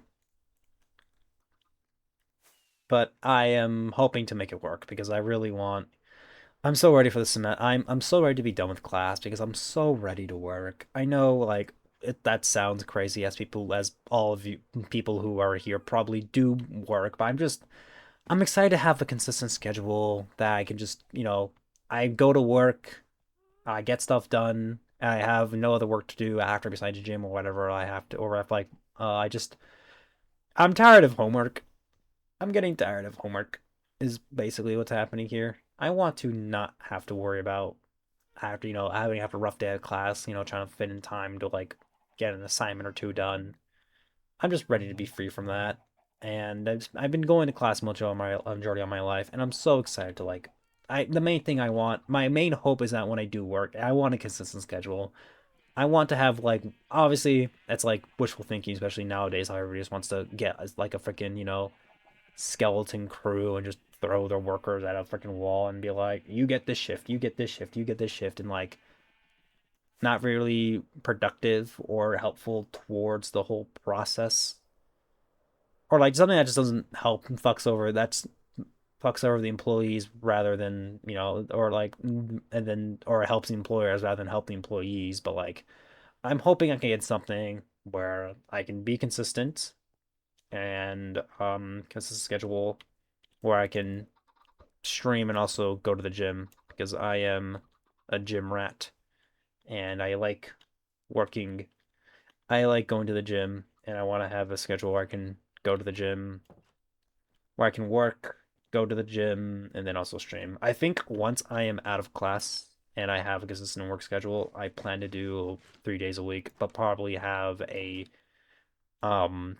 But I am hoping to make it work because I really want. I'm so ready for the semester. I'm so ready to be done with class because I'm so ready to work. I know like that sounds crazy as all of you people who are here probably do work, but I'm excited to have a consistent schedule that I can just, I go to work, I get stuff done, and I have no other work to do after besides the gym or whatever I have to, or if like, I just, I'm tired of homework. I'm getting tired of homework, is basically what's happening here. I want to not have to worry about after, having to have a rough day at class, trying to fit in time to like get an assignment or two done. I'm just ready to be free from that. And I've been going to class much of my majority of my life, and I'm so excited to like. The main thing I want, my main hope is that when I do work, I want a consistent schedule. I want to have like obviously that's like wishful thinking, especially nowadays. How everybody just wants to get like a freaking skeleton crew and just throw their workers at a freaking wall and be like, you get this shift, you get this shift, you get this shift, and like not really productive or helpful towards the whole process or like something that just doesn't help and fucks over the employees rather than or like and then or helps the employers rather than help the employees. But like I'm hoping I can get something where I can be consistent and consistent schedule where I can stream and also go to the gym because I am a gym rat and working I like going to the gym and I want to have a schedule where I can go to the gym where I can work, go to the gym, and then also stream. I think once I am out of class and I have a consistent work schedule, I plan to do 3 days a week, but probably have a um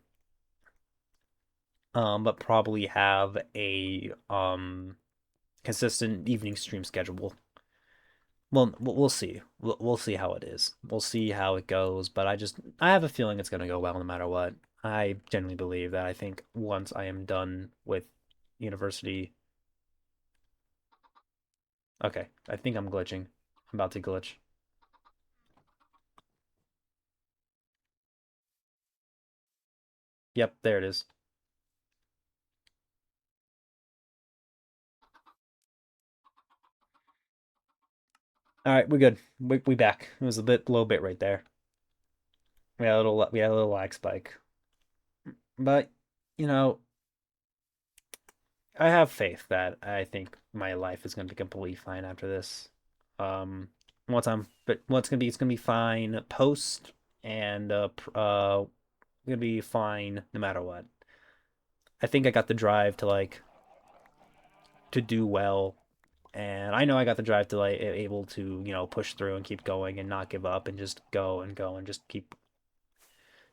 consistent evening stream schedule. Well, we'll see. We'll see how it is. We'll see how it goes, but I have a feeling it's gonna go well no matter what. I genuinely believe that I think once I am done with university. Okay, I think I'm glitching. I'm about to glitch. Yep, there it is. All right, we're good. We back. It was a little bit right there. We had a little lag spike, but you know, I have faith that I think my life is gonna be completely fine after this. Um, but what's gonna be, it's gonna be fine post and gonna be fine no matter what. I think I got the drive to like to do well and I know I got the drive to like able to push through and keep going and not give up and just go and go and just keep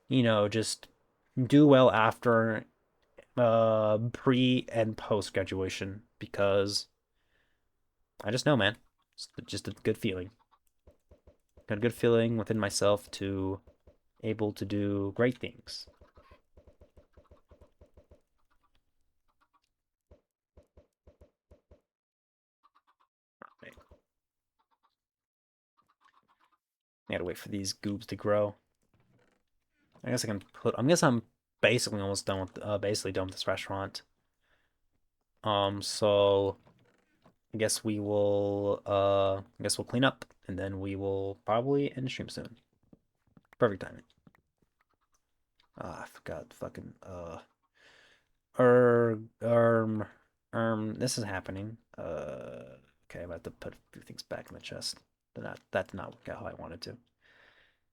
just do well after pre and post graduation because I just know, man, it's just a good feeling. Got a good feeling within myself to able to do great things. Right. I gotta wait for these goobs to grow. I guess I'm basically almost done with basically done with this restaurant. So I guess we'll clean up and then we will probably end the stream soon. Perfect timing. Ah, I forgot fucking er this is happening. Okay, I'm about to put a few things back in the chest. That did not work out how I wanted to.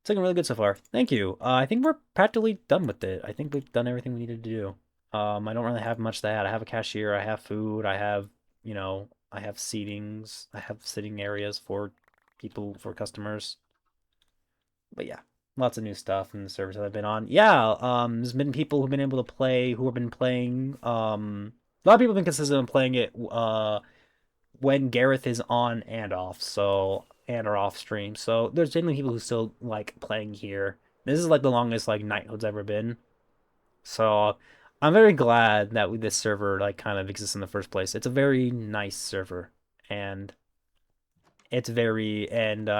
It's looking really good so far. Thank you. I think we're practically done with it. I think we've done everything we needed to do. I don't really have much to add. I have a cashier, I have food, I have, I have seatings, I have sitting areas for people, for customers. But yeah, lots of new stuff in the servers that I've been on. Yeah, there's been people who've been able to play, who have been playing, a lot of people have been consistent in playing it, when Gareth is on and off, so and or off stream. So there's genuinely people who still like playing here. This is like the longest like knighthood's ever been. So I'm very glad that this server like kind of exists in the first place. It's a very nice server, and I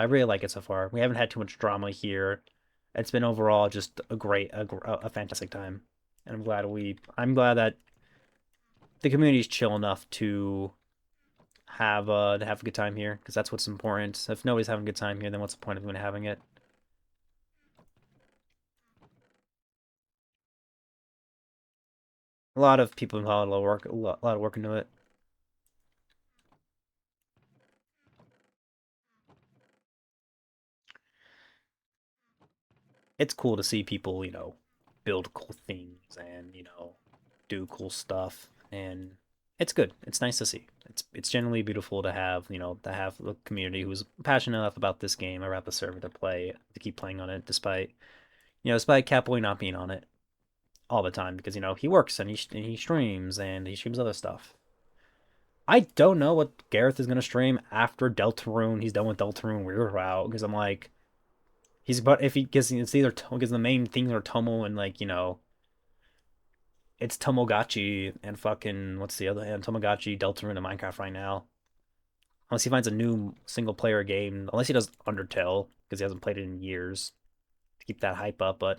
really like it so far. We haven't had too much drama here. It's been overall just a fantastic time, and I'm glad that the community's chill enough to have a good time here, because that's what's important. If nobody's having a good time here, then what's the point of even having it? A lot of people involved, a lot of work into it. It's cool to see people, build cool things and, do cool stuff, and it's good. It's nice to see. It's generally beautiful to have, to have a community who's passionate enough about this game, about the server to keep playing on it, despite Catboy not being on it all the time, because he works and he streams and he streams other stuff. I don't know what Gareth is gonna stream after Deltarune. He's done with Deltarune Weird Route, because I'm like, but if he gets it's either because the main things are Tomo and like it's Tomogachi and fucking what's the other hand, Tomogachi, Deltarune, and Minecraft right now. Unless he finds a new single player game, unless he does Undertale because he hasn't played it in years to keep that hype up. But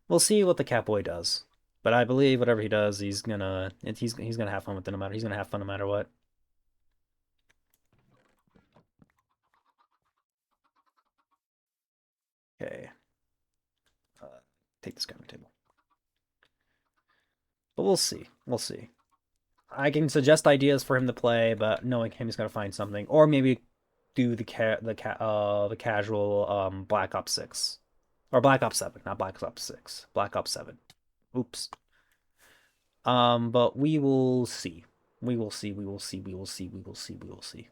we'll see what the Catboy does. But I believe whatever he does, he's gonna have fun with it no matter. He's gonna have fun no matter what. Okay, uh, take this guy from the table. But we'll see. We'll see. I can suggest ideas for him to play, but knowing him, he's gonna find something, or maybe do the casual Black Ops 6 or Black Ops 7, not Black Ops 6, Black Ops 7. Oops. But we will see. We will see. We will see. We will see. We will see. We will see.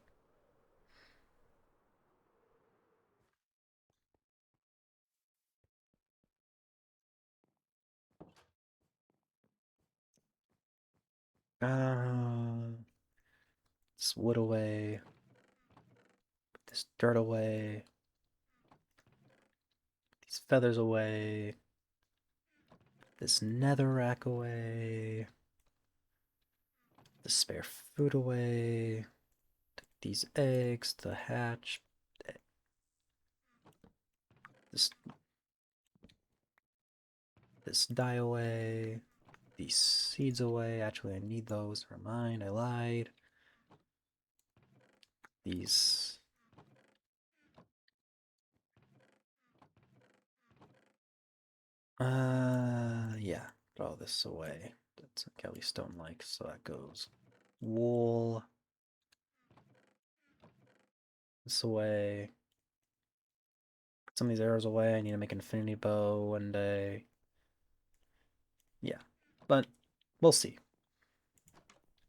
This wood away. Put this dirt away. These feathers away. This netherrack away. The spare food away. These eggs, the hatch. This this dye away. These seeds away. Actually, I need those. Never mind, I lied. These. Yeah. Throw this away. That's Kelly Stone like, so that goes. Wool. This away. Put some of these arrows away. I need to make an infinity bow one day. Yeah. But we'll see.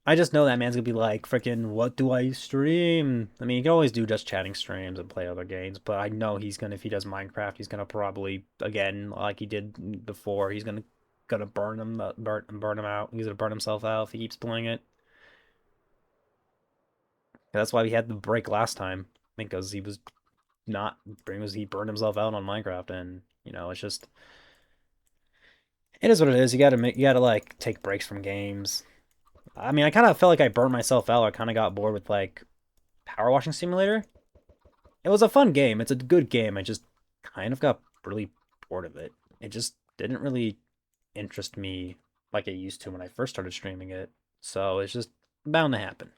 I just know that man's gonna be like, freaking, what do I stream? I mean, you can always do just chatting streams and play other games, but I know he's gonna, if he does Minecraft, he's gonna probably, again, like he did before, he's gonna burn him out. He's gonna burn himself out if he keeps playing it. That's why we had the break last time, because he was not, he burned himself out on Minecraft, and it's just, it is what it is. You gotta like take breaks from games. I mean, I kind of felt like I burned myself out. I kind of got bored with like Power Washing Simulator. It was a fun game. It's a good game. I just kind of got really bored of it. It just didn't really interest me like it used to when I first started streaming it. So it's just bound to happen.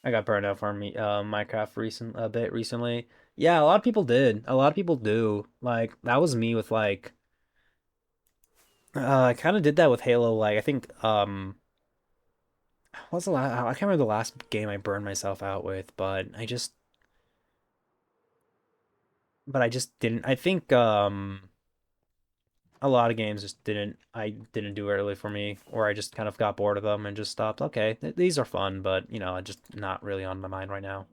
I got burned out from Minecraft a bit recently. Yeah, a lot of people did. A lot of people do. Like that was me with like I kind of did that with Halo. Like I think what's the last? I can't remember the last game I burned myself out with, but I just didn't. I think a lot of games just didn't. I didn't do early for me, or I just kind of got bored of them and just stopped. Okay, these are fun, but just not really on my mind right now.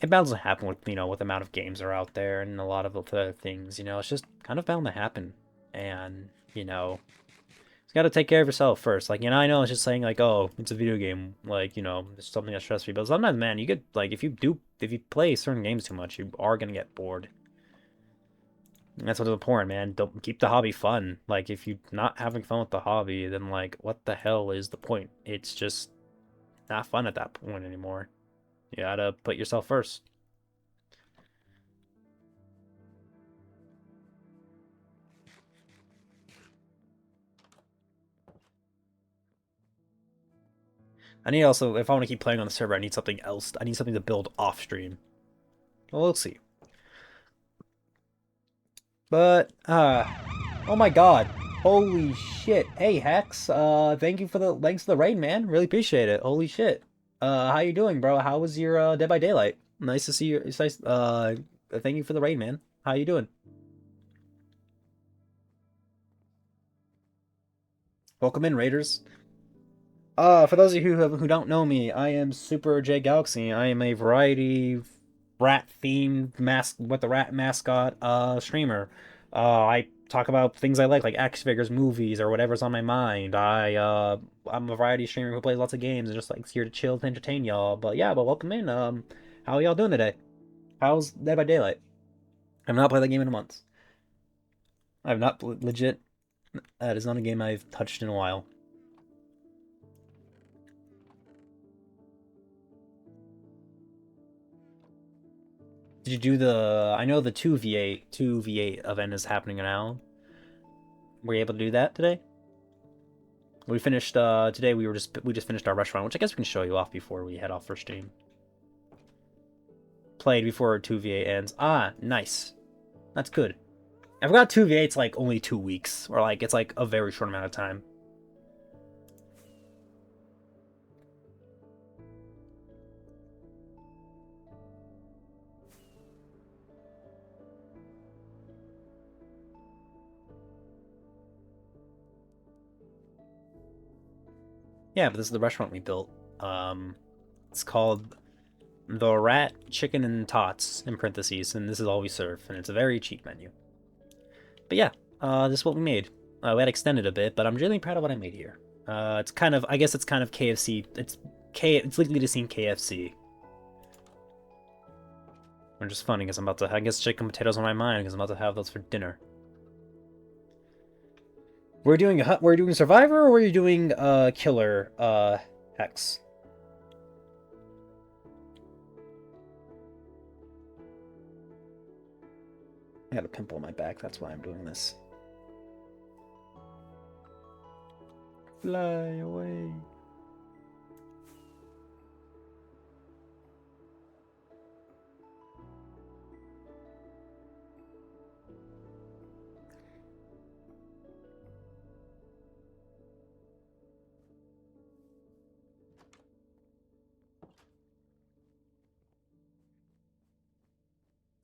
It bound to happen with with the amount of games that are out there and a lot of other things. It's just kind of bound to happen, and you got to take care of yourself first. Like, I know it's just saying like, oh, it's a video game, like, it's something that's stress free. But sometimes, man, you get like if you play certain games too much, you are gonna get bored. And that's what's important, man. Don't keep the hobby fun. Like, if you're not having fun with the hobby, then like, what the hell is the point? It's just not fun at that point anymore. You gotta put yourself first. I need also, if I want to keep playing on the server, I need something else. I need something to build off stream. Well, we'll see. But, oh my god. Holy shit. Hey, Hex, thanks for the raid, man. Really appreciate it. Holy shit. How you doing, bro? How was your, Dead by Daylight? Nice to see you. It's nice, thank you for the raid, man. How you doing? Welcome in, Raiders. For those of you who don't know me, I am Super J Galaxy. I am a variety rat themed mask with the rat mascot streamer. I talk about things I like action figures, movies, or whatever's on my mind. I'm a variety streamer who plays lots of games and just likes here to chill and entertain y'all. But welcome in. How are y'all doing today? How's Dead by Daylight? I've not played that game in a month. I've not legit. That is not a game I've touched in a while. Did you do the? I know the two V8 event is happening now. Were you able to do that today? We finished today. We just finished our restaurant, which I guess we can show you off before we head off for stream. Played before 2v8 ends. Ah, nice. That's good. I forgot 2v8's like only 2 weeks, or like it's like a very short amount of time. Yeah, but this is the restaurant we built. It's called the Rat Chicken and Tots in parentheses, and this is all we serve, and it's a very cheap menu. But yeah, this is what we made. We had extended a bit, but I'm really proud of what I made here. It's kind of, I guess it's kind of KFC. It's legally to seem KFC. Which is funny because I'm about to, I guess chicken potatoes on my mind because I'm about to have those for dinner. We're doing Survivor or we're doing Killer Hex? I got a pimple on my back, that's why I'm doing this. Fly away.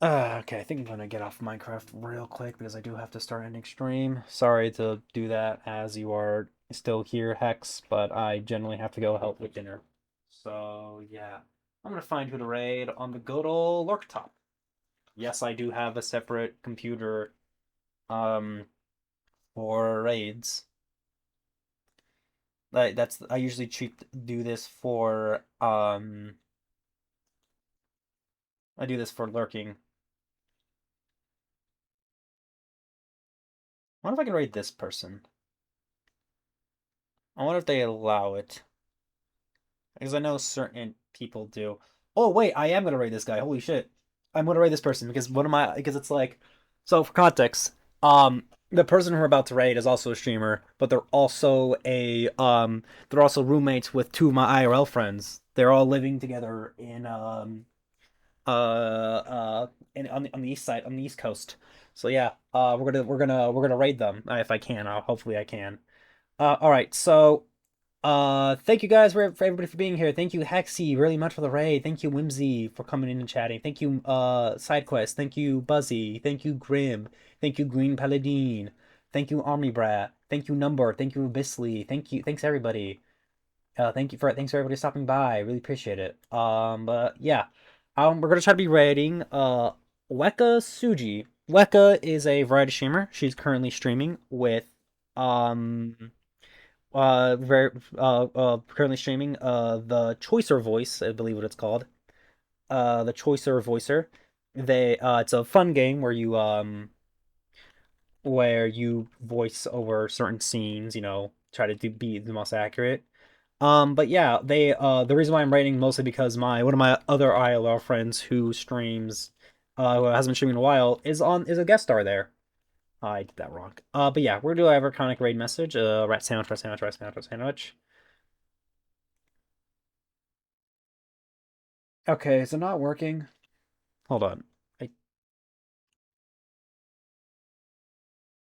Okay, I think I'm gonna get off Minecraft real quick because I do have to start ending stream. Sorry to do that as you are still here, Hex, but I generally have to go help with dinner. So yeah, I'm gonna find who to raid on the good old Lurktop. Yes, I do have a separate computer um for raids. I usually do this for I do this for lurking. I wonder if I can raid this person. I wonder if they allow it. Because I know certain people do. Oh wait, I am gonna raid this guy. Holy shit. I'm gonna raid this person because because it's like, so for context, the person who we're about to raid is also a streamer, but they're also roommates with two of my IRL friends. They're all living together in on the east side, on the east coast. So yeah, we're gonna raid them if I can. Hopefully I can. All right, so Thank you guys for everybody for being here. Thank you, Hexy, really much for the raid. Thank you, Whimsy, for coming in and chatting. Thank you, SideQuest. Thank you, Buzzy. Thank you, Grim. Thank you, Green Paladin. Thank you, Army Brat. Thank you, Number. Thank you, Bisley. Thanks everybody. Thanks for everybody stopping by. I really appreciate it. But yeah, we're gonna try to be rating Weka Suji. Weka is a variety streamer. She's currently streaming with um very currently streaming the Choicer Voice, I believe what it's called. The Choicer Voicer. It's a fun game where you voice over certain scenes, try to be the most accurate. But yeah, the reason why I'm writing mostly because my one of my other ILL friends who streams who hasn't been streaming in a while is a guest star there. I did that wrong. But yeah, we're gonna do our iconic raid message. Rat sandwich, rat sandwich, rat sandwich, rat sandwich. Okay, is it not working? Hold on. Am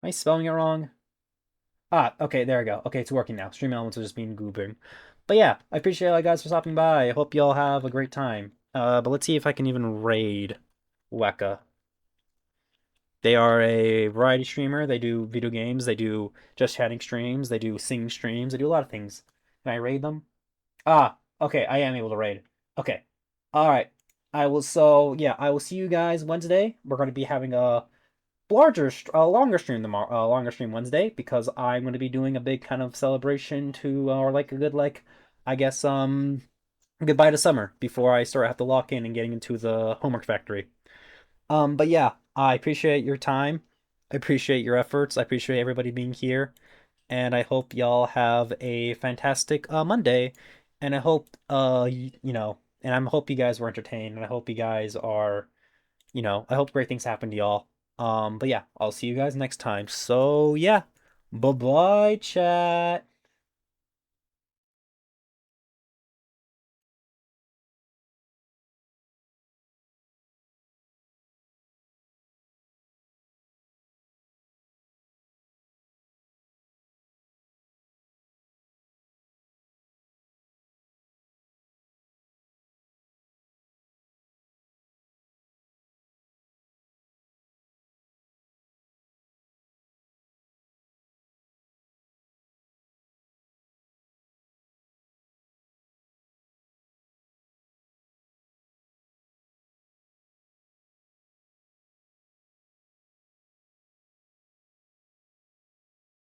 I spelling it wrong? Ah, okay, there we go. Okay, it's working now. Stream elements are just being goobing. But yeah, I appreciate all you guys for stopping by. I hope y'all have a great time. But let's see if I can even raid Weka. They are a variety streamer. They do video games. They do just chatting streams. They do singing streams. They do a lot of things. Can I raid them? Ah, okay, I am able to raid. Okay. All right. I will see you guys Wednesday. We're going to be having longer stream tomorrow, longer stream Wednesday because I'm going to be doing a big kind of celebration to, or like a good, like, I guess, goodbye to summer before I start have to lock in and getting into the homework factory. But yeah, I appreciate your time. I appreciate your efforts. I appreciate everybody being here. And I hope y'all have a fantastic Monday. And I hope and I hope you guys were entertained. And I hope you guys are, I hope great things happen to y'all. But yeah, I'll see you guys next time. So yeah, bye bye, chat.